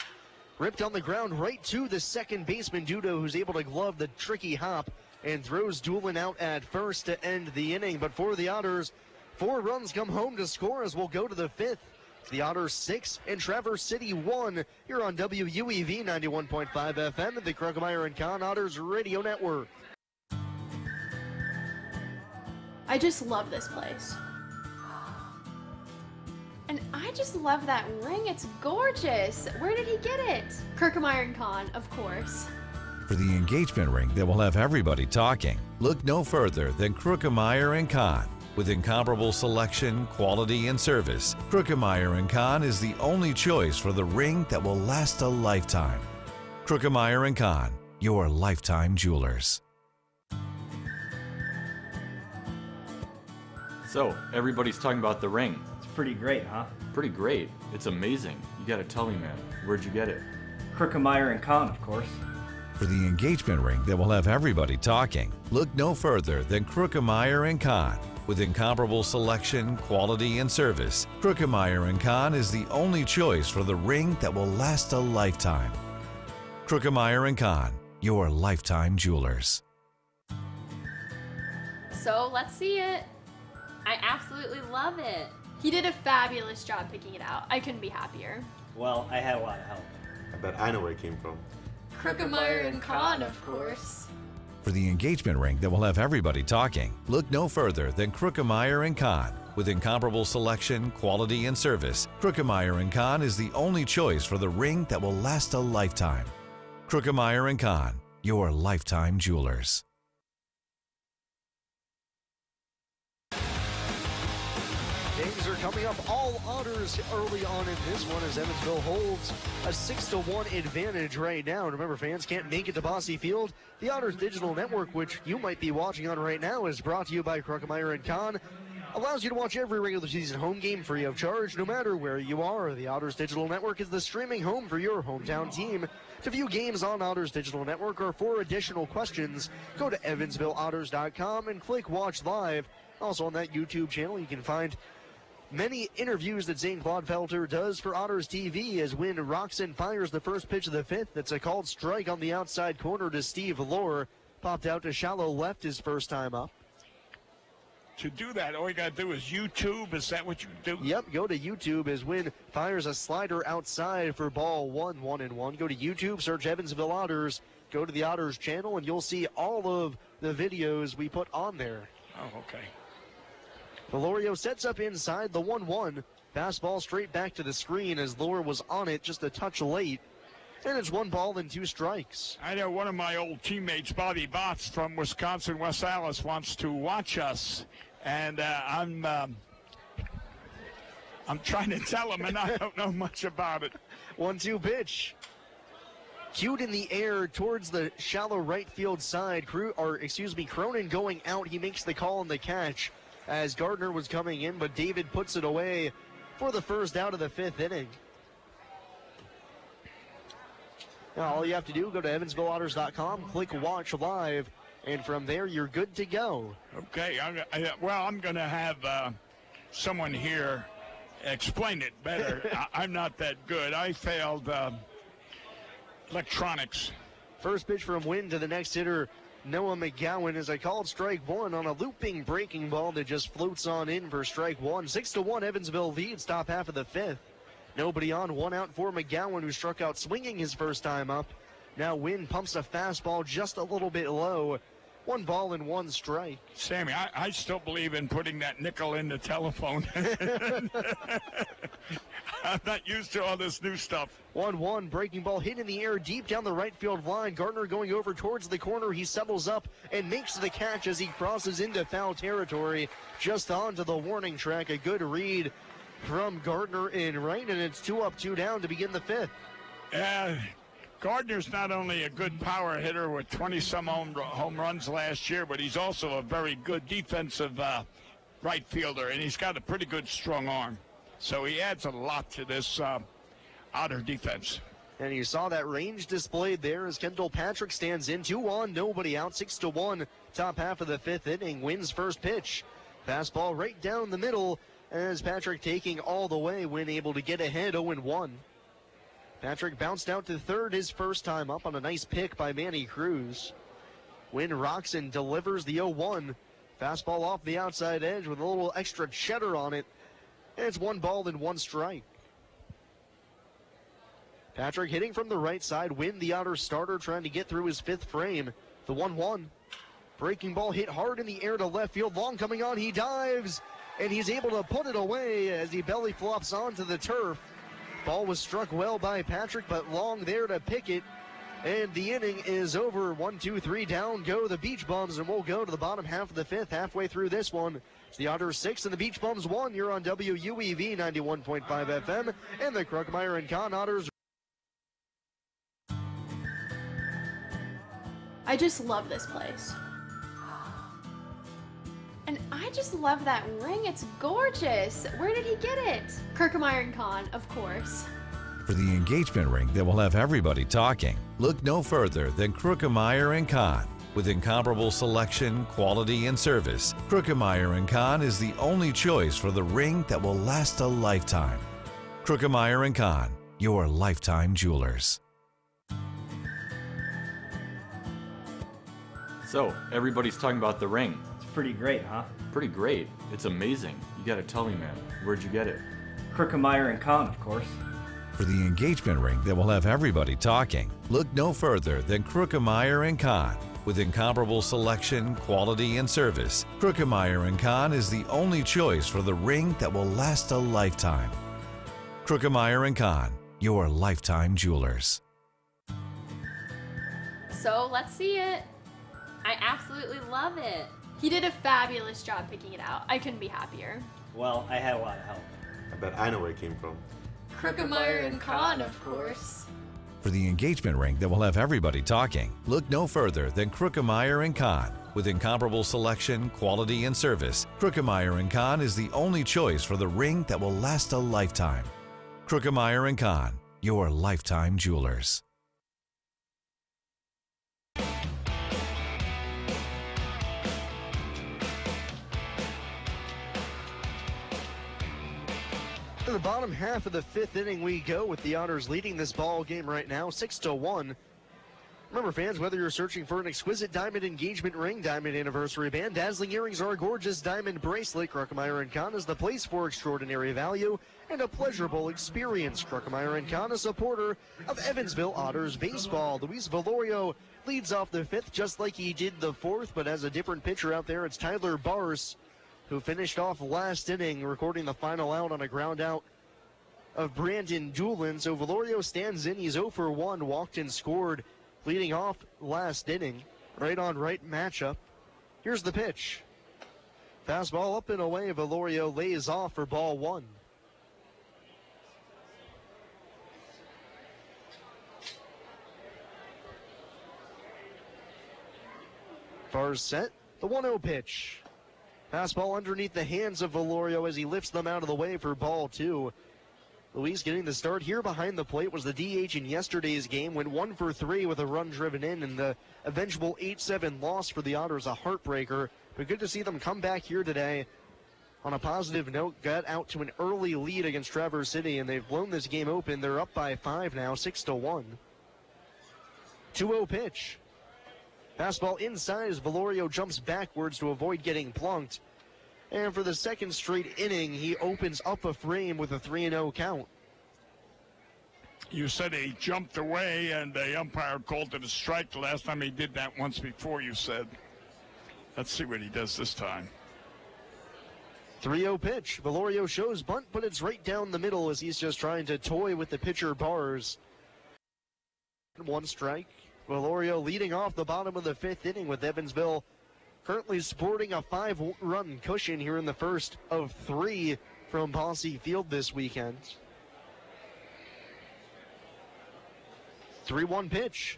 ripped on the ground right to the second baseman, Dudo, who's able to glove the tricky hop and throws Doolin out at first to end the inning. But for the Otters, 4 runs come home to score as we'll go to the 5th. It's the Otters 6 and Traverse City 1 here on WUEV 91.5 FM and the Krugemeyer and Kahn Otters Radio Network. I just love this place. And I just love that ring. It's gorgeous. Where did he get it? Krugemeyer and Kahn, of course. For the engagement ring that will have everybody talking, look no further than Krugemeyer and Kahn. With incomparable selection, quality, and service, Krugemeyer and Kahn is the only choice for the ring that will last a lifetime. Krugemeyer and Kahn, your lifetime jewelers. So, everybody's talking about the ring. It's pretty great, huh? Pretty great. It's amazing. You gotta tell me, man. Where'd you get it? Krugemeyer and Kahn, of course. For the engagement ring that will have everybody talking, look no further than Krugemeyer and Kahn. With incomparable selection, quality, and service, Krugemeyer and Kahn is the only choice for the ring that will last a lifetime. Krugemeyer and Kahn, your lifetime jewelers. So let's see it. I absolutely love it. He did a fabulous job picking it out. I couldn't be happier. Well, I had a lot of help. I bet I know where it came from. Krugemeyer and Kahn, of course. For the engagement ring that will have everybody talking, look no further than Krugemeyer and Kahn. With incomparable selection, quality, and service, Krugemeyer and Kahn is the only choice for the ring that will last a lifetime. Krugemeyer and Kahn, your lifetime jewelers. Games are coming up. All Otters early on in this one as Evansville holds a 6-1 advantage right now. Remember, fans can't make it to Bosse Field. The Otters Digital Network, which you might be watching on right now, is brought to you by Krugemeyer and Kahn. Allows you to watch every regular season home game free of charge, no matter where you are. The Otters Digital Network is the streaming home for your hometown team. To view games on Otters Digital Network or for additional questions, go to EvansvilleOtters.com and click Watch Live. Also on that YouTube channel, you can find many interviews that Zane Clodfelter does for Otters TV, as when Roxon fires the first pitch of the 5th, it's a called strike on the outside corner to Steve Lohr. popped out to shallow left his first time up. To do that, all you got to do is YouTube. Is that what you do? Yep, go to YouTube as Wynn fires a slider outside for ball 1-1-1. Go to YouTube, search Evansville Otters, go to the Otters channel, and you'll see all of the videos we put on there. Oh, okay. Valorio sets up inside the 1-1. Fastball straight back to the screen as Lohr was on it just a touch late. And it's 1 ball and 2 strikes. I know one of my old teammates, Bobby Botts from Wisconsin, West Allis, wants to watch us. And I'm trying to tell him, and I don't know much about it. 1-2 pitch. Cued in the air towards the shallow right field side. Cronin going out. He makes the call on the catch as Gardner was coming in, but David puts it away for the first out of the 5th inning. Now, all you have to do, go to EvansvilleOtters.com, click Watch Live, and from there you're good to go. Okay, I'm going to have someone here explain it better. I'm not that good. I failed electronics. First pitch from Wynn to the next hitter, Noah McGowan, is a called strike 1 on a looping breaking ball that just floats on in for strike 1. 6-1 Evansville leads top half of the 5th. Nobody on, 1 out for McGowan, who struck out swinging his first time up. Now Wynn pumps a fastball just a little bit low. 1 ball and 1 strike. Sammy, I still believe in putting that nickel in the telephone. I'm not used to all this new stuff. 1-1, breaking ball hit in the air deep down the right field line. Gardner going over towards the corner. He settles up and makes the catch as he crosses into foul territory. Just onto the warning track. A good read from Gardner in right, and it's 2 up, 2 down to begin the 5th. Gardner's not only a good power hitter with 20-some home runs last year, but he's also a very good defensive right fielder, and he's got a pretty good strong arm. So he adds a lot to this Otter defense. And you saw that range displayed there as Kendall Patrick stands in. 2 on, nobody out, 6-1. Top half of the 5th inning, Wynn's first pitch. Fastball right down the middle as Patrick taking all the way, Wynn able to get ahead 0-1. Patrick bounced out to third his first time up on a nice pick by Manny Cruz. Wynn rocks and delivers the 0-1. Fastball off the outside edge with a little extra cheddar on it. And it's 1 ball and 1 strike. Patrick hitting from the right side. Wynn, the Otter starter, trying to get through his 5th frame. The 1-1. Breaking ball hit hard in the air to left field. Long coming on. He dives, and he's able to put it away as he belly flops onto the turf. Ball was struck well by Patrick, but Long there to pick it. And the inning is over. 1, 2, 3 down go the Beach Bums, and we'll go to the bottom half of the 5th. Halfway through this one, it's the Otters 6 and the Beach Bums 1. You're on WUEV 91.5 FM and the Kruckmeyer and Kahn Otters. I just love this place. And I just love that ring. It's gorgeous. Where did he get it? Kruckmeyer and Kahn, of course. For the engagement ring that will have everybody talking, look no further than Kruckmeyer & Kahn. With incomparable selection, quality, and service, Kruckmeyer & Kahn is the only choice for the ring that will last a lifetime. Kruckmeyer & Kahn, your lifetime jewelers. So, everybody's talking about the ring. It's pretty great, huh? Pretty great. It's amazing. You gotta tell me, man. Where'd you get it? Kruckmeyer and Kahn, of course. For the engagement ring that will have everybody talking, look no further than Kruckmeyer & Kahn. With incomparable selection, quality, and service, Kruckmeyer & Kahn is the only choice for the ring that will last a lifetime. Kruckmeyer & Kahn, your lifetime jewelers. So let's see it. I absolutely love it. He did a fabulous job picking it out. I couldn't be happier. Well, I had a lot of help. I bet I know where it came from. Kruckmeyer and Kahn, of course. For the engagement ring that will have everybody talking, look no further than Kruckmeyer & Kahn. With incomparable selection, quality, and service, Kruckmeyer & Kahn is the only choice for the ring that will last a lifetime. Kruckmeyer & Kahn, your lifetime jewelers. To the bottom half of the 5th inning we go with the Otters leading this ball game right now, 6-1. Remember, fans, whether you're searching for an exquisite diamond engagement ring, diamond anniversary band, dazzling earrings, or a gorgeous diamond bracelet, Kruckemeyer & Kahn is the place for extraordinary value and a pleasurable experience. Kruckemeyer & Kahn, a supporter of Evansville Otters baseball. Luis Velorio leads off the fifth just like he did the fourth, but as a different pitcher out there, it's Tyler Bars, who finished off last inning, recording the final out on a ground out of Brandon Doolin. So Velorio stands in. He's 0 for 1, walked and scored, leading off last inning. Right on right matchup. Here's the pitch. Fastball up and away. Velorio lays off for ball 1. Bars set. The 1-0 pitch. Fastball underneath the hands of Velorio as he lifts them out of the way for ball 2. Luis getting the start here behind the plate, was the DH in yesterday's game, went 1 for 3 with a run driven in, and the eventual 8-7 loss for the Otters, a heartbreaker. But good to see them come back here today on a positive note, got out to an early lead against Traverse City, and they've blown this game open. They're up by 5 now, 6-1. 2-0 pitch. Fastball inside as Velorio jumps backwards to avoid getting plunked. And for the second straight inning, he opens up a frame with a 3-0 count. You said he jumped away and the umpire called it a strike. The last time he did that once before, you said. Let's see what he does this time. 3-0 pitch. Velorio shows bunt, but it's right down the middle as he's just trying to toy with the pitcher Bars. 1 strike. Velorio leading off the bottom of the 5th inning with Evansville currently sporting a 5-run cushion here in the first of 3 from Posse Field this weekend. 3-1 pitch.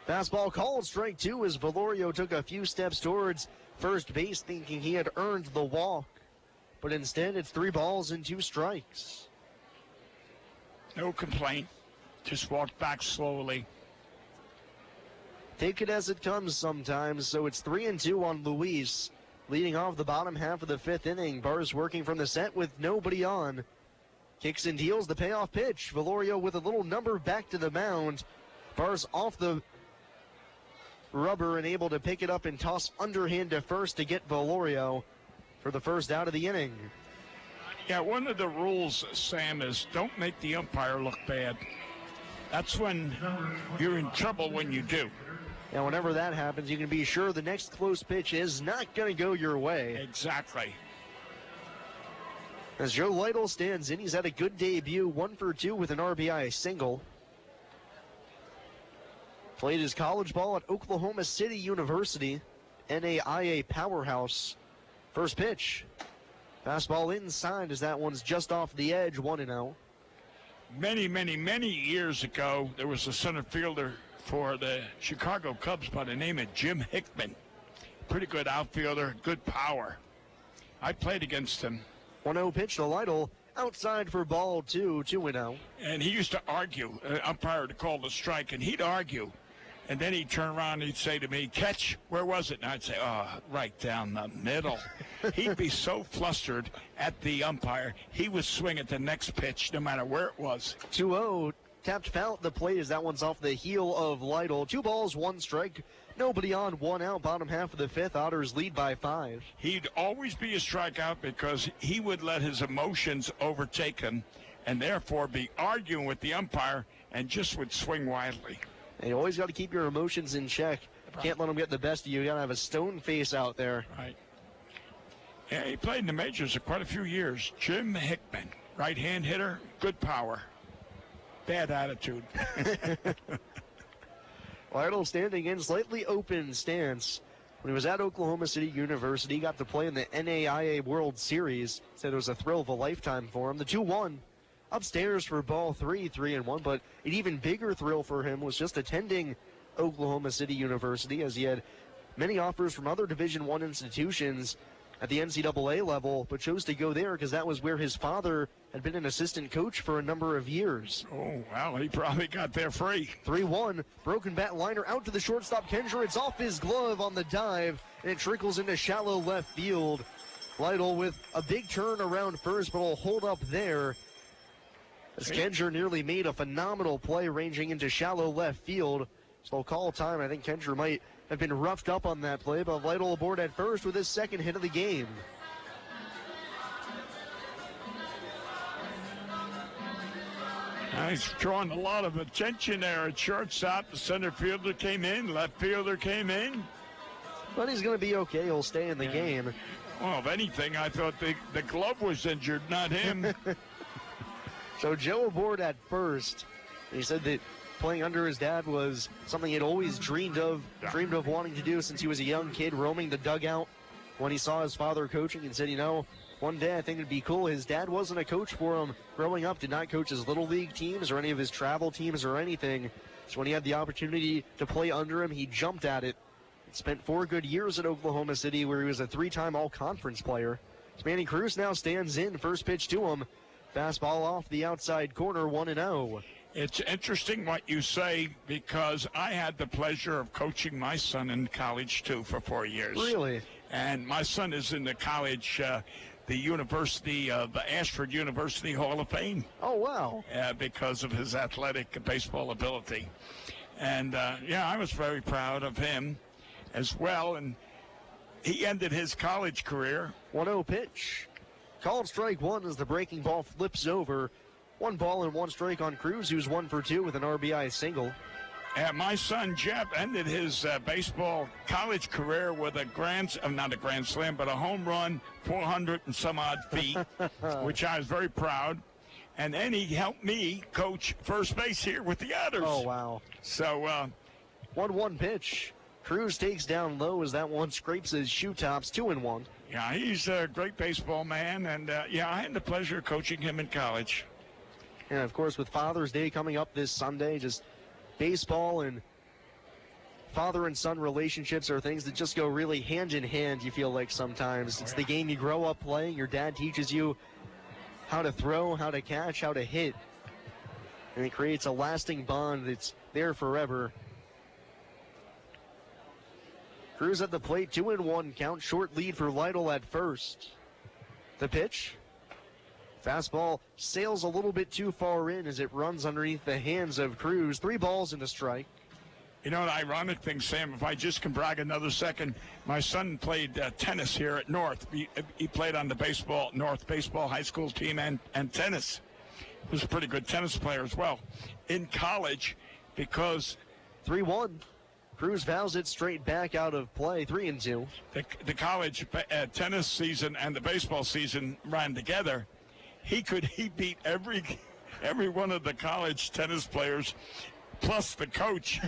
Fastball called, strike 2 as Velorio took a few steps towards first base thinking he had earned the walk. But instead it's 3 balls and 2 strikes. No complaint. Just walked back slowly. Take it as it comes sometimes, so it's 3-2 on Luis. Leading off the bottom half of the 5th inning. Bars working from the set with nobody on. Kicks and deals the payoff pitch. Velorio with a little number back to the mound. Bars off the rubber and able to pick it up and toss underhand to first to get Velorio for the first out of the inning. Yeah, one of the rules, Sam, is don't make the umpire look bad. That's when you're in trouble when you do. And whenever that happens, you can be sure the next close pitch is not going to go your way. Exactly. As Joe Lytle stands in, he's had a good debut, 1 for 2 with an RBI single. Played his college ball at Oklahoma City University, NAIA powerhouse. First pitch. Fastball inside as that one's just off the edge, 1-0. Many years ago, there was a center fielder for the Chicago Cubs by the name of Jim Hickman. Pretty good outfielder, good power. I played against him. 1-0 pitch to Lytle, outside for ball 2, 2-0. And he used to argue, umpire to call the strike, and he'd argue. And then he'd turn around and he'd say to me, catch, where was it? And I'd say, oh, right down the middle. He'd be so flustered at the umpire, he would swing at the next pitch no matter where it was. 2-0. Tapped foul at the plate as that one's off the heel of Lytle. 2 balls, 1 strike. Nobody on, 1 out. Bottom half of the 5th. Otters lead by 5. He'd always be a strikeout because he would let his emotions overtake him and therefore be arguing with the umpire and just would swing wildly. And you always got to keep your emotions in check. Right. Can't let them get the best of you. You got to have a stone face out there. Right. Yeah, he played in the majors for quite a few years. Jim Hickman, right-hand hitter, good power. Bad attitude. Lytle standing in slightly open stance. When he was at Oklahoma City University, he got to play in the NAIA World Series. Said it was a thrill of a lifetime for him. The 2-1 upstairs for ball 3, 3-1. But an even bigger thrill for him was just attending Oklahoma City University, as he had many offers from other Division I institutions at the NCAA level, but chose to go there because that was where his father had been an assistant coach for a number of years. Oh, well, he probably got there free. 3-1, broken bat liner out to the shortstop, Kendra. It's off his glove on the dive, and it trickles into shallow left field. Lytle with a big turn around first, but will hold up there. As Kendra nearly made a phenomenal play ranging into shallow left field. So call time. I think Kendra might have been roughed up on that play, but Lytle aboard at first with his second hit of the game. He's drawing a lot of attention there at shortstop. The center fielder came in, left fielder came in. But he's going to be okay. He'll stay in the game. Well, if anything, I thought the glove was injured, not him. So Joe aboard at first. He said that playing under his dad was something he'd always dreamed of wanting to do since he was a young kid, roaming the dugout when he saw his father coaching, and said, you know, one day I think it'd be cool. His dad wasn't a coach for him growing up, did not coach his little league teams or any of his travel teams or anything. So when he had the opportunity to play under him, he jumped at it. Spent 4 good years at Oklahoma City where he was a 3-time all-conference player. So Manny Cruz now stands in. First pitch to him. Fastball off the outside corner, 1-0. It's interesting what you say because I had the pleasure of coaching my son in college, too, for 4 years. Really? And my son is in the college, the University of Ashford University Hall of Fame. Oh, wow. Because of his athletic baseball ability. And, I was very proud of him as well. And he ended his college career. 1-0 pitch. Called strike one as the breaking ball flips over. 1 ball and 1 strike on Cruz, who's 1 for 2 with an RBI single. And my son Jeff ended his baseball college career with not a grand slam, but a home run, 400 and some odd feet, which I was very proud. And then he helped me coach first base here with the Otters. Oh, wow. So 1-1 pitch. Cruz takes down low as that one scrapes his shoe tops, 2-1. Yeah, he's a great baseball man, and I had the pleasure of coaching him in college. And of course, with Father's Day coming up this Sunday, just baseball and father and son relationships are things that just go really hand in hand, you feel like sometimes. It's the game you grow up playing. Your dad teaches you how to throw, how to catch, how to hit. And it creates a lasting bond that's there forever. Cruz at the plate, 2-1 count, short lead for Lytle at first. The pitch. Fastball sails a little bit too far in as it runs underneath the hands of Cruz. 3 balls and a strike. You know, the ironic thing, Sam, if I just can brag another second, my son played tennis here at North. He played on the North baseball high school team and tennis. He was a pretty good tennis player as well. In college, because 3-1. Cruz fouls it straight back out of play, 3-2. The college tennis season and the baseball season ran together. He beat every one of the college tennis players, plus the coach,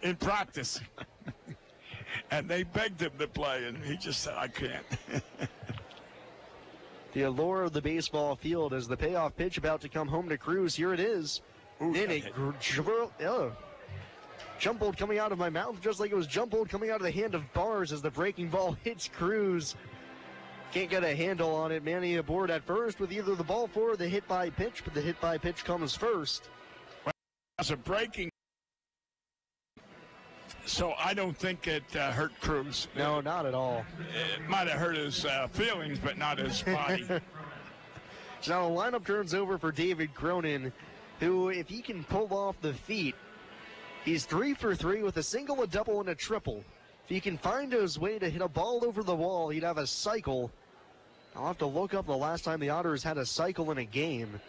in practice. And they begged him to play, and he just said, I can't. The allure of the baseball field as the payoff pitch about to come home to Cruz. Here it is. Then a jumbled coming out of my mouth, just like it was jumbled coming out of the hand of Bars as the breaking ball hits Cruz. Can't get a handle on it. Manny aboard at first with either the ball four or the hit by pitch, but the hit by pitch comes first. As a breaking, so I don't think it hurt Cruz. No, not at all. It might have hurt his feelings, but not his body. So now the lineup turns over for David Cronin, who, if he can pull off the feet, he's 3 for 3 with a single, a double, and a triple. If he can find his way to hit a ball over the wall, he'd have a cycle. I'll have to look up the last time the Otters had a cycle in a game.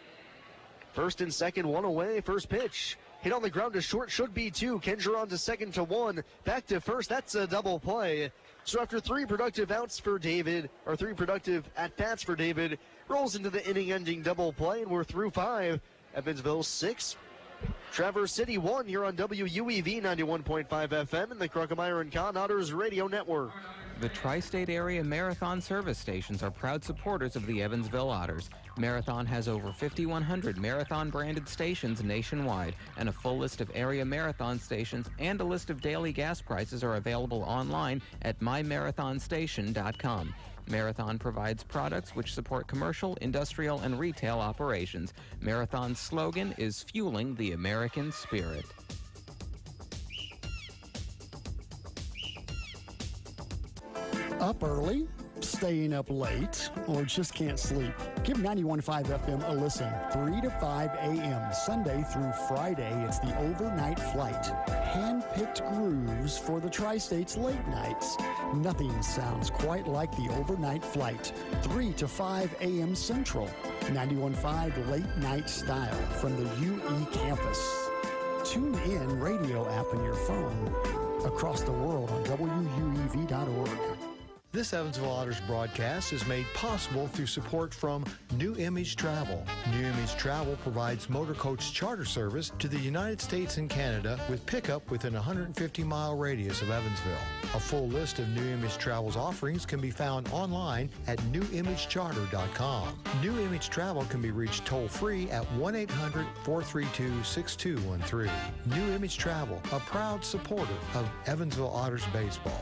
First and second, one away. First pitch. Hit on the ground to short, should be 2. Kendra on to second to 1. Back to first, that's a double play. So after 3 productive outs for David, or 3 productive at-bats for David, rolls into the inning-ending double play, and we're through 5. Evansville 6. Traverse City 1 here on WUEV 91.5 FM and the Kruckemeyer and Kahn Otters Radio Network. The Tri-State Area Marathon service stations are proud supporters of the Evansville Otters. Marathon has over 5,100 Marathon-branded stations nationwide, and a full list of area Marathon stations and a list of daily gas prices are available online at myMarathonStation.com. Marathon provides products which support commercial, industrial, and retail operations. Marathon's slogan is Fueling the American Spirit. Up early, staying up late, or just can't sleep? Give 91.5 FM a listen. 3 to 5 a.m. Sunday through Friday. It's the overnight flight. hand-picked grooves for the Tri-State's late nights. Nothing sounds quite like the overnight flight, 3 to 5 a.m. Central. 91.5 late night style from the UE campus. Tune in radio app on your phone. Across the world on WUEV.org. This Evansville Otters broadcast is made possible through support from New Image Travel. New Image Travel provides motor coach charter service to the United States and Canada with pickup within a 150-mile radius of Evansville. A full list of New Image Travel's offerings can be found online at newimagecharter.com. New Image Travel can be reached toll-free at 1-800-432-6213. New Image Travel, a proud supporter of Evansville Otters baseball.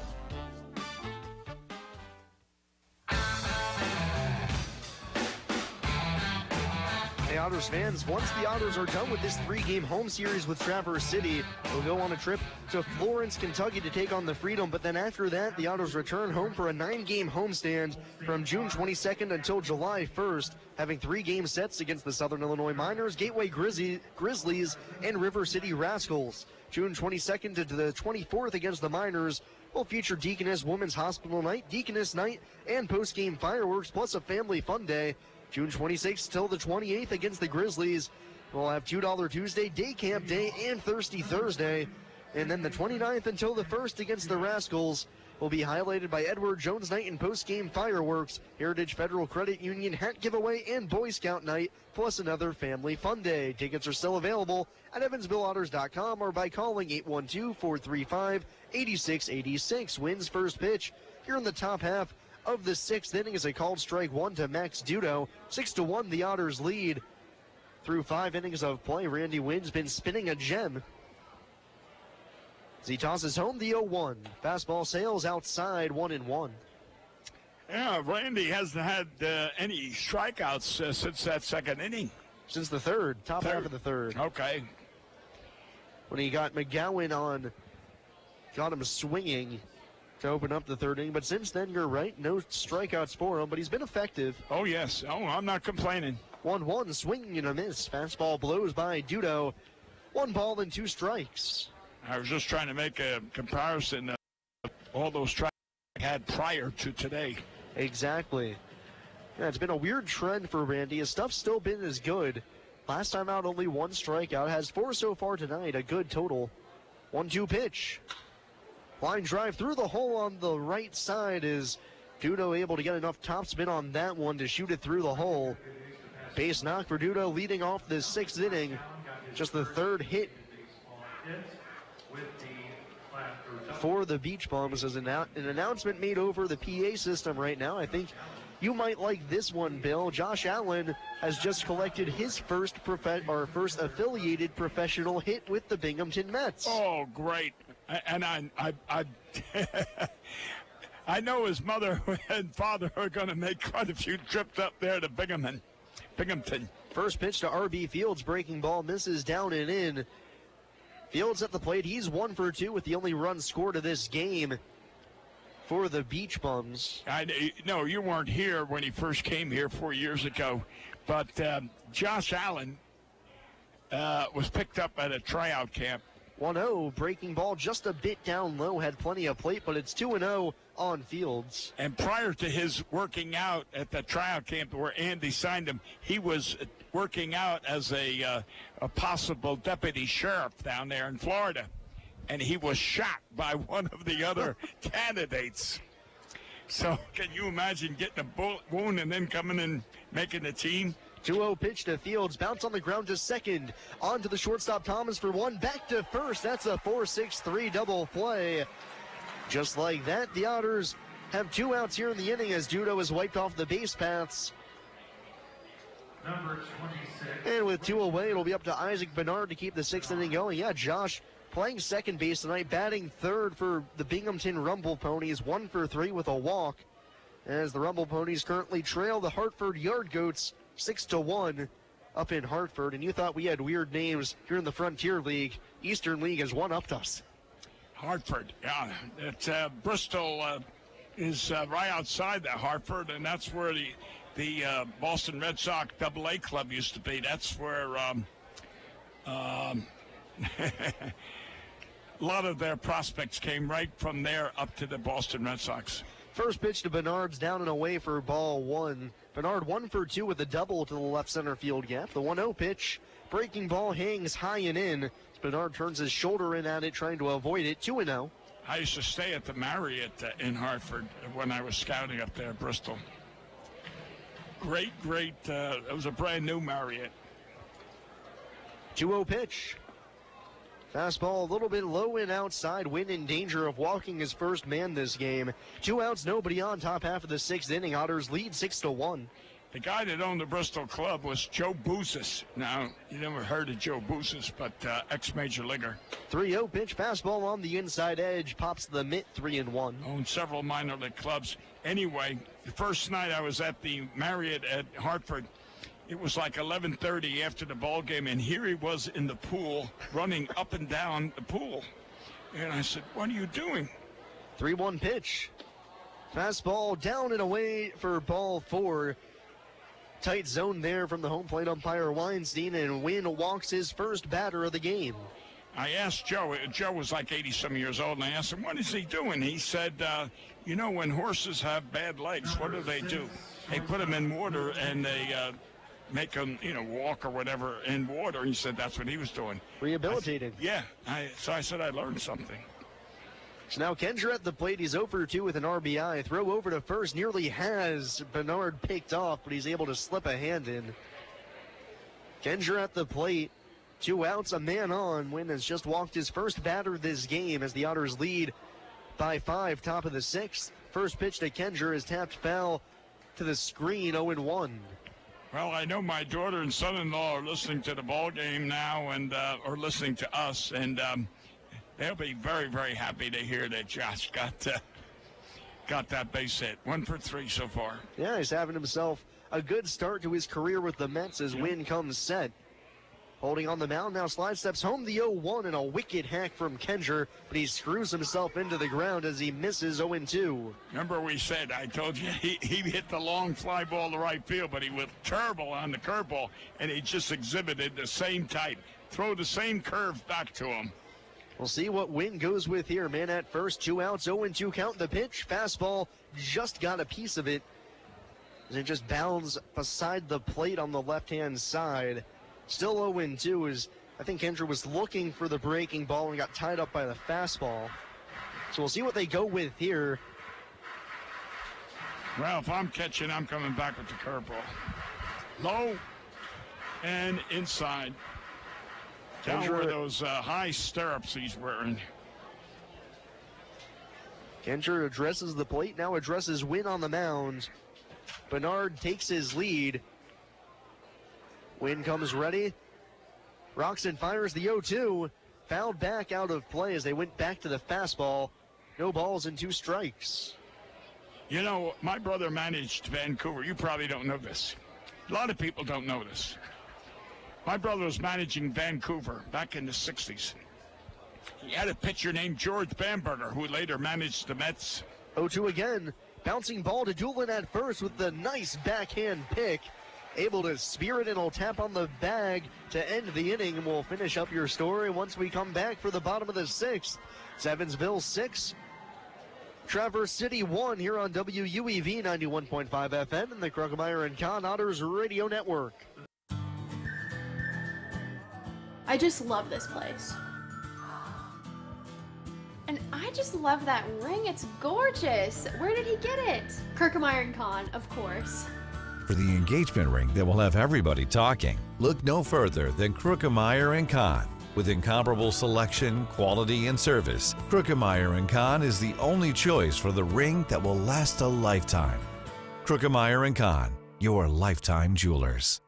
Otters fans, once the Otters are done with this 3-game home series with Traverse City, they'll go on a trip to Florence, Kentucky to take on the Freedom. But then after that, the Otters return home for a 9-game homestand from June 22nd until July 1st, having 3-game sets against the Southern Illinois Miners, Gateway Grizzlies, and River City Rascals. June 22nd to the 24th against the Miners will feature Deaconess Women's Hospital Night, Deaconess Night, and post-game fireworks, plus a family fun day. June 26th till the 28th against the Grizzlies. We'll have $2 Tuesday, Day Camp Day, and Thirsty Thursday. And then the 29th until the 1st against the Rascals will be highlighted by Edward Jones Night and post-game fireworks, Heritage Federal Credit Union hat giveaway, and Boy Scout Night, plus another family fun day. Tickets are still available at EvansvilleOtters.com or by calling 812-435-8686. Wins first pitch here in the top half of the 6th inning is a called strike 1 to Max Dudo. 6-1 the Otters lead. Through 5 innings of play, Randy Wynn's been spinning a gem as he tosses home the 0-1. Fastball sails outside, 1-1. Yeah, Randy hasn't had any strikeouts since that second inning. Since the third, top half of the third. Okay. When he got McGowan on, got him swinging to open up the third inning. But since then, you're right, no strikeouts for him, but he's been effective. Oh, yes. Oh, I'm not complaining. 1-1, swinging and a miss. Fastball blows by Dudo. 1 ball and 2 strikes. I was just trying to make a comparison of all those strikes I had prior to today. Exactly. Yeah, it's been a weird trend for Randy. His stuff's still been as good. Last time out, only 1 strikeout. Has 4 so far tonight, a good total. 1-2 pitch. Line drive through the hole on the right side. Is Dudo able to get enough topspin on that one to shoot it through the hole? Base knock for Dudo leading off the 6th inning. Just the 3rd hit for the Beach Bums. As an announcement made over the PA system right now. I think you might like this one, Bill. Josh Allen has just collected his first affiliated professional hit with the Binghamton Mets. Oh, great. And I I know his mother and father are going to make quite a few trips up there to Binghamton. First pitch to R.B. Fields, breaking ball, misses down and in. Fields at the plate. He's 1 for 2 with the only run scored of this game for the Beach Bums. No, you weren't here when he first came here 4 years ago, but Josh Allen was picked up at a tryout camp. 1-0, breaking ball just a bit down low, had plenty of plate, but it's 2-0 on Fields. And prior to his working out at the tryout camp where Andy signed him, he was working out as a possible deputy sheriff down there in Florida. And he was shot by one of the other candidates. So can you imagine getting a bullet wound and then coming and making the team? 2-0 pitch to Fields, bounce on the ground to second, on to the shortstop Thomas for 1, back to first. That's a 4-6-3 double play. Just like that, the Otters have 2 outs here in the inning as Dudo is wiped off the base paths. Number 26. And with 2 away, it'll be up to Isaac Bernard to keep the 6th inning going. Yeah, Josh playing second base tonight, batting third for the Binghamton Rumble Ponies, 1 for 3 with a walk, as the Rumble Ponies currently trail the Hartford Yard Goats 6-1 up in Hartford. And you thought we had weird names here in the Frontier League. Eastern League has one-upped us. Hartford, yeah. It's Bristol is right outside the Hartford, and that's where the Boston Red Sox AA club used to be. That's where A lot of their prospects came right from there up to the Boston Red Sox. First pitch to Bernard's down and away for ball one. Bernard 1 for 2 with a double to the left center field gap. The 1-0 pitch. Breaking ball hangs high and in. Bernard turns his shoulder in at it, trying to avoid it. 2-0. I used to stay at the Marriott in Hartford when I was scouting up there, Bristol. Great, it was a brand new Marriott. 2-0 pitch. Fastball a little bit low and outside. Wynn in danger of walking his first man this game. 2 outs, nobody on. Top half of the 6th inning. Otters lead 6-1. The guy that owned the Bristol club was Joe Bouzis. Now, you never heard of Joe Bouzis, but ex-major leaguer. 3-0 pitch. Fastball on the inside edge. Pops the mitt. 3-1. Owned several minor league clubs. Anyway, the first night I was at the Marriott at Hartford, it was like 11:30 after the ball game, and here he was in the pool, running up and down the pool. And I said, "What are you doing?" 3-1 pitch. Fastball down and away for ball 4. Tight zone there from the home plate umpire Weinstein, and Wynn walks his first batter of the game. I asked Joe. Joe was like 80-some years old, and I asked him, "What is he doing?" He said, "You know, when horses have bad legs, what do? They put them in water, and they make them, walk or whatever in water." He said that's what he was doing. Rehabilitated. So I said I learned something. So now Kendra at the plate. He's 0 for 2 with an RBI. Throw over to first. Nearly has Bernard picked off, but he's able to slip a hand in. Kendra at the plate. 2 outs, a man on. Wynn has just walked his first batter this game as the Otters lead by 5, top of the 6th. First pitch to Kendra is tapped foul to the screen, 0-1. Well, I know my daughter and son-in-law are listening to the ball game now, and or listening to us, and they'll be very, very happy to hear that Josh got that base hit. 1 for 3 so far. Yeah, he's having himself a good start to his career with the Mets as Wynn comes set. Holding on the mound now, slide steps home the 0-1 and a wicked hack from Kendra, but he screws himself into the ground as he misses 0-2. Remember I told you he hit the long fly ball to right field, but he was terrible on the curveball, and he just exhibited the same type. Throw the same curve back to him. We'll see what Wynn goes with here. Man at first, 2 outs, 0-2 count. The pitch, fastball, just got a piece of it as it just bounds beside the plate on the left-hand side. Still 0-2 as I think Kendra was looking for the breaking ball and got tied up by the fastball. So we'll see what they go with here. Well, if I'm catching, I'm coming back with the curveball. Low and inside. Down where those high stirrups he's wearing. Kendra addresses the plate, now addresses Wynn on the mound. Bernard takes his lead. Wynn comes ready. Rocks and fires the 0-2. Fouled back out of play as they went back to the fastball. No balls and 2 strikes. You know, my brother managed Vancouver. You probably don't know this. A lot of people don't know this. My brother was managing Vancouver back in the 60s. He had a pitcher named George Bamberger, who later managed the Mets. 0-2 again. Bouncing ball to Doolin at first with the nice backhand pick. Able to spear it, and will tap on the bag to end the inning. We'll finish up your story once we come back for the bottom of the 6th. It's Evansville 6, Traverse City 1 here on WUEV 91.5 FM and the Krugmeyer and Kahn Otters Radio Network. I just love this place. And I just love that ring. It's gorgeous. Where did he get it? Krugmeyer and Kahn, of course. For the engagement ring that will have everybody talking, look no further than Krugmeyer & Kahn. With incomparable selection, quality, and service, Krugmeyer & Kahn is the only choice for the ring that will last a lifetime. Krugmeyer & Kahn, your lifetime jewelers.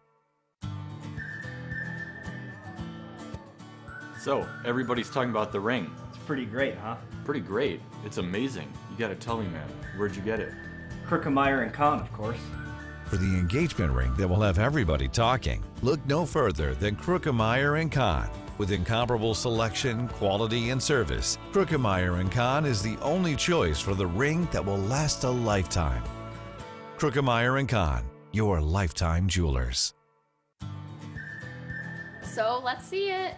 So, everybody's talking about the ring. It's pretty great, huh? Pretty great. It's amazing. You gotta tell me, man. Where'd you get it? Krugmeyer and Kahn, of course. For the engagement ring that will have everybody talking, look no further than Krugmeyer & Kahn. With incomparable selection, quality, and service, Krugmeyer & Kahn is the only choice for the ring that will last a lifetime. Krugmeyer & Kahn, your lifetime jewelers. So let's see it.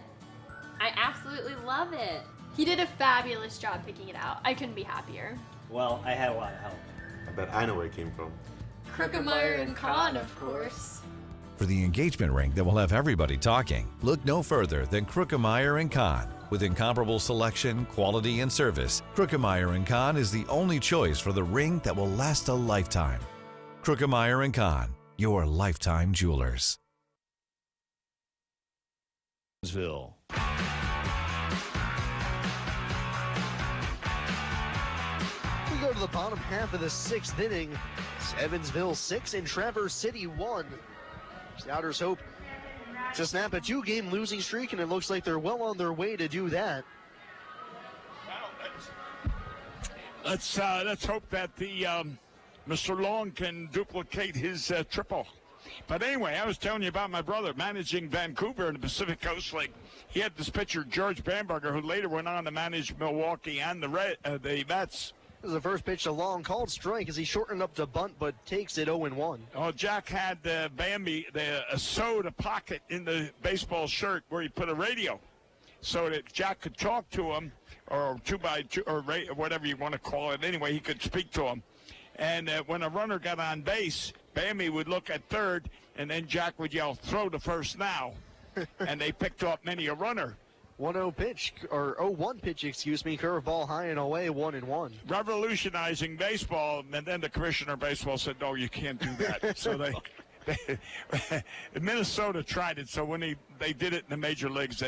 I absolutely love it. He did a fabulous job picking it out. I couldn't be happier. Well, I had a lot of help. I bet I know where it came from. Krookemeyer and Kahn, of course. For the engagement ring that will have everybody talking, look no further than Krookemeyer & Kahn. With incomparable selection, quality, and service, Krookemeyer & Kahn is the only choice for the ring that will last a lifetime. Krookemeyer & Kahn, your lifetime jewelers. Evansville. We go to the bottom half of the 6th inning. It's Evansville 6 and Traverse City 1. The Otters hope to snap a 2-game losing streak, and it looks like they're well on their way to do that. Let's hope that the Mr. Long can duplicate his triple. But anyway, I was telling you about my brother managing Vancouver in the Pacific Coast League. He had this pitcher, George Bamberger, who later went on to manage Milwaukee and the Mets. This is the first pitch, a long called strike as he shortened up to bunt, but takes it 0-1. Oh, Jack had Bambi, a soda pocket in the baseball shirt where he put a radio so that Jack could talk to him, or 2x2, or whatever you want to call it. Anyway, he could speak to him. And when a runner got on base, Bambi would look at third, and then Jack would yell, "Throw to first now." And they picked off many a runner. 1-0 pitch, or 0-1 pitch, excuse me, curveball high and away, 1-1. Revolutionizing baseball, and then the commissioner of baseball said, "No, you can't do that." So Minnesota tried it. So when they did it in the major leagues,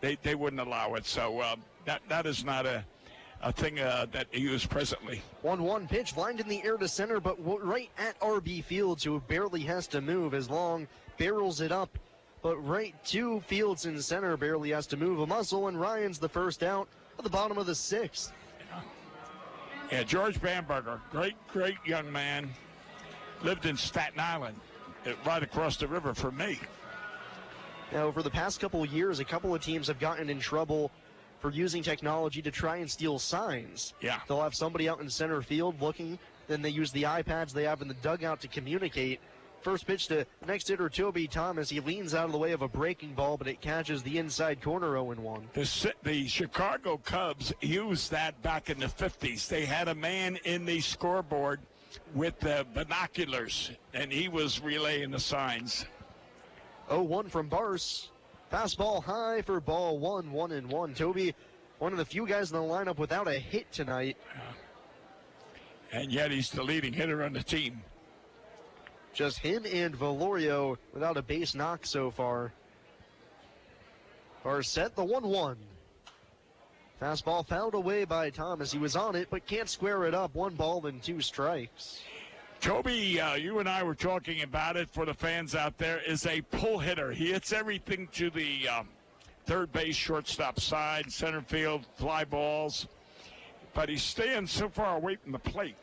they wouldn't allow it. So that is not a thing that he used presently. 1-1 pitch, lined in the air to center, but right at RB Fields, who barely has to move as Long barrels it up. But right to Fields in center, barely has to move a muscle, and Ryan's the first out at the bottom of the 6th. Yeah, George Bamberger, great young man. Lived in Staten Island, right across the river from me. Now, over the past couple of years, a couple of teams have gotten in trouble for using technology to try and steal signs. Yeah. They'll have somebody out in center field looking, then they use the iPads they have in the dugout to communicate. First pitch to next hitter Toby Thomas. He leans out of the way of a breaking ball, but it catches the inside corner 0-1. The Chicago Cubs used that back in the 50s. They had a man in the scoreboard with binoculars, and he was relaying the signs. 0-1 from Barce. Fastball high for ball 1, 1-1. Toby, one of the few guys in the lineup without a hit tonight. And yet he's the leading hitter on the team. Just him and Valorio without a base knock so far. Are set the 1-1. Fastball fouled away by Thomas. He was on it, but can't square it up. 1 ball and 2 strikes. Toby, you and I were talking about it for the fans out there, is a pull hitter. He hits everything to the third base, shortstop side, center field, fly balls. But he's staying so far away from the plate.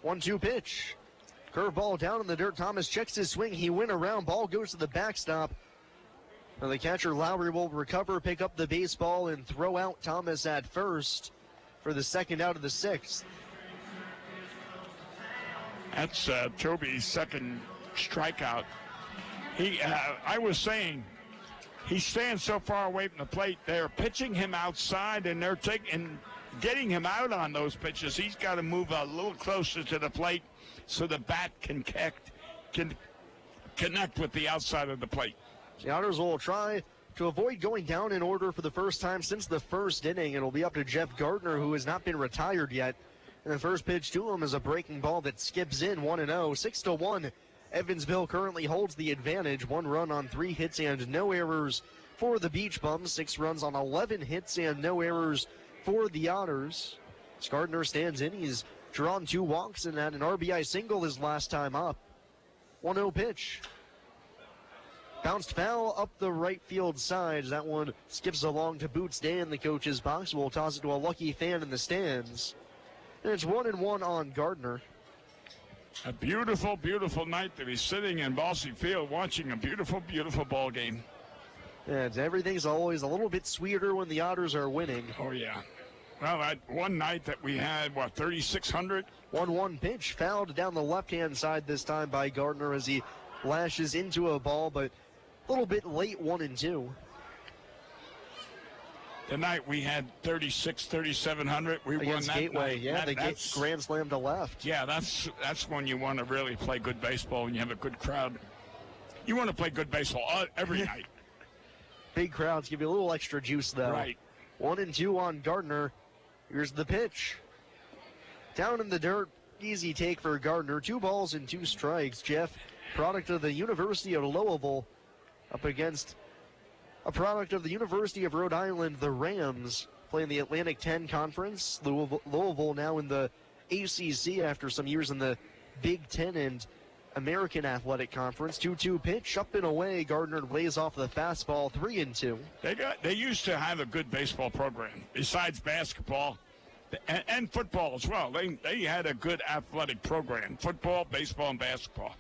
1-2 pitch. Curveball down in the dirt. Thomas checks his swing. He went around. Ball goes to the backstop. Now the catcher Lowry will recover, pick up the baseball, and throw out Thomas at first for the second out of the 6th. That's Toby's second strikeout. I was saying, he's staying so far away from the plate. They're pitching him outside, and they're getting him out on those pitches. He's got to move a little closer to the plate so the bat can connect with the outside of the plate. The Otters will try to avoid going down in order for the first time since the first inning. It'll be up to Jeff Gardner, who has not been retired yet. And the first pitch to him is a breaking ball that skips in 1-0. 6-1. Evansville currently holds the advantage. 1 run on 3 hits and no errors for the Beach Bums. 6 runs on 11 hits and no errors for the Otters. Gardner stands in. He's drawn 2 walks and had an RBI single his last time up. 1-0 pitch. Bounced foul up the right field side. That one skips along to Boots Day in the coach's box. We'll toss it to a lucky fan in the stands. And it's 1-1 on Gardner. A beautiful, beautiful night to be sitting in Bossy Field watching a beautiful, beautiful ball game. And everything's always a little bit sweeter when the Otters are winning. Oh, yeah. Well, that one night that we had, 3,600? 1-1 pitch, fouled down the left-hand side this time by Gardner as he lashes into a ball, but a little bit late, 1-2. Tonight we had 3,700. We won Against that Gateway, night. yeah, they get grand slam to left. Yeah, that's when you want to really play good baseball, when you have a good crowd. You want to play good baseball every night. Big crowds give you a little extra juice, though. Right. 1-2 on Gardner. Here's the pitch. Down in the dirt, easy take for Gardner. 2 balls and 2 strikes. Jeff, product of the University of Louisville, up against a product of the University of Rhode Island, the Rams, playing the Atlantic 10 Conference. Louisville now in the ACC after some years in the Big Ten and American Athletic Conference. 2-2 pitch, up and away. Gardner lays off the fastball, 3-2. They used to have a good baseball program, besides basketball and football as well. They had a good athletic program, football, baseball, and basketball.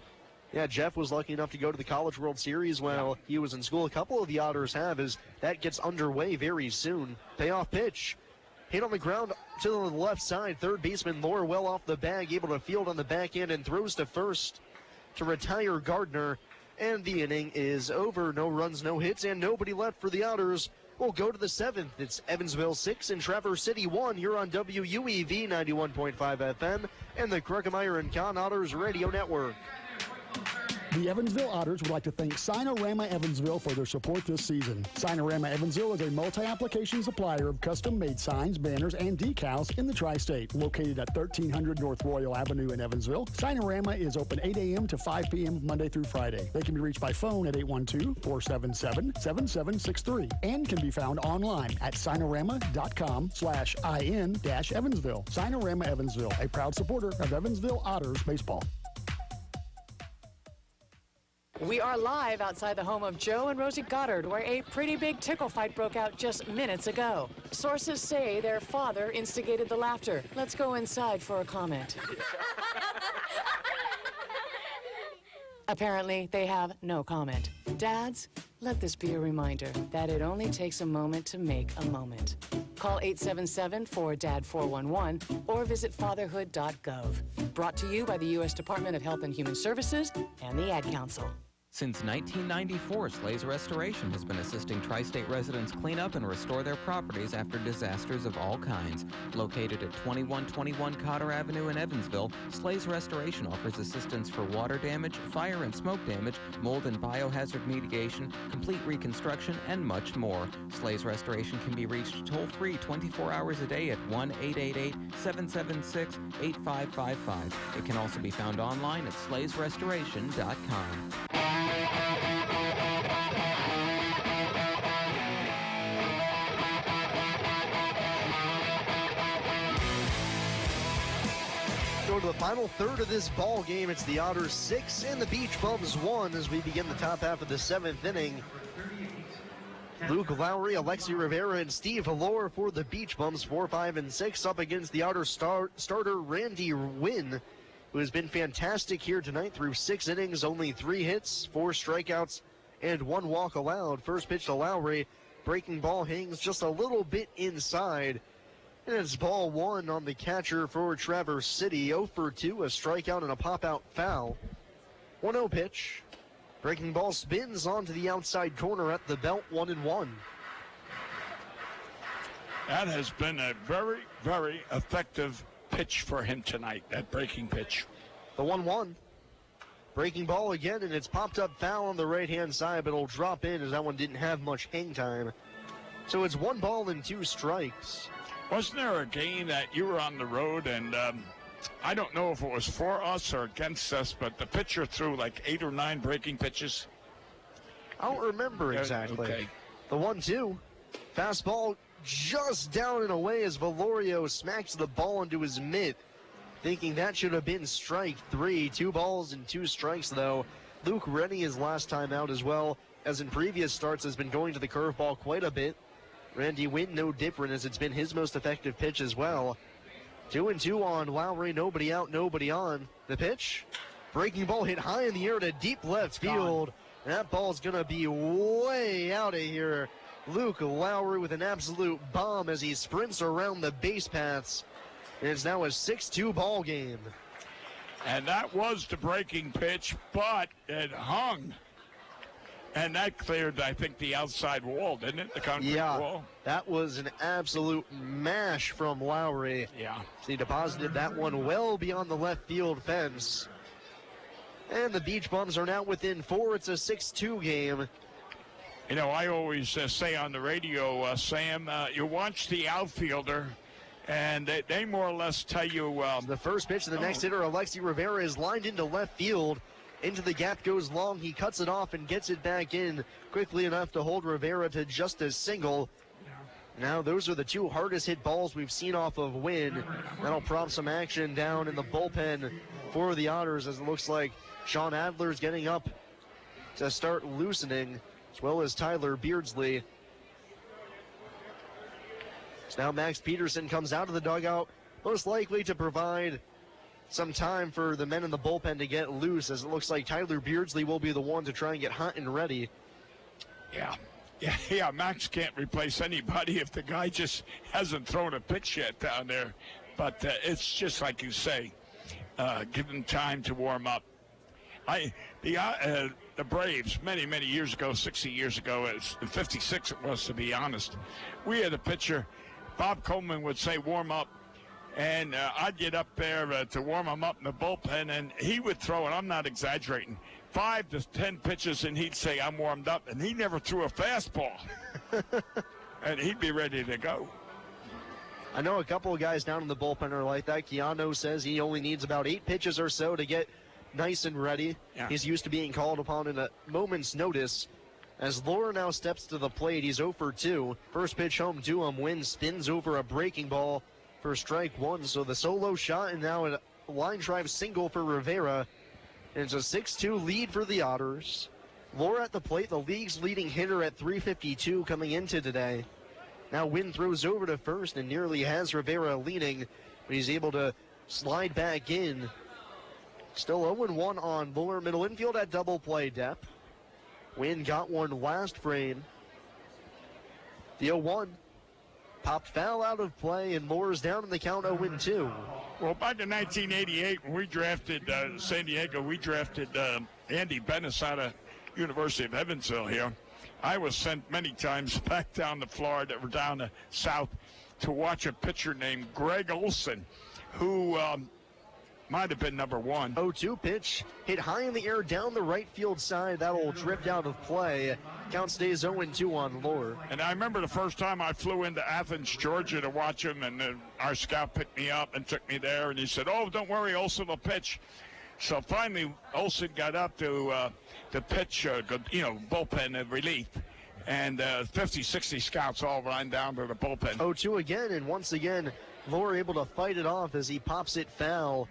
Yeah, Jeff was lucky enough to go to the College World Series while he was in school. A couple of the Otters have, as that gets underway very soon. Payoff pitch. Hit on the ground to the left side. Third baseman Lohr well off the bag, able to field on the backhand and throws to first to retire Gardner. And the inning is over. No runs, no hits, and nobody left for the Otters. We'll go to the 7th. It's Evansville 6 and Traverse City 1. You're on WUEV 91.5 FM and the Kruckemeyer and Kahn Otters Radio Network. The Evansville Otters would like to thank Sinorama Evansville for their support this season. Sinorama Evansville is a multi-application supplier of custom-made signs, banners, and decals in the tri-state. Located at 1300 North Royal Avenue in Evansville, Sinorama is open 8 a.m. to 5 p.m. Monday through Friday. They can be reached by phone at 812-477-7763 and can be found online at sinorama.com/in-Evansville. Sinorama Evansville, a proud supporter of Evansville Otters baseball. We are live outside the home of Joe and Rosie Goddard, where a pretty big tickle fight broke out just minutes ago. Sources say their father instigated the laughter. Let's go inside for a comment. Apparently, they have no comment. Dads, let this be a reminder that it only takes a moment to make a moment. Call 877-4DAD-411 or visit fatherhood.gov. Brought to you by the U.S. Department of Health and Human Services and the Ad Council. Since 1994, Slays Restoration has been assisting tri-state residents clean up and restore their properties after disasters of all kinds. Located at 2121 Cotter Avenue in Evansville, Slays Restoration offers assistance for water damage, fire and smoke damage, mold and biohazard mitigation, complete reconstruction, and much more. Slays Restoration can be reached toll-free 24 hours a day at 1-888-776-8555. It can also be found online at slaysrestoration.com. Go to the final third of this ball game. It's the Otters 6 and the Beach Bums 1 as we begin the top half of the 7th inning. Luke Lowry, Alexi Rivera, and Steve Lohr for the Beach Bums, 4, 5, and 6, up against the Otters starter Randy Wynn, who has been fantastic here tonight through 6 innings, only 3 hits, 4 strikeouts, and 1 walk allowed. First pitch to Lowry, breaking ball hangs just a little bit inside. And it's ball 1 on the catcher for Traverse City. 0 for 2, a strikeout and a pop-out foul. 1-0 pitch. Breaking ball spins onto the outside corner at the belt, 1-1. That has been a very, very effective pitch for him tonight, that breaking pitch. The 1-1. Breaking ball again, and it's popped up foul on the right-hand side, but it'll drop in as that one didn't have much hang time. So it's 1 ball and 2 strikes. Wasn't there a game that you were on the road and I don't know if it was for us or against us, but the pitcher threw like 8 or 9 breaking pitches? I don't remember exactly. Okay. The 1-2. Fastball just down and away as Valorio smacks the ball into his mitt, thinking that should have been strike 3. 2 balls and 2 strikes, though. Luke Rennie, his last time out as well, as in previous starts, has been going to the curveball quite a bit. Randy Wynn, no different, as it's been his most effective pitch as well. 2-2 on Lowry, nobody out, nobody on. The pitch, breaking ball hit high in the air to deep left field. That ball's going to be way out of here. Luke Lowry with an absolute bomb as he sprints around the base paths. And it's now a 6-2 ball game. And that was the breaking pitch, but it hung. And that cleared, I think, the outside wall, didn't it? The concrete wall. That was an absolute mash from Lowry. Yeah. So he deposited that one well beyond the left field fence. And the Beach Bums are now within 4. It's a 6-2 game. You know, I always say on the radio, Sam, you watch the outfielder, and they more or less tell you. The first pitch to the next hitter, Alexi Rivera, is lined into left field. Into the gap goes Long. He cuts it off and gets it back in quickly enough to hold Rivera to just a single. Now those are the 2 hardest hit balls we've seen off of Wynn. That'll prompt some action down in the bullpen for the Otters, as it looks like Sean Adler's getting up to start loosening, as well as Tyler Beardsley. So now Max Peterson comes out of the dugout, most likely to provide some time for the men in the bullpen to get loose, as it looks like Tyler Beardsley will be the one to try and get hot and ready. Yeah, Max can't replace anybody if the guy just hasn't thrown a pitch yet down there. But it's just like you say, give them time to warm up. The Braves, many years ago, 60 years ago, 56 it was to be honest, we had a pitcher, Bob Coleman would say warm up, and I'd get up there to warm him up in the bullpen, and he would throw, and I'm not exaggerating, 5 to 10 pitches, and he'd say, I'm warmed up, and he never threw a fastball. And he'd be ready to go. I know a couple of guys down in the bullpen are like that. Keanu says he only needs about 8 pitches or so to get nice and ready. Yeah. He's used to being called upon in a moment's notice. As Laura now steps to the plate, he's 0 for 2. First pitch home to him. Wynn spins over a breaking ball for strike 1. So the solo shot, and now a line drive single for Rivera. And it's a 6-2 lead for the Otters. Laura at the plate, the league's leading hitter at .352 coming into today. Now Wynn throws over to first and nearly has Rivera leaning, but he's able to slide back in. Still 0-1 on lower middle infield at double play depth. Wynn got one last frame. The 0-1 popped foul out of play, and Moore's down in the count 0-2. Well, back in 1988, when we drafted San Diego, we drafted Andy Bennis out of University of Evansville here. I was sent many times back down to Florida, or down the south, to watch a pitcher named Greg Olson, who might have been number 1. 0-2 pitch hit high in the air down the right field side. That'll drift out of play. Count stays 0-2 on Lohr. And I remember the first time I flew into Athens, Georgia to watch him, and our scout picked me up and took me there, and he said, oh, don't worry, Olson will pitch. So finally, Olson got up to pitch, bullpen relief. And 50, 60 scouts all ran down to the bullpen. 0-2 again, and once again, Lohr able to fight it off as he pops it foul.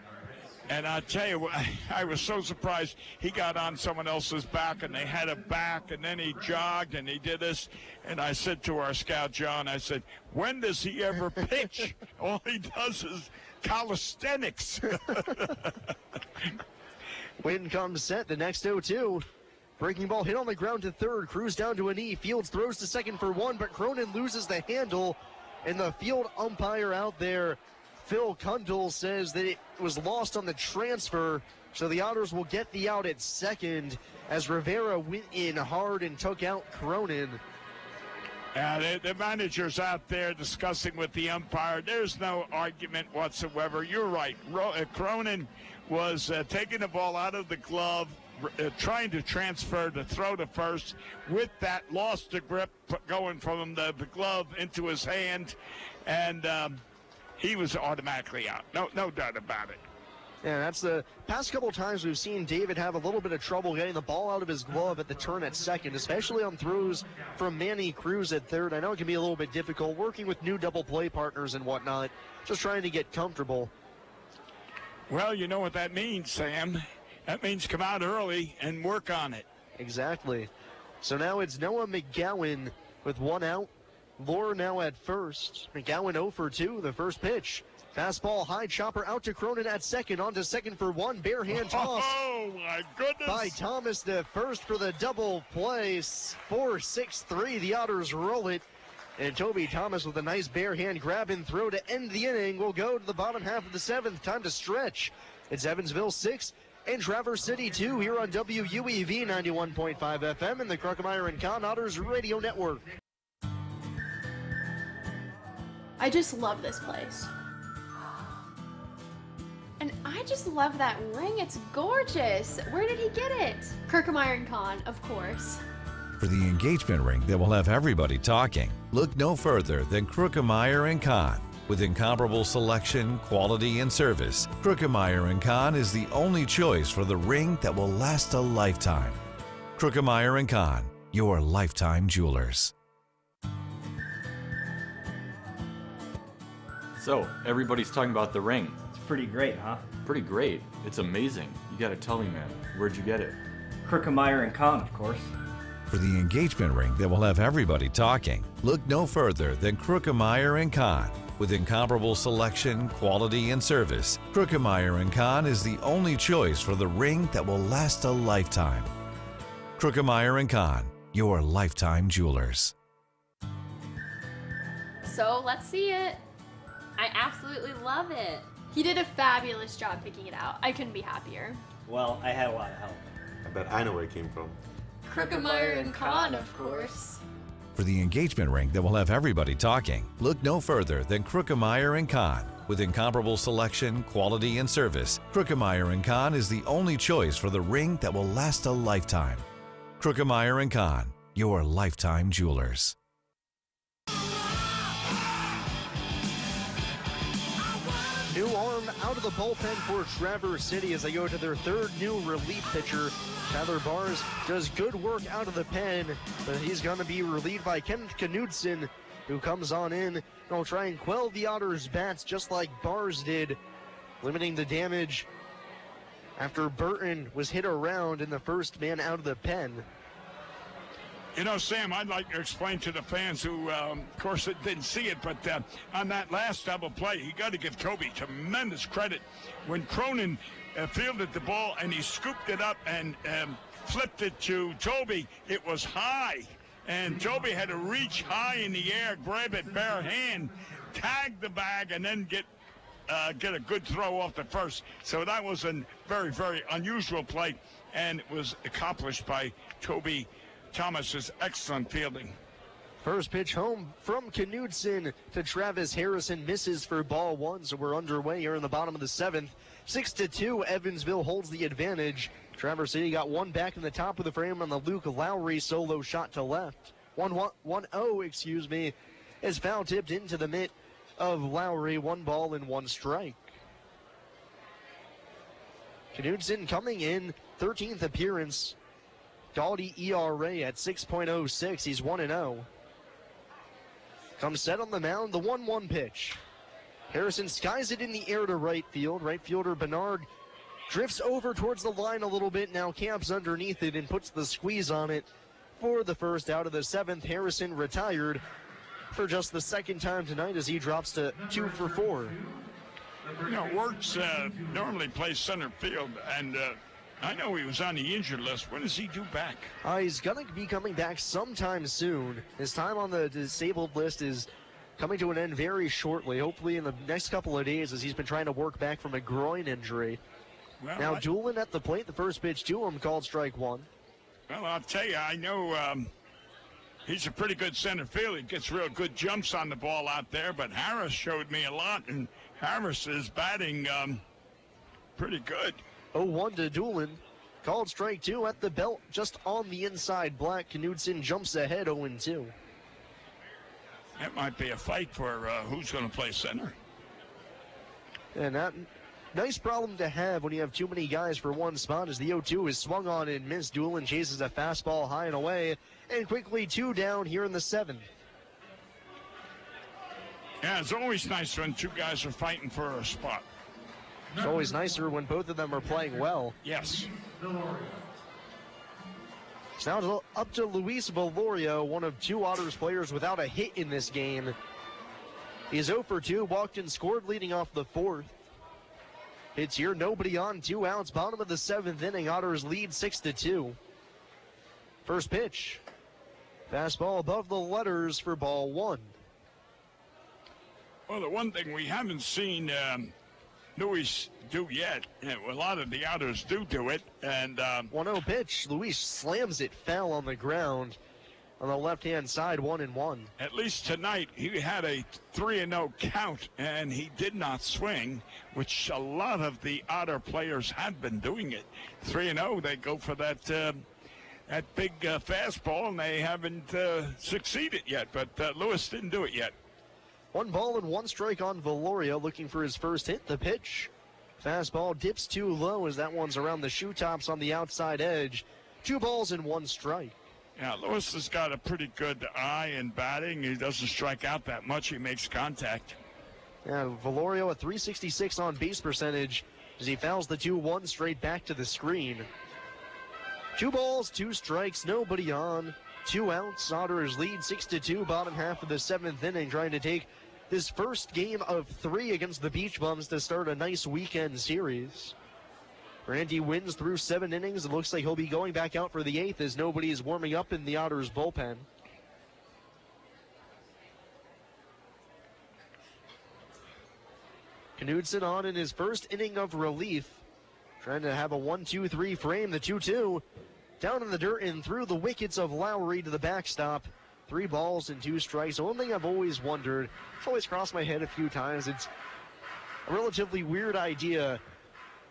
And I'll tell you, I was so surprised. He got on someone else's back, and they had a back, and then he jogged, and he did this. And I said to our scout, John, I said, when does he ever pitch? All he does is calisthenics. Wynn comes set, the next 0-2. Breaking ball hit on the ground to third, Cruz down to a knee. Fields throws to second for 1, but Cronin loses the handle, and the field umpire out there, Phil Kundle, says that it was lost on the transfer, so the Otters will get the out at second as Rivera went in hard and took out Cronin. Yeah, the manager's out there discussing with the umpire. There's no argument whatsoever. You're right. Cronin was taking the ball out of the glove, trying to transfer the throw to first. With that, lost the grip going from the glove into his hand, and he was automatically out. No doubt about it. Yeah, that's the past couple times we've seen David have a little bit of trouble getting the ball out of his glove at the turn at second, especially on throws from Manny Cruz at third. I know it can be a little bit difficult working with new double play partners and whatnot, just trying to get comfortable. Well, you know what that means, Sam. That means come out early and work on it. Exactly. So now it's Noah McGowan with 1 out. Lohr now at first. McGowan 0 for 2, the first pitch. Fastball, high chopper out to Cronin at second. On to second for 1. Bare hand toss. Oh, my goodness. By Thomas to first for the double play. 4-6-3. The Otters roll it. And Toby Thomas with a nice bare hand grab and throw to end the inning. Will go to the bottom half of the 7th. Time to stretch. It's Evansville 6, in Traverse City, too, here on WUEV 91.5 FM and the Kruckemeyer and Kahn Otters Radio Network. I just love this place. And I just love that ring. It's gorgeous. Where did he get it? Kruckemeyer and Kahn, of course. For the engagement ring that will have everybody talking, look no further than Kruckemeyer and Kahn. With incomparable selection, quality, and service, Kruckemeyer & Kahn is the only choice for the ring that will last a lifetime. Kruckemeyer & Kahn, your lifetime jewelers. So, everybody's talking about the ring. It's pretty great, huh? Pretty great. It's amazing. You gotta tell me, man. Where'd you get it? Kruckemeyer & Kahn, of course. For the engagement ring that will have everybody talking, look no further than Kruckemeyer & Kahn. With incomparable selection, quality, and service, Kruckemeyer & Kahn is the only choice for the ring that will last a lifetime. Kruckemeyer & Kahn, your lifetime jewelers. So let's see it. I absolutely love it. He did a fabulous job picking it out. I couldn't be happier. Well, I had a lot of help. I bet I know where it came from. Kruckemeyer and Kahn, of course. For the engagement ring that will have everybody talking, look no further than Kruckemeyer & Kahn. With incomparable selection, quality, and service, Kruckemeyer & Kahn is the only choice for the ring that will last a lifetime. Kruckemeyer & Kahn, your lifetime jewelers. New arm out of the bullpen for Traverse City as they go to their third new relief pitcher. Tyler Bars does good work out of the pen, but he's going to be relieved by Ken Knudsen, who comes on in and will try and quell the Otters' bats just like Bars did, limiting the damage after Burton was hit around in the first man out of the pen. You know, Sam, I'd like to explain to the fans who, of course, didn't see it, but on that last double play, you got to give Toby tremendous credit. When Cronin fielded the ball and he scooped it up and flipped it to Toby, it was high. And Toby had to reach high in the air, grab it bare hand, tag the bag, and then get a good throw off the first. So that was a very, very unusual play, and it was accomplished by Toby Thomas's excellent fielding. First pitch home from Knudsen to Travis Harrison, misses for ball one, so we're underway here in the bottom of the seventh. 6-2, Evansville holds the advantage. Traverse City got one back in the top of the frame on the Luke Lowry solo shot to left. 1-0, excuse me, is foul tipped into the mitt of Lowry. 1 ball and 1 strike. Knudsen coming in, 13th appearance. Gaudy ERA at 6.06. He's 1-0. Comes set on the mound, the 1-1 pitch. Harrison skies it in the air to right field. Right fielder Bernard drifts over towards the line a little bit, now camps underneath it and puts the squeeze on it for the first out of the seventh. Harrison retired for just the second time tonight as he drops to 2 for 4. You know, Wirtz normally plays center field, and I know he was on the injured list. When is he due back? He's going to be coming back sometime soon. His time on the disabled list is coming to an end very shortly, hopefully in the next couple of days, as he's been trying to work back from a groin injury. Well, now, Doolin at the plate, the first pitch to him, called strike one. Well, I'll tell you, I know he's a pretty good center field. He gets real good jumps on the ball out there, but Harris showed me a lot, and Harris is batting pretty good. 0-1 to Doolin. Called strike two at the belt, just on the inside black. Knudsen jumps ahead 0-2. That might be a fight for who's going to play center. And that nice problem to have when you have too many guys for one spot, as the 0-2 is swung on and missed. Doolin chases a fastball high and away, and quickly 2 down here in the 7th. Yeah, it's always nice when two guys are fighting for a spot. It's always nicer when both of them are playing well. Yes. It's now up to Luis Valorio, one of 2 Otters players without a hit in this game. He's 0 for 2, walked and scored leading off the 4th. It's here, nobody on, 2 outs, bottom of the 7th inning. Otters lead 6-2. First pitch. Fastball above the letters for ball 1. Well, the one thing we haven't seen Luis do yet. And a lot of the Otters do it. And 1-0 pitch. Luis slams it foul on the ground on the left-hand side, 1-1. At least tonight, he had a 3-0 count, and he did not swing, which a lot of the Otter players have been doing it. 3-0, they go for that big fastball, and they haven't succeeded yet. But Lewis didn't do it yet. 1 ball and 1 strike on Valorio, looking for his first hit. The pitch. Fastball dips too low as that one's around the shoe tops on the outside edge. 2 balls and 1 strike. Yeah, Lewis has got a pretty good eye in batting. He doesn't strike out that much. He makes contact. Yeah, Valorio at .366 on base percentage as he fouls the 2-1 straight back to the screen. 2 balls, 2 strikes, nobody on. 2 outs. Otters lead 6-2, bottom half of the 7th inning, trying to take this first game of 3 against the Beach Bums to start a nice weekend series. Brandy wins through 7 innings. It looks like he'll be going back out for the 8th as nobody is warming up in the Otters bullpen. Knudsen on in his first inning of relief. Trying to have a 1-2-3 frame. The 2-2 down in the dirt and through the wickets of Lowry to the backstop. 3 balls and 2 strikes. One thing I've always wondered, it's always crossed my head a few times, it's a relatively weird idea.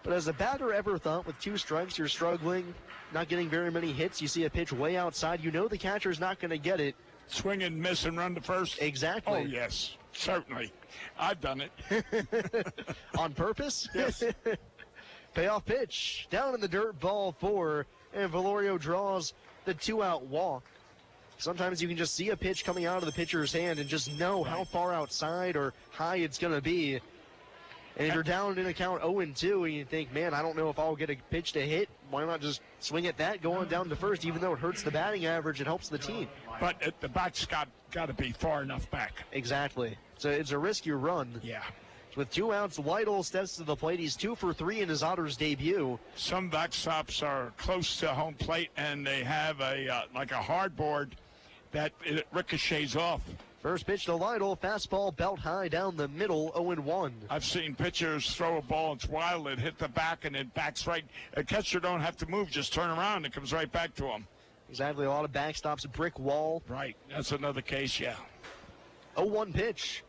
But has a batter ever thought with 2 strikes you're struggling, not getting very many hits, you see a pitch way outside, you know the catcher's not going to get it. Swing and miss and run to first? Exactly. Oh, yes, certainly. I've done it. On purpose? Yes. Payoff pitch, down in the dirt, ball 4, and Valorio draws the 2-out walk. Sometimes you can just see a pitch coming out of the pitcher's hand and just know how far outside or high it's going to be. And if you're down in a count 0-2 and you think, man, I don't know if I'll get a pitch to hit, why not just swing at that going down to first? Even though it hurts the batting average, it helps the team. But the back's got to be far enough back. Exactly. So it's a risk you run. Yeah. With 2 outs, Lytle steps to the plate. He's 2 for 3 in his Otters debut. Some backstops are close to home plate, and they have like a hardboard that it ricochets off. First pitch to Lytle, fastball belt high down the middle, 0-1. I've seen pitchers throw a ball, it's wild, it hit the back, and it backs right. A catcher don't have to move, just turn around, it comes right back to him. Exactly, a lot of backstops, a brick wall. Right, that's another case, yeah. 0-1 pitch.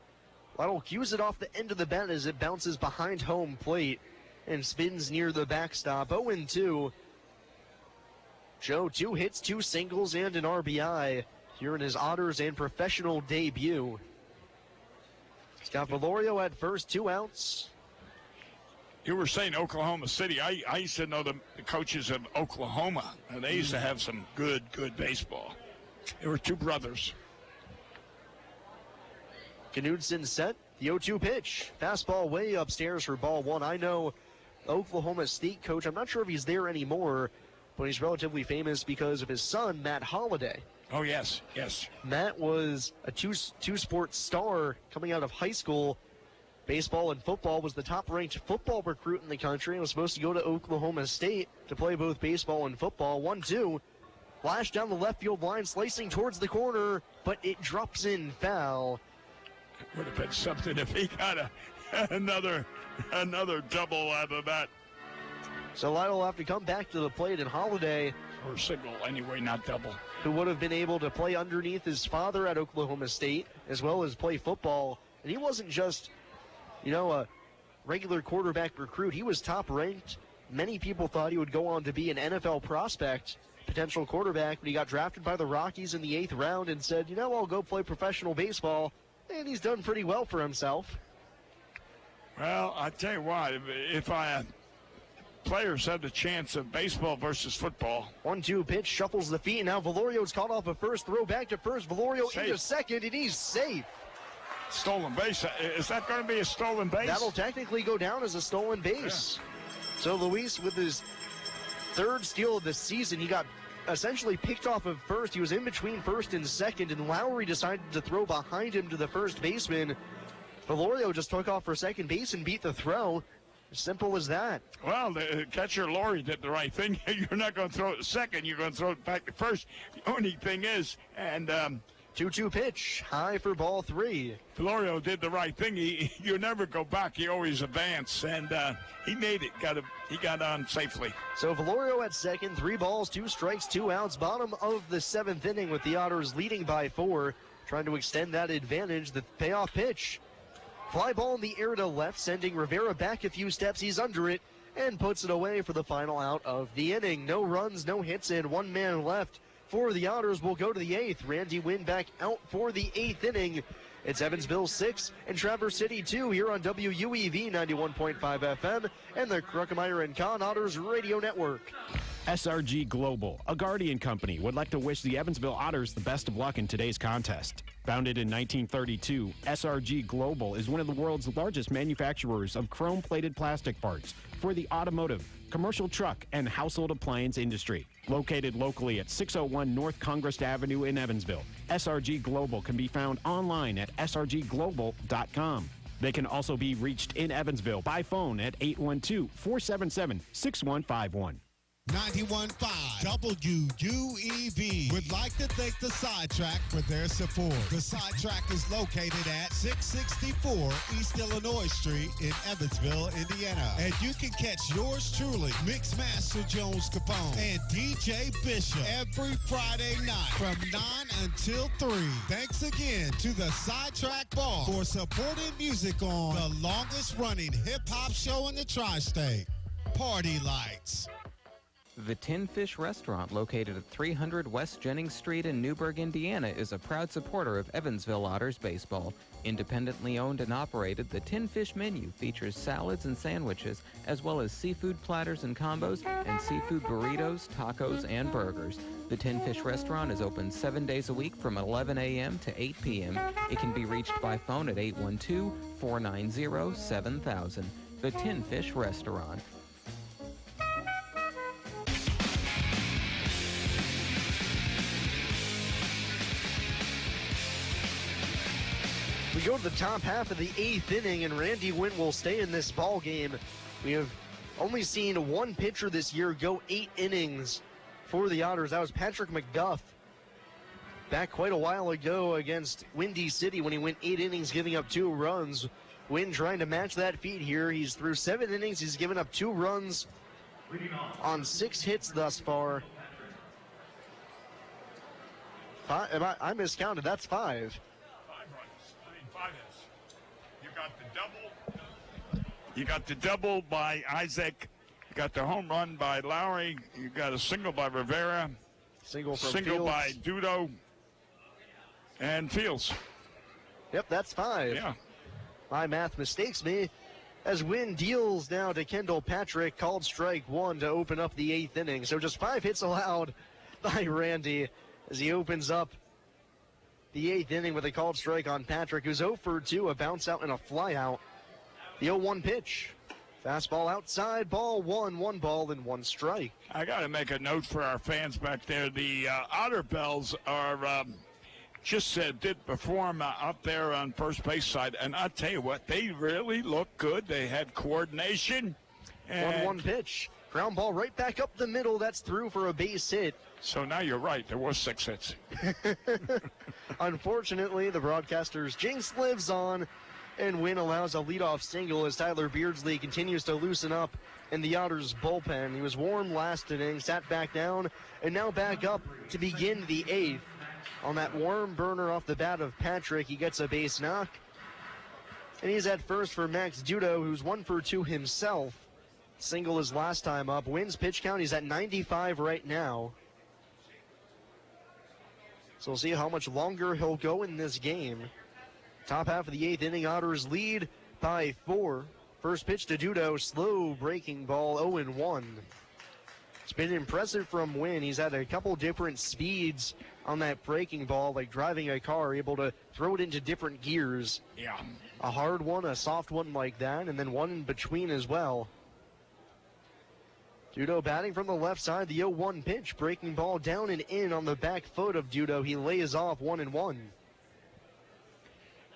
Lytle cues it off the end of the bat as it bounces behind home plate and spins near the backstop, 0-2. Joe, 2 hits, 2 singles, and an RBI here in his Otters and professional debut. He's got Valorio at first, 2 outs. You were saying Oklahoma City. I used to know the coaches of Oklahoma, and they used to have some good baseball. There were 2 brothers. Knudsen set, the 0-2 pitch. Fastball way upstairs for ball 1. I know Oklahoma State coach, I'm not sure if he's there anymore, but he's relatively famous because of his son, Matt Holliday. Oh, yes, yes. Matt was a two-sport star coming out of high school. Baseball and football, was the top-ranked football recruit in the country and was supposed to go to Oklahoma State to play both baseball and football. 1-2, flash down the left field line, slicing towards the corner, but it drops in foul. It would have been something if he got another double out of that. So Lytle will have to come back to the plate, and Holliday, or single anyway, not double, who would have been able to play underneath his father at Oklahoma State as well as play football. And he wasn't just, a regular quarterback recruit. He was top ranked. Many people thought he would go on to be an NFL prospect, potential quarterback, but he got drafted by the Rockies in the 8th round and said, I'll go play professional baseball. And he's done pretty well for himself. Well, I tell you what, if players had the chance of baseball versus football. 1-2 pitch, shuffles the feet, and now Valorio's caught off a first, throw back to first. Valorio safe. Into second, and he's safe. Stolen base. Is that going to be a stolen base? That'll technically go down as a stolen base. Yeah. So Luis, with his 3rd steal of the season, he got essentially picked off of first. He was in between first and second, and Lowry decided to throw behind him to the first baseman. Valorio just took off for second base and beat the throw. As simple as that. Well, the catcher Lowry did the right thing. You're not going to throw it to second. You're going to throw it back to first. The only thing is, and 2-2 pitch, high for ball 3. Florio did the right thing. You never go back. You always advance, and he made it. He got on safely. So Florio at second, 3 balls, 2 strikes, 2 outs. Bottom of the 7th inning with the Otters leading by 4, trying to extend that advantage. The payoff pitch. Fly ball in the air to left, sending Rivera back a few steps. He's under it and puts it away for the final out of the inning. No runs, no hits, and 1 man left for the Otters. Will go to the 8th. Randy Wynn back out for the 8th inning. It's Evansville 6 and Traverse City 2 here on WUEV 91.5 FM and the Kruckemeyer and Kahn Otters Radio Network. SRG Global, a Guardian company, would like to wish the Evansville Otters the best of luck in today's contest. Founded in 1932, SRG Global is one of the world's largest manufacturers of chrome-plated plastic parts for the automotive, commercial truck, and household appliance industry. Located locally at 601 North Congress Avenue in Evansville, SRG Global can be found online at srgglobal.com. They can also be reached in Evansville by phone at 812-477-6151. 91.5 WUEV would like to thank the Sidetrack for their support. The Sidetrack is located at 664 East Illinois Street in Evansville, Indiana. And you can catch yours truly, Mixmaster Jones Capone and DJ Bishop every Friday night from 9 until 3. Thanks again to the Sidetrack Bar for supporting music on the longest running hip-hop show in the tri-state, Party Lights. The Tin Fish Restaurant, located at 300 West Jennings Street in Newburgh, Indiana, is a proud supporter of Evansville Otters baseball. Independently owned and operated, the Tin Fish menu features salads and sandwiches, as well as seafood platters and combos, and seafood burritos, tacos, and burgers. The Tin Fish Restaurant is open 7 days a week from 11 a.m. to 8 p.m. It can be reached by phone at 812-490-7000. The Tin Fish Restaurant. We go to the top half of the 8th inning, and Randy Wynn will stay in this ball game. We have only seen one pitcher this year go 8 innings for the Otters. That was Patrick McDuff back quite a while ago against Windy City when he went 8 innings, giving up 2 runs. Wynn trying to match that feat here. He's through 7 innings. He's given up 2 runs on 6 hits thus far. I miscounted. That's 5. You got the double by Isaac. You got the home run by Lowry. You got a single by Rivera. Single by Dudo. And Fields. Yep, that's 5. Yeah. My math mistakes me as Wynn deals now to Kendall Patrick. Called strike 1 to open up the 8th inning. So just 5 hits allowed by Randy as he opens up the 8th inning with a called strike on Patrick, who's 0 for 2, a bounce out and a fly out. The 0-1 pitch. Fastball outside, ball 1, 1 ball and 1 strike. I got to make a note for our fans back there. The Otter Bells are did perform up there on first base side, and I'll tell you what, they really look good. They had coordination. 1-1 pitch. Ground ball right back up the middle. That's through for a base hit. So now you're right. There was 6 hits. Unfortunately, the broadcaster's jinx lives on, and Wynn allows a leadoff single as Tyler Beardsley continues to loosen up in the Otters bullpen. He was warm last inning, sat back down, and now back up to begin the 8th. On that warm burner off the bat of Patrick, he gets a base knock. And he's at first for Max Dudo, who's 1 for 2 himself. Single his last time up. Wynn's pitch count, he's at 95 right now. So we'll see how much longer he'll go in this game. Top half of the 8th inning, Otters lead by 4. First pitch to Dudo, slow breaking ball, 0-1. It's been impressive from Wynn. He's had a couple different speeds on that breaking ball, like driving a car, able to throw it into different gears. Yeah. A hard one, a soft one like that, and then one in between as well. Dudo batting from the left side, the 0-1 pitch, breaking ball down and in on the back foot of Dudo. He lays off 1-1.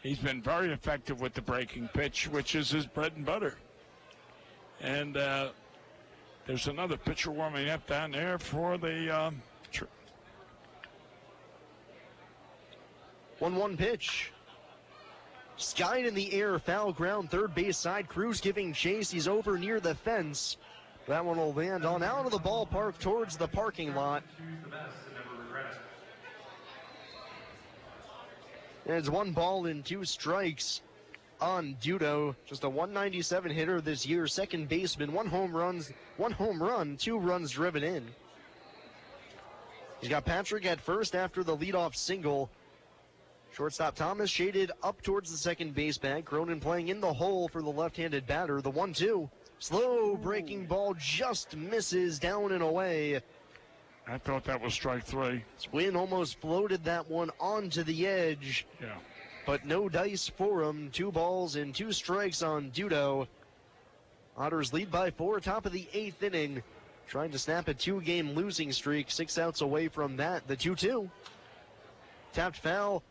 He's been very effective with the breaking pitch, which is his bread and butter. And there's another pitcher warming up down there for the 1-1 pitch. Skied in the air, foul ground, third base side. Cruz giving chase. He's over near the fence. That one will land on out of the ballpark towards the parking lot. And it's 1 ball and 2 strikes on Dudo. Just a 197 hitter this year. Second baseman, 1 home run, 2 runs driven in. He's got Patrick at first after the leadoff single. Shortstop Thomas shaded up towards the second base bag. Cronin playing in the hole for the left-handed batter. The 1-2. Slow breaking ball just misses down and away. I thought that was strike 3. Wynn almost floated that one onto the edge. Yeah. But no dice for him. 2 balls and 2 strikes on Dudo. Otters lead by 4, top of the 8th inning. Trying to snap a 2-game losing streak. 6 outs away from that. The 2-2. Tapped foul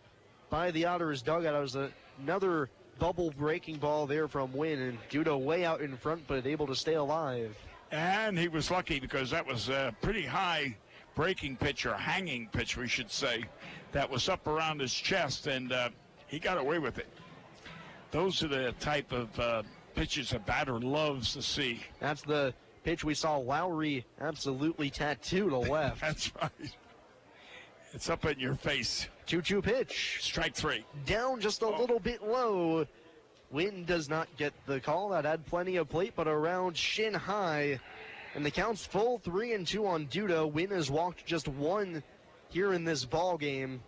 by the Otters dugout. It was another bubble breaking ball there from Wynn, and Dudo way out in front, but able to stay alive. And he was lucky because that was a pretty high breaking pitch, or hanging pitch, we should say, that was up around his chest, and he got away with it. Those are the type of pitches a batter loves to see. That's the pitch we saw Lowry absolutely tattoo to left. That's right. It's up in your face. 2-2 pitch. Strike 3. Down just a little bit low. Wynn does not get the call. That had plenty of plate, but around shin high. And the count's full 3-2 on Dudo. Wynn has walked just 1 here in this ball game.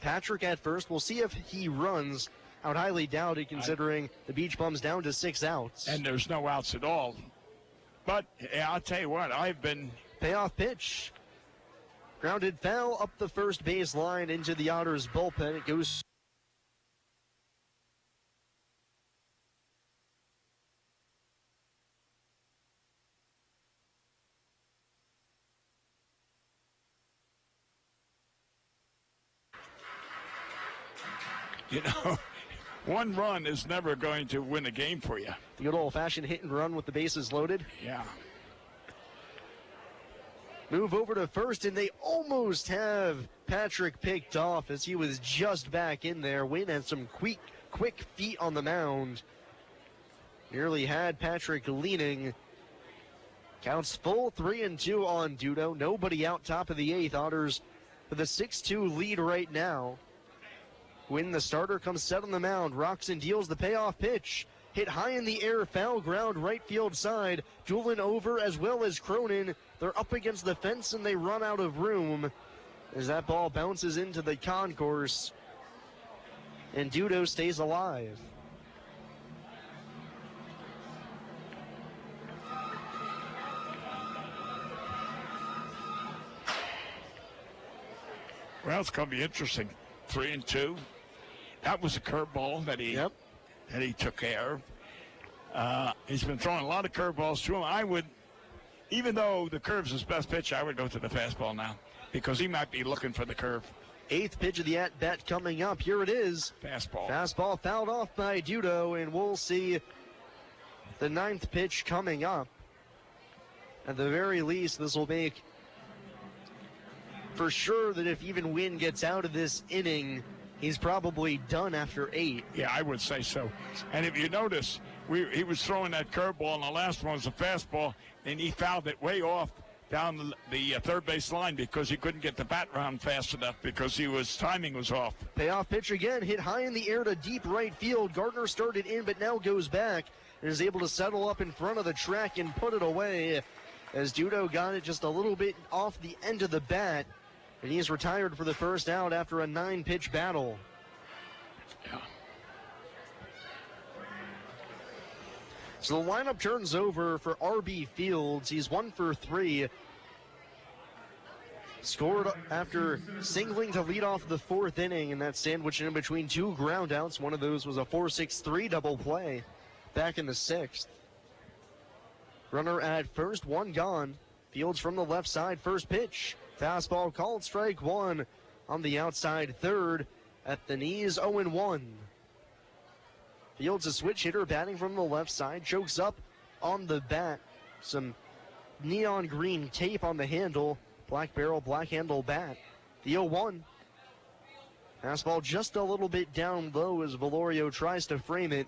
Patrick at first. We'll see if he runs. I would highly doubt it, considering the Beach Bums down to 6 outs. And there's no outs at all. But yeah, I'll tell you what, I've been... Payoff pitch. Grounded foul up the first base line into the Otters bullpen. It goes... You know, 1 run is never going to win a game for you. The good old-fashioned hit and run with the bases loaded. Yeah. Move over to first, and they almost have Patrick picked off as he was just back in there. Wynn had some quick feet on the mound. Nearly had Patrick leaning. Counts full 3-2 on Dudo. Nobody out top of the 8th. Otters with a 6-2 lead right now. Wynn, the starter, comes set on the mound. Rocks and deals the payoff pitch. Hit high in the air, foul ground, right field side. Doolin over as well as Cronin. They're up against the fence and they run out of room as that ball bounces into the concourse. And Dudo stays alive. Well, it's going to be interesting. 3-2. That was a curveball that he took care of. He's been throwing a lot of curveballs to him. I would, even though the curve's his best pitch, I would go to the fastball now because he might be looking for the curve. 8th pitch of the at-bat coming up. Here it is. Fastball. Fastball fouled off by Dudo, and we'll see the 9th pitch coming up. At the very least, this will make for sure that if even Wynn gets out of this inning, he's probably done after 8. Yeah, I would say so. And if you notice, he was throwing that curveball, and the last one was a fastball, and he fouled it way off down the third base line because he couldn't get the bat round fast enough because his timing was off. Payoff pitch again, hit high in the air to deep right field. Gardner started in, but now goes back and is able to settle up in front of the track and put it away as Dudo got it just a little bit off the end of the bat. And he is retired for the first out after a 9-pitch battle. Yeah. So the lineup turns over for R.B. Fields. He's 1 for 3. Scored after singling to lead off the 4th inning, and that sandwiched in between 2 groundouts. One of those was a 4-6-3 double play back in the 6th. Runner at first, 1 gone. Fields from the left side, first pitch. Fastball called, strike 1 on the outside third at the knees, 0-1. Fields a switch hitter batting from the left side, chokes up on the bat. Some neon green tape on the handle, black barrel, black handle bat. The 0-1. Fastball just a little bit down low as Valorio tries to frame it.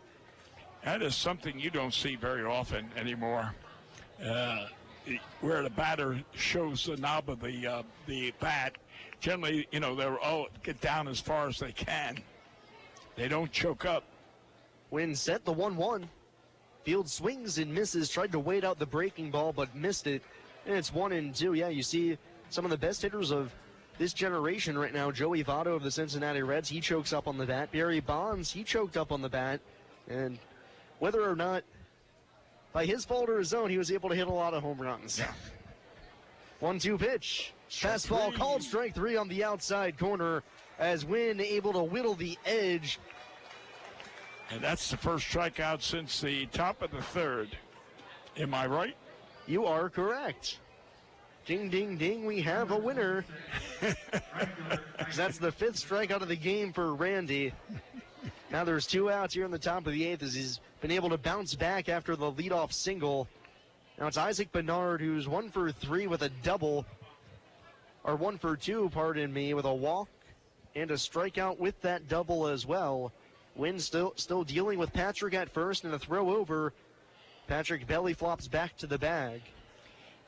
That is something you don't see very often anymore, where the batter shows the knob of the bat. Generally, they'll all get down as far as they can. They don't choke up. Wynn set the 1-1. Field swings and misses, tried to wait out the breaking ball, but missed it. And it's 1-2. Yeah, you see some of the best hitters of this generation right now. Joey Votto of the Cincinnati Reds, he chokes up on the bat. Barry Bonds, he choked up on the bat. And whether or not by his fault or his own, he was able to hit a lot of home runs. Yeah. 1-2 pitch. Fastball called strike 3 on the outside corner as Wynn able to whittle the edge. And that's the first strikeout since the top of the third. Am I right? You are correct. Ding, ding, ding, we have a winner. That's the 5th strikeout of the game for Randy. Now there's 2 outs here in the top of the 8th as he's been able to bounce back after the leadoff single. Now it's Isaac Bernard who's 1 for 3 with a double, or 1 for 2, pardon me, with a walk and a strikeout with that double as well. Wynn still dealing with Patrick at first and a throw over. Patrick belly flops back to the bag.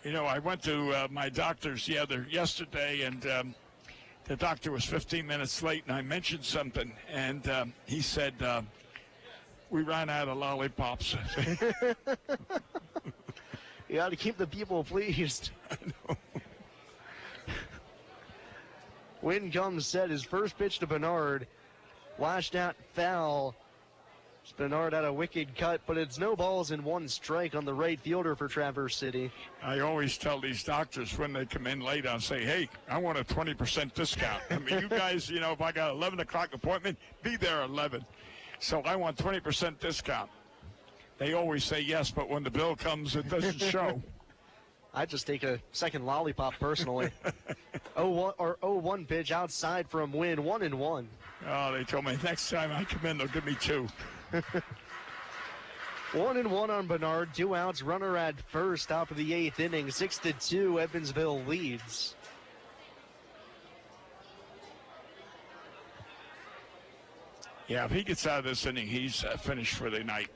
I went to my doctor's yesterday, and the doctor was 15 minutes late, and I mentioned something, and he said, we ran out of lollipops. You got to keep the people pleased. I know. Wynn comes set. His first pitch to Bernard. Lashed out foul. Bernard had a wicked cut, but it's no balls and 1 strike on the right fielder for Traverse City. I always tell these doctors when they come in late, I'll say, hey, I want a 20% discount. I mean, you guys, if I got an 11 o'clock appointment, be there at 11. So I want 20% discount. They always say yes, but when the bill comes, it doesn't show. I just take a second lollipop personally. 0-1 pitch outside from Wynn, 1-1. Oh, they told me next time I come in, they'll give me 2. 1-1 on Bernard, 2 outs, runner at first, top of the 8th inning, 6-2, Evansville leads. Yeah, if he gets out of this inning, he's finished for the night.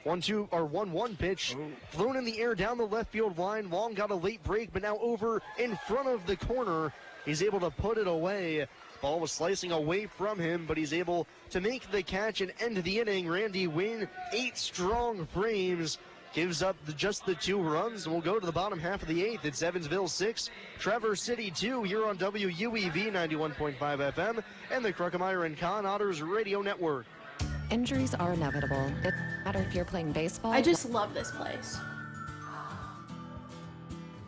1-1 pitch, flown in the air down the left field line. Long got a late break, but now over in front of the corner. He's able to put it away. Ball was slicing away from him, but he's able to make the catch and end the inning. Randy Wynn, 8 strong frames, gives up just the 2 runs, and we'll go to the bottom half of the 8th. It's Evansville 6, Traverse City 2 here on WUEV 91.5 FM and the Kruckemeyer and Kahn Otters Radio Network. Injuries are inevitable. It doesn't matter if you're playing baseball. I just love this place.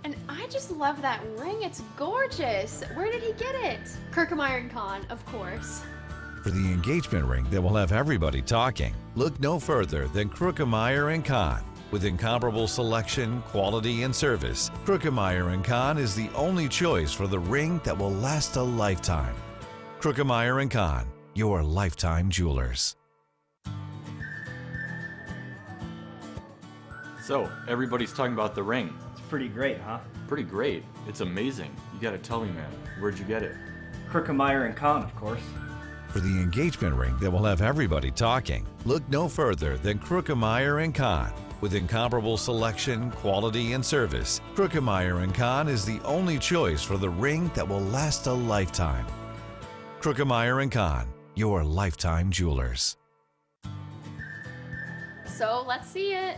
And I just love that ring. It's gorgeous. Where did he get it? Kruckemeyer and Kahn, of course. For the engagement ring that will have everybody talking, look no further than Kruckemeyer & Kahn. With incomparable selection, quality, and service, Kruckemeyer & Kahn is the only choice for the ring that will last a lifetime. Kruckemeyer & Kahn, your lifetime jewelers. So, everybody's talking about the ring. It's pretty great, huh? Pretty great. It's amazing. You gotta tell me, man. Where'd you get it? Kruckemeyer and Kahn, of course. For the engagement ring that will have everybody talking, look no further than Kruckemeyer & Kahn. With incomparable selection, quality, and service, Kruckemeyer & Kahn is the only choice for the ring that will last a lifetime. Kruckemeyer & Kahn, your lifetime jewelers. So let's see it.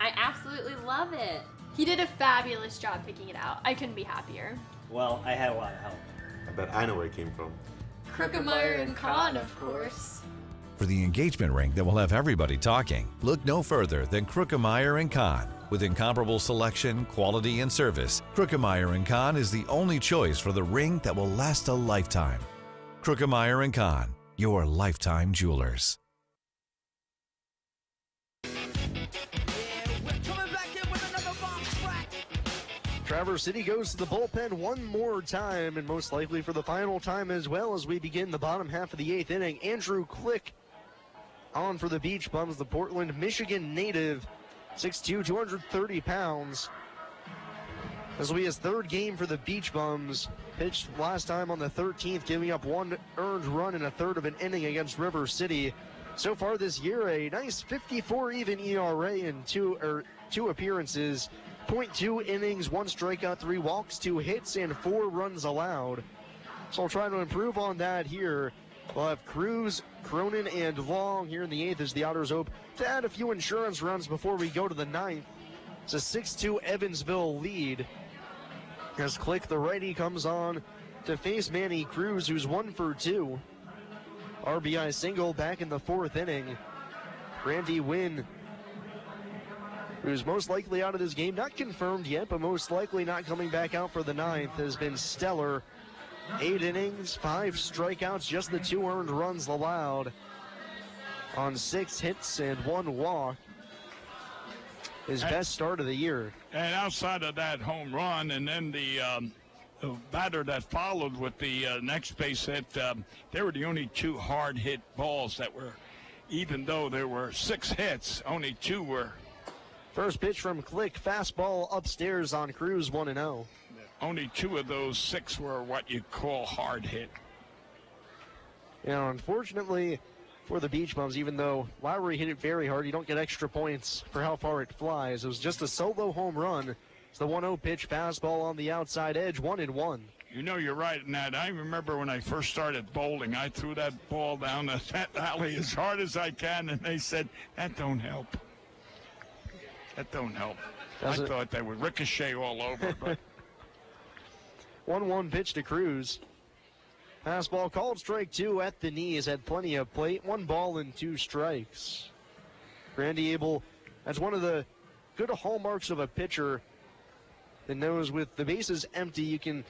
I absolutely love it. He did a fabulous job picking it out. I couldn't be happier. Well, I had a lot of help. I bet I know where it came from. Kruckemeyer and Kahn, of course. For the engagement ring that will have everybody talking, look no further than Kruckemeyer & Kahn. With incomparable selection, quality, and service, Kruckemeyer & Kahn is the only choice for the ring that will last a lifetime. Kruckemeyer & Kahn, your lifetime jewelers. Traverse City goes to the bullpen one more time, and most likely for the final time as well, as we begin the bottom half of the 8th inning. Andrew Click on for the Beach Bums, the Portland, Michigan native, 6'2", 230 pounds. This will be his third game for the Beach Bums. Pitched last time on the 13th, giving up 1 earned run in a third of an inning against River City. So far this year, a nice 54 even ERA in two appearances, 0.2 innings, 1 strikeout, 3 walks, 2 hits, and 4 runs allowed. So I'll try to improve on that here. We'll have Cruz, Cronin, and Long here in the 8th as the Otters hope to add a few insurance runs before we go to the 9th. It's a 6-2 Evansville lead. As Click, the righty, comes on to face Manny Cruz, who's 1 for 2. RBI single back in the 4th inning. Randy Wynn, who's most likely out of this game, not confirmed yet, but most likely not coming back out for the 9th, has been stellar. 8 innings, 5 strikeouts, just the 2 earned runs allowed on 6 hits and 1 walk. His best start of the year. And outside of that home run, and then the batter that followed with the next base hit, they were the only 2 hard hit balls that were, even though there were 6 hits, only 2 were. First pitch from Click, fastball upstairs on Cruz, 1-0. Only 2 of those 6 were what you call hard hit. You know, unfortunately for the Beach Bums, even though Lowry hit it very hard, you don't get extra points for how far it flies. It was just a solo home run. It's the 1-0 pitch, fastball on the outside edge, 1-1. You know, you're right in that. I remember when I first started bowling, I threw that ball down that alley as hard as I can, and they said, that don't help. That don't help. I thought they would ricochet all over, but 1-1 pitch to Cruz. Fastball called strike 2 at the knees, had plenty of plate. 1 ball and 2 strikes. Randy Abel, that's one of the good hallmarks of a pitcher that knows with the bases empty, you can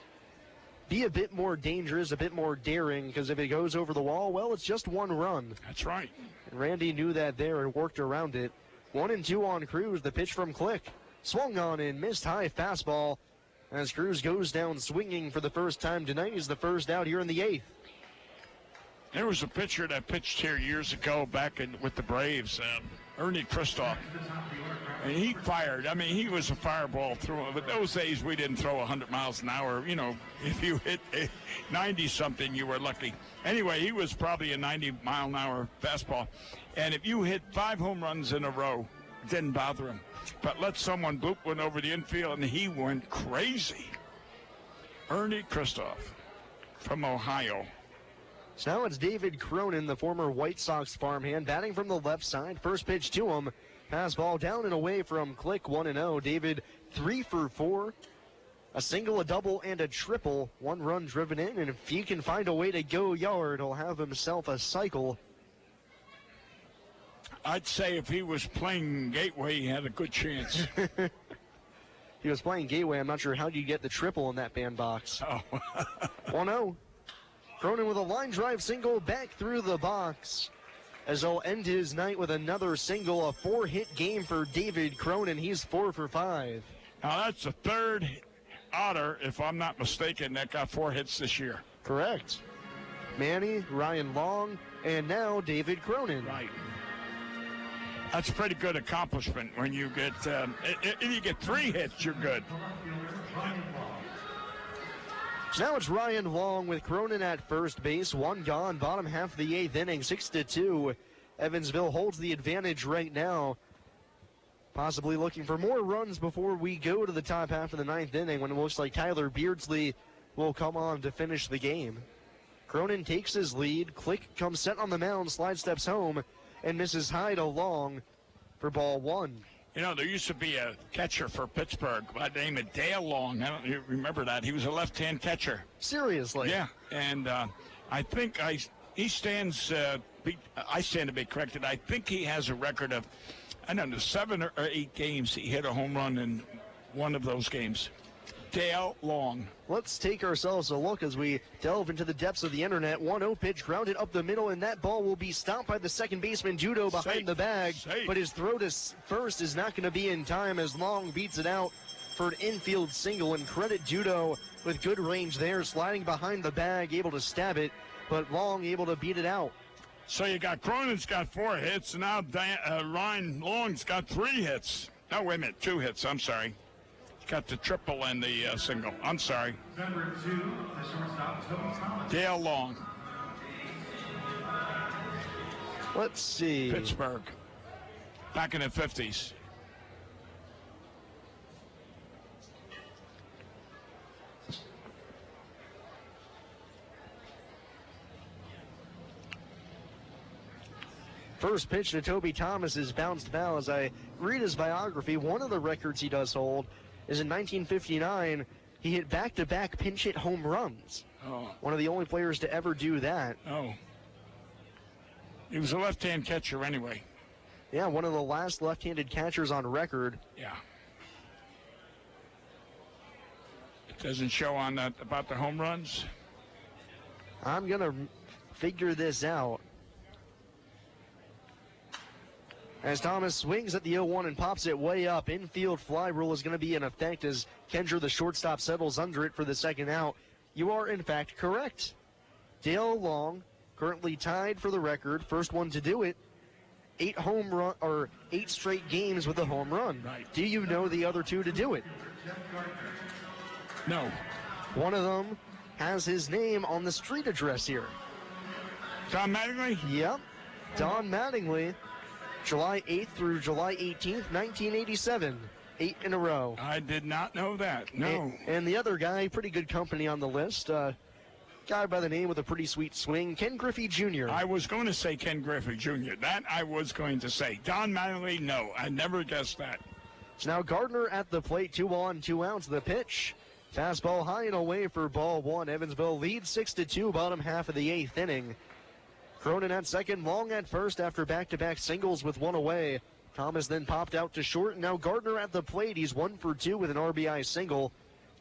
be a bit more dangerous, a bit more daring, because if it goes over the wall, well, it's just 1 run. That's right. And Randy knew that there and worked around it. 1-2 on Cruz, the pitch from Click. Swung on and missed high fastball. As Cruz goes down swinging for the first time tonight, he's the first out here in the 8th. There was a pitcher that pitched here years ago back with the Braves, Ernie Kristoff. And he fired. I mean, he was a fireball through. But those days we didn't throw 100 miles an hour. You know, if you hit 90-something, you were lucky. Anyway, he was probably a 90-mile-an-hour fastball. And if you hit 5 home runs in a row, it didn't bother him. But let someone bloop one over the infield, and he went crazy. Ernie Kristoff from Ohio. So now it's David Cronin, the former White Sox farmhand, batting from the left side. First pitch to him. Fastball down and away from Click, 1-0. David 3 for 4. A single, a double, and a triple. 1 run driven in, and if he can find a way to go yard, he'll have himself a cycle. I'd say if he was playing Gateway, he had a good chance. He was playing Gateway. I'm not sure how you get the triple in that bandbox. Oh. 1-0. Cronin with a line drive single back through the box. As he'll end his night with another single, a 4-hit game for David Cronin. He's 4 for 5. Now that's the 3rd Otter, if I'm not mistaken, that got 4 hits this year. Correct. Manny, Ryan Long, and now David Cronin. Right. That's a pretty good accomplishment when you get, if you get 3 hits, you're good. So now it's Ryan Long with Cronin at first base. 1 gone, bottom half of the 8th inning, 6-2. Evansville holds the advantage right now. Possibly looking for more runs before we go to the top half of the 9th inning when it looks like Tyler Beardsley will come on to finish the game. Cronin takes his lead. Click comes set on the mound, slide steps home, and misses high to Long for ball 1. You know, there used to be a catcher for Pittsburgh by the name of Dale Long. I don't know if you remember that. He was a left-hand catcher. Seriously? Yeah, and I think I stand to be corrected. I think he has a record of, I don't know, 7 or 8 games he hit a home run in one of those games. Dale Long. Let's take ourselves a look as we delve into the depths of the internet. 1-0 pitch grounded up the middle, and that ball will be stopped by the second baseman Judo behind the bag. But his throw to first is not going to be in time as Long beats it out for an infield single. And credit Judo with good range there, sliding behind the bag, able to stab it, but Long able to beat it out. So you got Cronin's got 4 hits, and now Ryan Long's got 3 hits. No, wait a minute, 2 hits, I'm sorry. Got the triple and the single. I'm sorry. Number 2, the shortstop, Toby Thomas. Dale Long. Let's see. Pittsburgh. Back in the 50s. First pitch to Toby Thomas is bounced foul. As I read his biography, one of the records he does hold is in 1959, he hit back-to-back pinch hit home runs. Oh. One of the only players to ever do that. Oh. He was a left-hand catcher anyway. Yeah, one of the last left-handed catchers on record. Yeah. It doesn't show on that about the home runs. I'm going to figure this out. As Thomas swings at the 0-1 and pops it way up. Infield fly rule is going to be in effect as Kendra, the shortstop, settles under it for the second out. You are, in fact, correct. Dale Long, currently tied for the record, first one to do it. 8 straight games with a home run. Right. Do you know the other 2 to do it? No. One of them has his name on the street address here. Don Mattingly? Yep. Don Mattingly. July 8th through July 18th, 1987. 8 in a row. I did not know that. No. And the other guy, pretty good company on the list. Guy by the name with a pretty sweet swing, Ken Griffey Jr. I was going to say Ken Griffey Jr. That I was going to say. Don Mattingly, no. I never guessed that. So now Gardner at the plate, 2 on, 2 outs. The pitch. Fastball high and away for ball 1. Evansville leads 6-2, bottom half of the 8th inning. Cronin at second, Long at first after back-to-back singles with 1 away. Thomas then popped out to short, and now Gardner at the plate. He's 1 for 2 with an RBI single.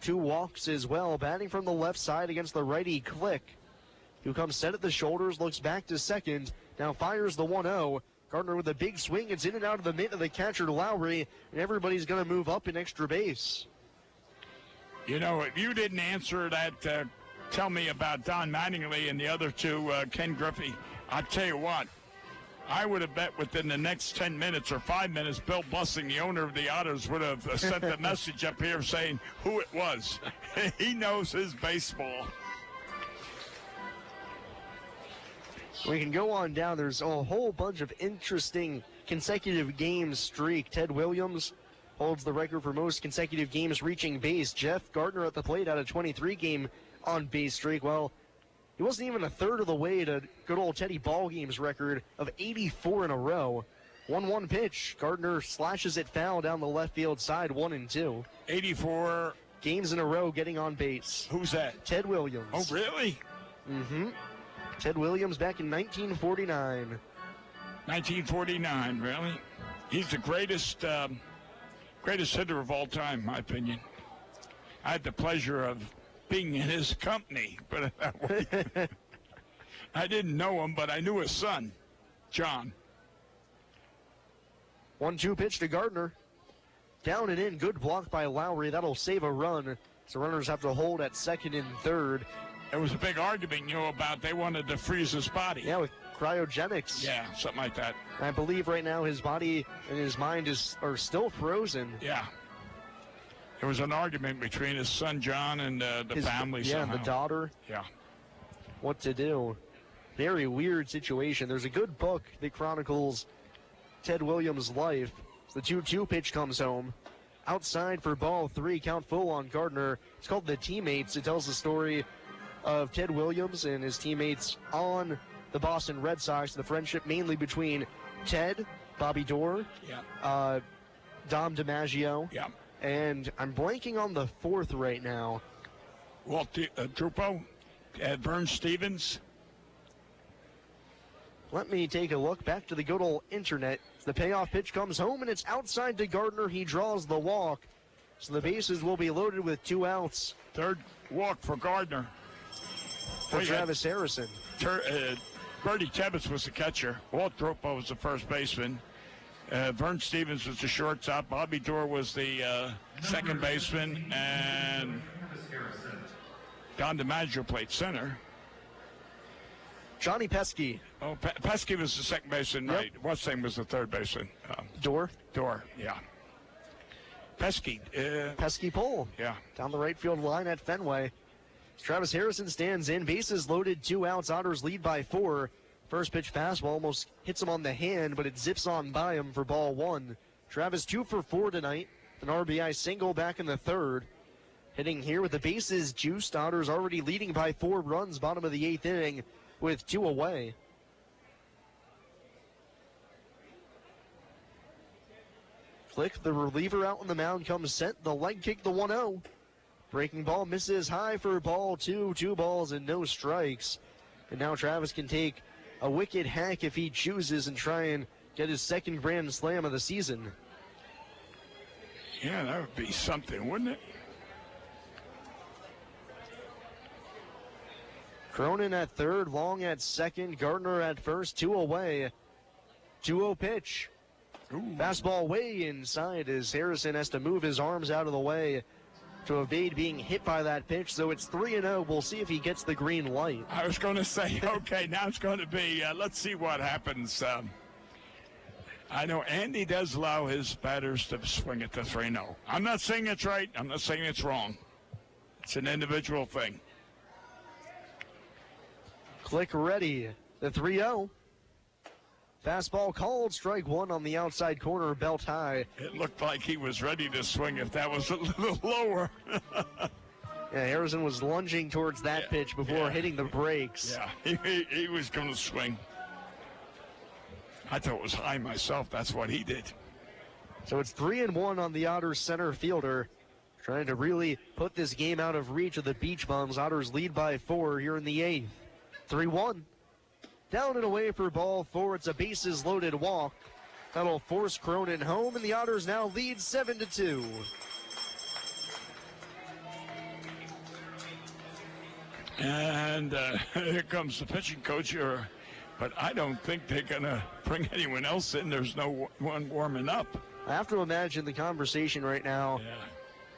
2 walks as well. Batting from the left side against the righty Click, who comes set at the shoulders, looks back to second, now fires the 1-0. Gardner with a big swing. It's in and out of the mitt of the catcher to Lowry, and everybody's going to move up in extra base. You know, if you didn't answer that, tell me about Don Mattingly and the other 2, Ken Griffey. I'll tell you what, I would have bet within the next 10 minutes or 5 minutes, Bill Bussing, the owner of the Otters, would have sent the message up here saying who it was. He knows his baseball. We can go on down. There's a whole bunch of interesting consecutive game streak. Ted Williams holds the record for most consecutive games reaching base. Jeff Gardner at the plate out of 23-game on-base streak. Well, he wasn't even a third of the way to good old Teddy Ballgame's record of 84 in a row. 1-1 pitch. Gardner slashes it foul down the left field side, 1-2. 84 games in a row getting on base. Who's that? Ted Williams. Oh, really? Mm-hmm. Ted Williams back in 1949. 1949, really? He's the greatest hitter of all time, in my opinion. I had the pleasure of being in his company, but I didn't know him, but I knew his son, John. 1-2 pitch to Gardner. Down and in, good block by Lowry. That'll save a run. So runners have to hold at second and third. There was a big argument, about they wanted to freeze his body. Yeah, with cryogenics. Yeah, something like that. I believe right now his body and his mind are still frozen. Yeah. There was an argument between his son John and the family. Yeah, somehow. And the daughter. Yeah. What to do? Very weird situation. There's a good book that chronicles Ted Williams' life. The 2-2 pitch comes home. Outside for ball 3, count full on Gardner. It's called The Teammates. It tells the story of Ted Williams and his teammates on the Boston Red Sox. The friendship mainly between Ted, Bobby Dorr, Dom DiMaggio, and I'm blanking on the fourth right now. Walt Drupo, Vern Stevens. Let me take a look back to the good old internet. The payoff pitch comes home, and it's outside to Gardner. He draws the walk. So the bases will be loaded with 2 outs. Third walk for Gardner. For Travis Harrison. Bertie Tebbets was the catcher. Walt Drupo was the first baseman. Vern Stevens was the shortstop. Bobby Dorr was the second baseman. And Don DiMaggio played center. Johnny Pesky. Oh, Pesky was the second baseman, right? What's name was the third baseman? Dorr. Dorr, yeah. pesky pull. Yeah. Down the right field line at Fenway. Travis Harrison stands in. Bases loaded, 2 outs. Otters lead by 4. First pitch fastball almost hits him on the hand, but it zips on by him for ball 1. Travis 2 for 4 tonight. An RBI single back in the 3rd. Hitting here with the bases juiced. Otters already leading by 4 runs, bottom of the 8th inning with 2 away. Flick, the reliever out on the mound, comes set. The leg kick, the 1-0. Breaking ball misses high for ball 2. 2 balls and no strikes. And now Travis can take a wicked hack if he chooses and try and get his 2nd grand slam of the season. Yeah, that would be something, wouldn't it? Cronin at 3rd, Long at 2nd, Gardner at 1st, 2 away. 2-0 pitch. Ooh. Fastball way inside as Harrison has to move his arms out of the way to evade being hit by that pitch. So it's 3-0. We'll see if he gets the green light. I was going to say, okay, now it's going to be, let's see what happens. I know Andy does allow his batters to swing at the 3-0. I'm not saying it's right. I'm not saying it's wrong. It's an individual thing. Click ready. The 3-0. Fastball called, strike 1 on the outside corner, belt high. It looked like he was ready to swing if that was a little lower. Yeah, Harrison was lunging towards that pitch before hitting the brakes. Yeah, he was going to swing. I thought it was high myself. That's what he did. So it's 3-1 on the Otters center fielder, trying to really put this game out of reach of the Beach Bums. Otters lead by 4 here in the 8th. 3-1. Down and away for ball 4. It's a bases loaded walk. That'll force Cronin home, and the Otters now lead 7-2. And here comes the pitching coach here. But I don't think they're going to bring anyone else in. There's no one warming up. I have to imagine the conversation right now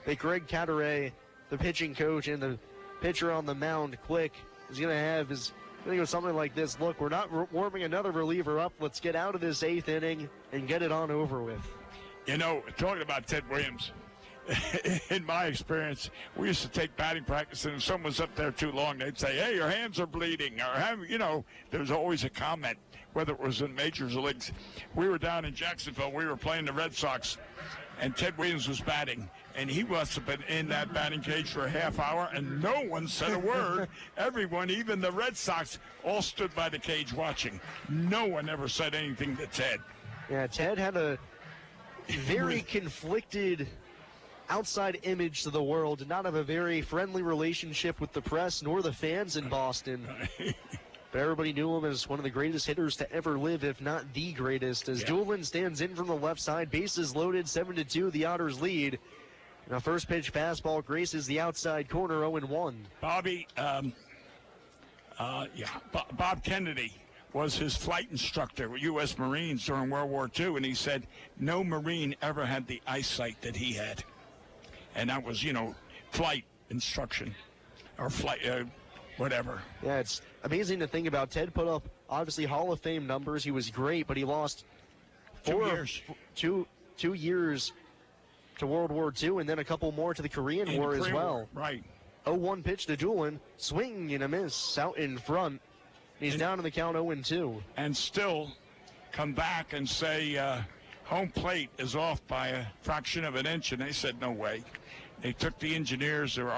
that Greg Cataray, the pitching coach, and the pitcher on the mound, Click, is going to have is going to go something like this. Look, we're not warming another reliever up. Let's get out of this 8th inning and get it on over with. You know, talking about Ted Williams, in my experience, we used to take batting practice, and if someone was up there too long, they'd say, hey, your hands are bleeding. Or, you know, there was always a comment, whether it was in major leagues. We were down in Jacksonville. We were playing the Red Sox, and Ted Williams was batting. And he must have been in that batting cage for a half hour, and no one said a word. Everyone, even the Red Sox, all stood by the cage watching. No one ever said anything to Ted. Yeah, Ted had a very conflicted outside image to the world, did not have a very friendly relationship with the press nor the fans in Boston. But everybody knew him as one of the greatest hitters to ever live, if not the greatest. As Julian stands in from the left side, bases loaded, 7-2, the Otters lead. Now first pitch fastball graces the outside corner, 0-1. Bobby, Bob Kennedy was his flight instructor with U.S. Marines during World War II, and he said no Marine ever had the eyesight that he had. And that was, you know, flight instruction or flight, whatever. Yeah, it's amazing to think about. Ted put up, obviously, Hall of Fame numbers. He was great, but he lost 2 years to World War II and then a couple more to the Korean War as well. Right. 0-1 pitch to Doolin. Swing and a miss out in front. He's down in the count 0-2. And still come back and say home plate is off by a fraction of an inch, and they said no way. They took the engineers, or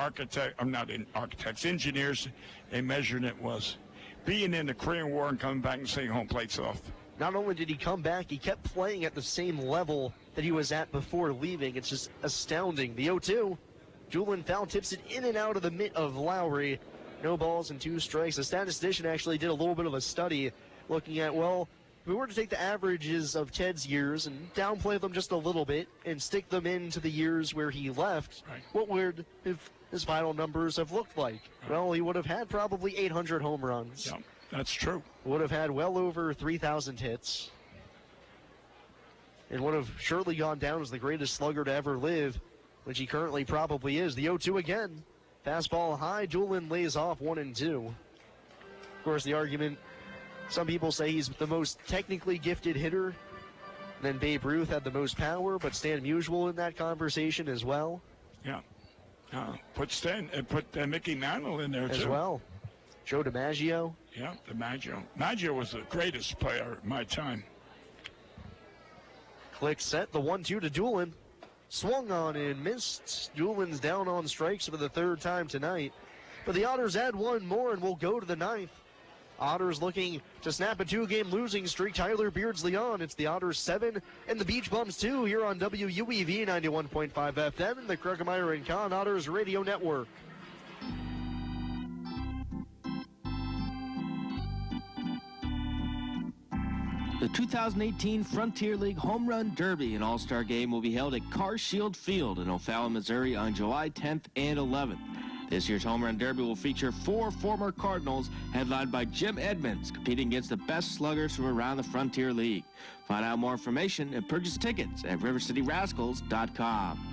engineers, they measured it was being in the Korean War and coming back and saying home plate's off. Not only did he come back, he kept playing at the same level that he was at before leaving. It's just astounding. The 0-2. Julian foul tips it in and out of the mitt of Lowry. No balls and 2 strikes. The statistician actually did a little bit of a study looking at, well, if we were to take the averages of Ted's years and downplay them just a little bit and stick them into the years where he left, what would his final numbers have looked like? Well, he would have had probably 800 home runs. Yeah, that's true. Would have had well over 3,000 hits. And would have surely gone down as the greatest slugger to ever live, which he currently probably is. The 0-2 again. Fastball high. Doolin lays off 1-2. Of course, the argument, some people say he's the most technically gifted hitter then Babe Ruth had the most power, but Stan Musial in that conversation as well. Yeah. Put Mickey Mantle in there, too. As well. Joe DiMaggio. Yeah, DiMaggio. Maggio was the greatest player at my time. Click set, the 1-2 to Doolin. Swung on and missed. Doolin's down on strikes for the third time tonight. But the Otters add one more and will go to the ninth. Otters looking to snap a 2-game losing streak. Tyler Beardsley on. It's the Otters 7 and the Beach Bums 2 here on WUEV 91.5 FM and the Kruckemeyer and Kahn Otters Radio Network. The 2018 Frontier League Home Run Derby and All-Star Game will be held at Car Shield Field in O'Fallon, Missouri on July 10th and 11th. This year's Home Run Derby will feature 4 former Cardinals headlined by Jim Edmonds, competing against the best sluggers from around the Frontier League. Find out more information and purchase tickets at rivercityrascals.com.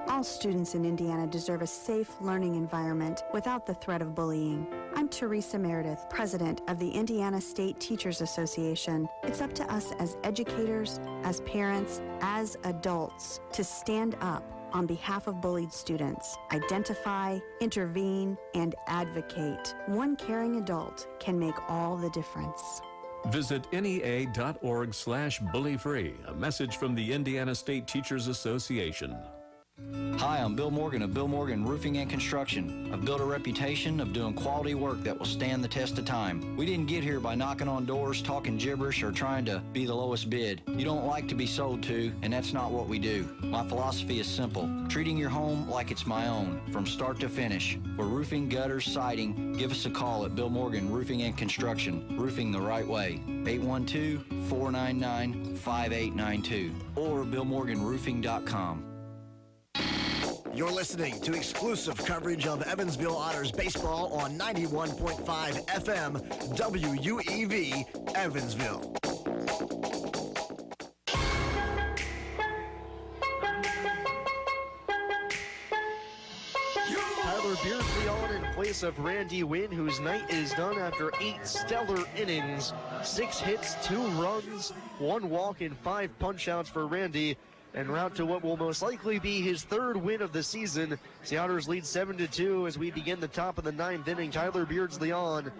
All students in Indiana deserve a safe learning environment without the threat of bullying. I'm Teresa Meredith, president of the Indiana State Teachers Association. It's up to us as educators, as parents, as adults to stand up on behalf of bullied students, identify, intervene, and advocate. One caring adult can make all the difference. Visit NEA.org/bullyfree, a message from the Indiana State Teachers Association. Hi, I'm Bill Morgan of Bill Morgan Roofing and Construction. I've built a reputation of doing quality work that will stand the test of time. We didn't get here by knocking on doors, talking gibberish, or trying to be the lowest bid. You don't like to be sold to, and that's not what we do. My philosophy is simple: treating your home like it's my own, from start to finish. For roofing, gutters, siding, give us a call at Bill Morgan Roofing and Construction. Roofing the right way. 812-499-5892 or BillMorganRoofing.com. You're listening to exclusive coverage of Evansville Otters baseball on 91.5 FM WUEV Evansville. Tyler Beardsley on in place of Randy Wynn, whose night is done after 8 stellar innings. 6 hits, 2 runs, 1 walk, and 5 punch-outs for Randy. En route to what will most likely be his 3rd win of the season. The Otters lead 7-2 as we begin the top of the 9th inning. Tyler Beardsley on,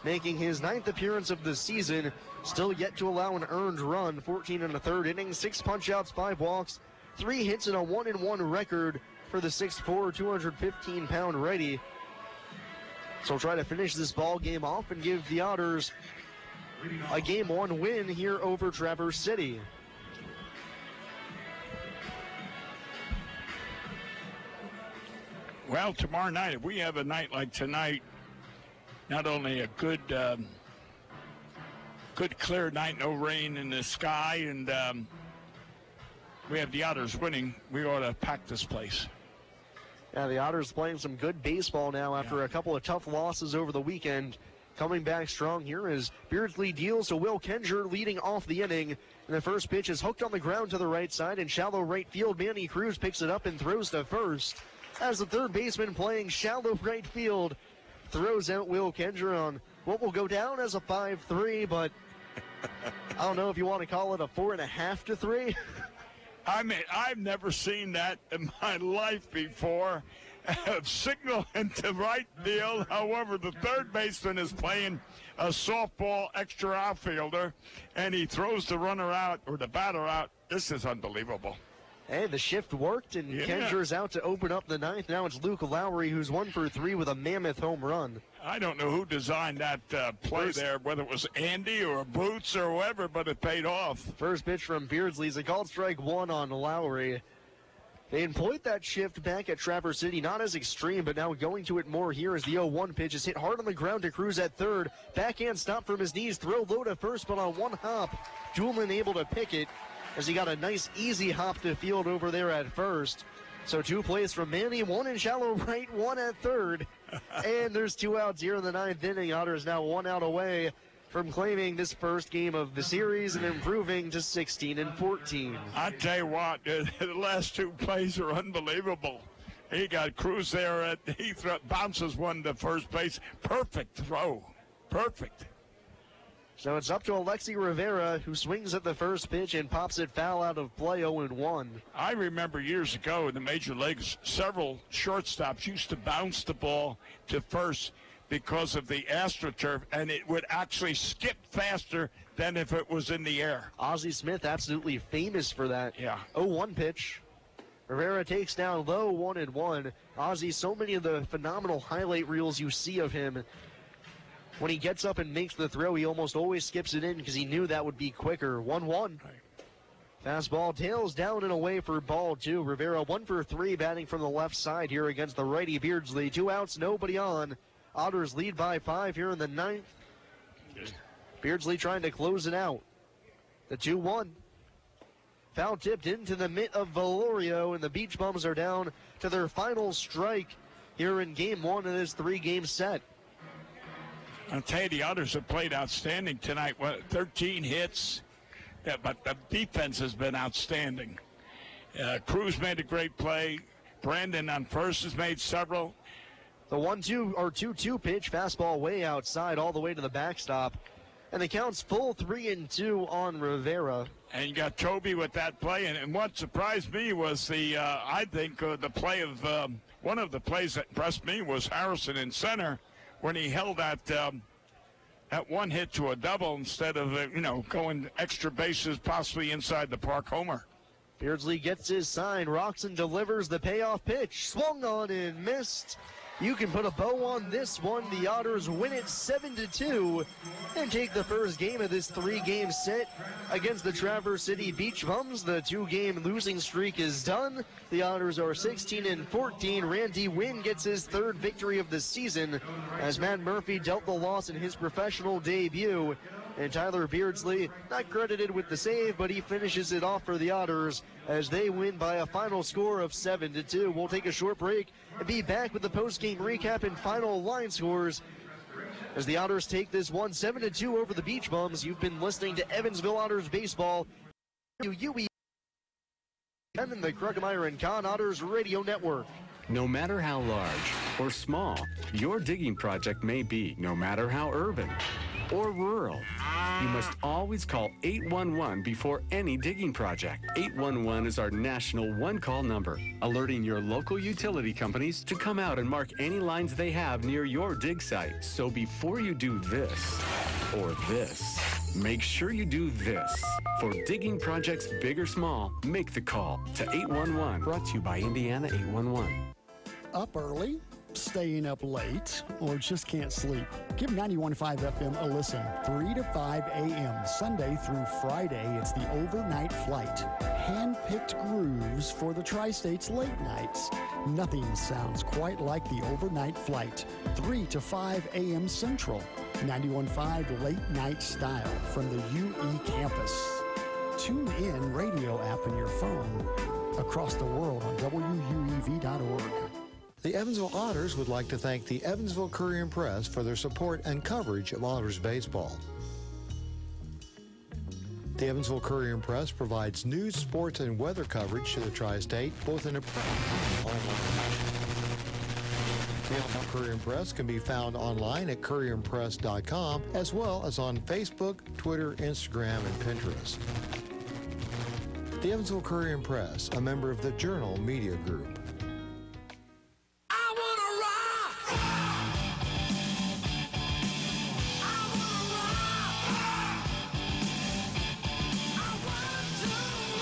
making his 9th appearance of the season. Still yet to allow an earned run. 14 1/3 innings, 6 punch-outs, 5 walks, 3 hits, and a 1-1 record for the 6'4", 215-pound righty. So we'll try to finish this ball game off and give the Otters a Game 1 win here over Traverse City. Well, tomorrow night, if we have a night like tonight, not only a good clear night, no rain in the sky, and we have the Otters winning, we ought to pack this place. Yeah, the Otters playing some good baseball now after a couple of tough losses over the weekend. Coming back strong here as Beardsley deals to Will Kenger, leading off the inning. And the first pitch is hooked on the ground to the right side in shallow right field. Manny Cruz picks it up and throws to first. As the third baseman playing shallow right field throws out Will Kenger on what will go down as a 5-3, but I don't know if you want to call it a 4.5 to 3. I mean, I've never seen that in my life before. Signal into right field. However, the third baseman is playing a softball extra outfielder, and he throws the runner out or the batter out. This is unbelievable. Hey, the shift worked, and Kenger's out to open up the 9th. Now it's Luke Lowry, who's 1 for 3 with a mammoth home run. I don't know who designed that play there, whether it was Andy or Boots or whoever, but it paid off. First pitch from Beardsley is a called strike 1 on Lowry. They employed that shift back at Traverse City, not as extreme, but now going to it more here as the 0-1 pitch is hit hard on the ground to Cruz at third. Backhand stop from his knees, throw low to first, but on one hop, Doolin able to pick it as he got a nice easy hop to field over there at first. So 2 plays from Manny, 1 in shallow right, 1 at third. And there's 2 outs here in the 9th inning. Otters now 1 out away from claiming this first game of the series and improving to 16-14. I tell you what, the last 2 plays are unbelievable. He got Cruz there. He bounces one to first base. Perfect throw. Perfect. So it's up to Alexi Rivera, who swings at the first pitch and pops it foul out of play, 0-1. I remember years ago in the major leagues, several shortstops used to bounce the ball to first because of the AstroTurf, and it would actually skip faster than if it was in the air. Ozzie Smith, absolutely famous for that. Yeah. 0-1 pitch. Rivera takes down low, 1-1. Ozzie, so many of the phenomenal highlight reels you see of him, when he gets up and makes the throw, he almost always skips it in because he knew that would be quicker. 1-1. Fastball tails down and away for ball 2. Rivera 1 for 3 batting from the left side here against the righty Beardsley. 2 outs, nobody on. Otters lead by 5 here in the 9th. Beardsley trying to close it out. The 2-1. Foul tipped into the mitt of Valorio, and the Beach Bums are down to their final strike here in Game 1 of this 3-game set. I'll tell you, the Otters have played outstanding tonight. 13 hits, but the defense has been outstanding. Cruz made a great play. Brandon on first has made several. The 1-2 or 2-2 pitch, fastball way outside all the way to the backstop. And the count's full 3-2 on Rivera. And you got Toby with that play. And what surprised me was I think the play of one of the plays that impressed me was Harrison in center when he held that one hit to a double instead of going extra bases, possibly inside the park homer. Beardsley gets his sign. Roxon delivers the payoff pitch. Swung on and missed. You can put a bow on this one. The Otters win it 7-2 and take the first game of this 3-game set against the Traverse City Beach Bums. The 2-game losing streak is done. The Otters are 16-14. Randy Wynn gets his 3rd victory of the season as Matt Murphy dealt the loss in his professional debut. And Tyler Beardsley, not credited with the save, but he finishes it off for the Otters as they win by a final score of 7-2. We'll take a short break and be back with the post-game recap and final line scores as the Otters take this one 7-2 over the Beach Bums. You've been listening to Evansville Otters Baseball, UE, and the Krugemeyer and Kahn Otters Radio Network. No matter how large or small your digging project may be, no matter how urban or rural, you must always call 811 before any digging project. 811 is our national one-call number, alerting your local utility companies to come out and mark any lines they have near your dig site. So before you do this or this, make sure you do this. For digging projects big or small, make the call to 811. Brought to you by Indiana 811. Up early, staying up late, or just can't sleep? Give 91.5 FM a listen. 3 to 5 a.m. Sunday through Friday. It's the overnight flight. Hand-picked grooves for the Tri-States late nights. Nothing sounds quite like the overnight flight. 3 to 5 a.m. Central. 91.5 late night style from the UE campus. Tune in radio app in your phone. Across the world on WUEV.org. The Evansville Otters would like to thank the Evansville Courier and Press for their support and coverage of Otters baseball. The Evansville Courier and Press provides news, sports, and weather coverage to the Tri-State, both in a print and online. The Evansville Courier and Press can be found online at courierandpress.com, as well as on Facebook, Twitter, Instagram, and Pinterest. The Evansville Courier and Press, a member of the Journal Media Group.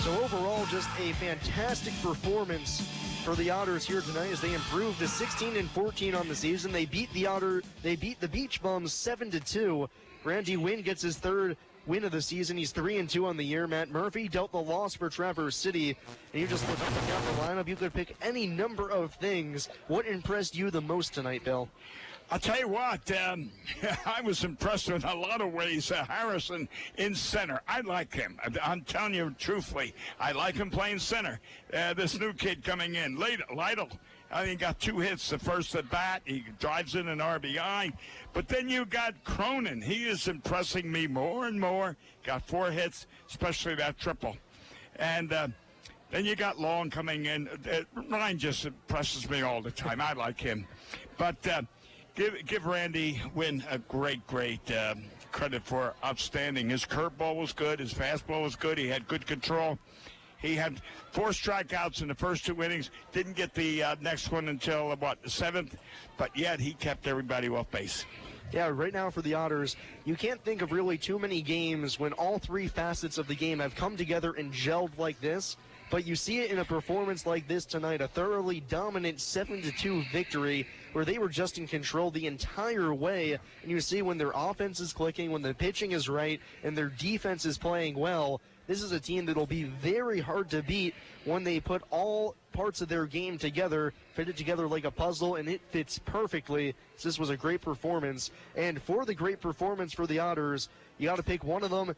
So overall, just a fantastic performance for the Otters here tonight as they improved to 16-14 on the season. They beat the Beach Bums 7-2. Randy Wynn gets his 3rd win of the season. He's 3-2 on the year. Matt Murphy dealt the loss for Traverse City. And you just look up and down the lineup. You could pick any number of things. What impressed you the most tonight, Bill? I'll tell you what, I was impressed with a lot of ways. Harrison in center. I like him. I'm telling you truthfully, I like him playing center. This new kid coming in, Lytle, I think got 2 hits the first at bat. He drives in an RBI. But then you got Cronin. He is impressing me more and more. Got 4 hits, especially that triple. And Then you got Long coming in. Ryan just impresses me all the time. I like him. But give Randy Wynn a great credit for outstanding. His curveball was good. His fastball was good. He had good control. He had 4 strikeouts in the first 2 innings. Didn't get the next one until, the 7th. But yet he kept everybody off base. Yeah, right now for the Otters, you can't think of really too many games when all 3 facets of the game have come together and gelled like this. But you see it in a performance like this tonight, a thoroughly dominant 7-2 victory where they were just in control the entire way. And you see when their offense is clicking, when the pitching is right, and their defense is playing well, this is a team that will be very hard to beat when they put all parts of their game together, fit it together like a puzzle, and it fits perfectly. So this was a great performance. And for the great performance for the Otters, you got to pick one of them.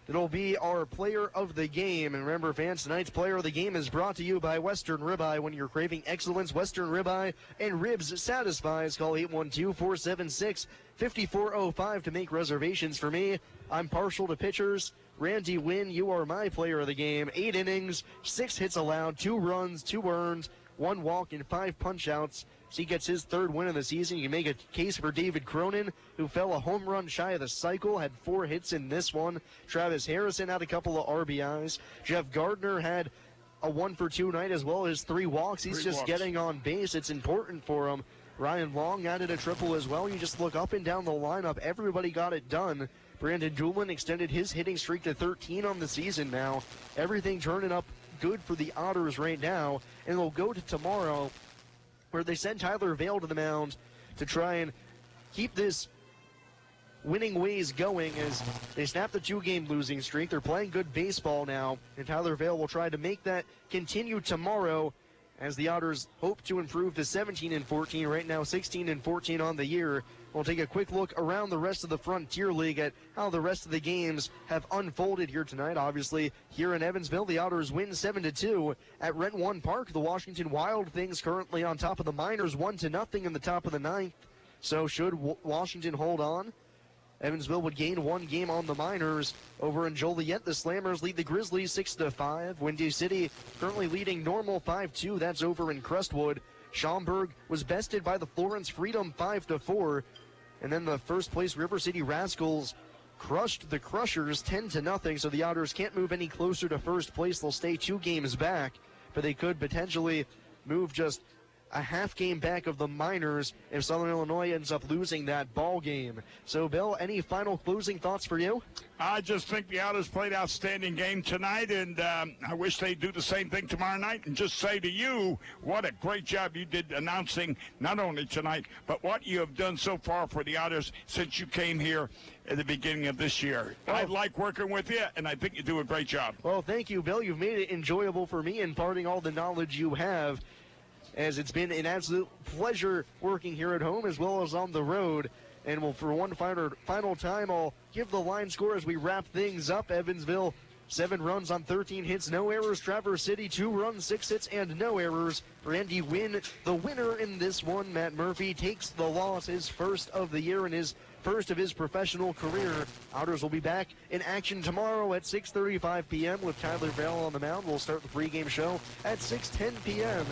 It'll be our player of the game. And remember, fans, tonight's player of the game is brought to you by Western Ribeye. When you're craving excellence, Western Ribeye and ribs satisfies. Call 812-476-5405 to make reservations for me. I'm partial to pitchers. Randy Wynn, you are my player of the game. 8 innings, 6 hits allowed, 2 runs, 2 earned, 1 walk, and 5 punch-outs. So he gets his 3rd win of the season. You can make a case for David Cronin, who fell a home run shy of the cycle, had 4 hits in this one. Travis Harrison had a couple of RBIs. Jeff Gardner had a 1-for-2 night as well as 3 walks. He's just getting on base. It's important for him. Ryan Long added a triple as well. You just look up and down the lineup. Everybody got it done. Brandon Doolin extended his hitting streak to 13 on the season now. Everything turning up good for the Otters right now. And they'll go to tomorrow, where they send Tyler Vail to the mound to try and keep this winning ways going as they snap the 2-game losing streak. They're playing good baseball now, and Tyler Vail will try to make that continue tomorrow as the Otters hope to improve to 17-14, right now 16-14 on the year. We'll take a quick look around the rest of the Frontier League at how the rest of the games have unfolded here tonight. Obviously, here in Evansville, the Otters win 7-2 at Rent One Park. The Washington Wild Things currently on top of the Miners 1-0 in the top of the 9th. So should Washington hold on, Evansville would gain 1 game on the Miners. Over in Joliet, the Slammers lead the Grizzlies 6-5. Windy City currently leading Normal 5-2. That's over in Crestwood. Schaumburg was bested by the Florence Freedom 5-4. And then the first place River City Rascals crushed the Crushers 10-0. So the Otters can't move any closer to first place. They'll stay 2 games back, but they could potentially move just a half game back of the Miners if Southern Illinois ends up losing that ball game. So, Bill, any final closing thoughts for you? I just think the Otters played an outstanding game tonight, and I wish they'd do the same thing tomorrow night and just say to you, what a great job you did announcing not only tonight, but what you have done so far for the Otters since you came here at the beginning of this year. Well, I like working with you, and I think you do a great job. Well, thank you, Bill. You've made it enjoyable for me, imparting all the knowledge you have, as it's been an absolute pleasure working here at home as well as on the road. And we'll, for one final time, I'll give the line score as we wrap things up. Evansville, 7 runs on 13 hits, no errors. Traverse City, 2 runs, 6 hits, and no errors. Randy Wynn, the winner in this one. Matt Murphy takes the loss, his first of the year and his first of his professional career. Otters will be back in action tomorrow at 6:35 p.m. with Tyler Vail on the mound. We'll start the pregame show at 6:10 p.m.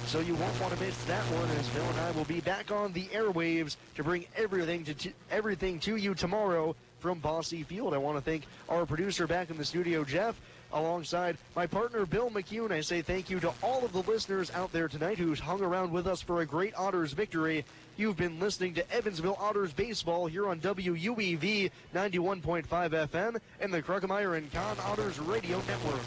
So you won't want to miss that one, as Phil and I will be back on the airwaves to bring everything to you tomorrow from Bosse Field. I want to thank our producer back in the studio, Jeff, alongside my partner, Bill McCune. I say thank you to all of the listeners out there tonight who's hung around with us for a great Otters victory. You've been listening to Evansville Otters Baseball here on WUEV 91.5 FM and the Kruckemeyer and Kahn Otters Radio Network.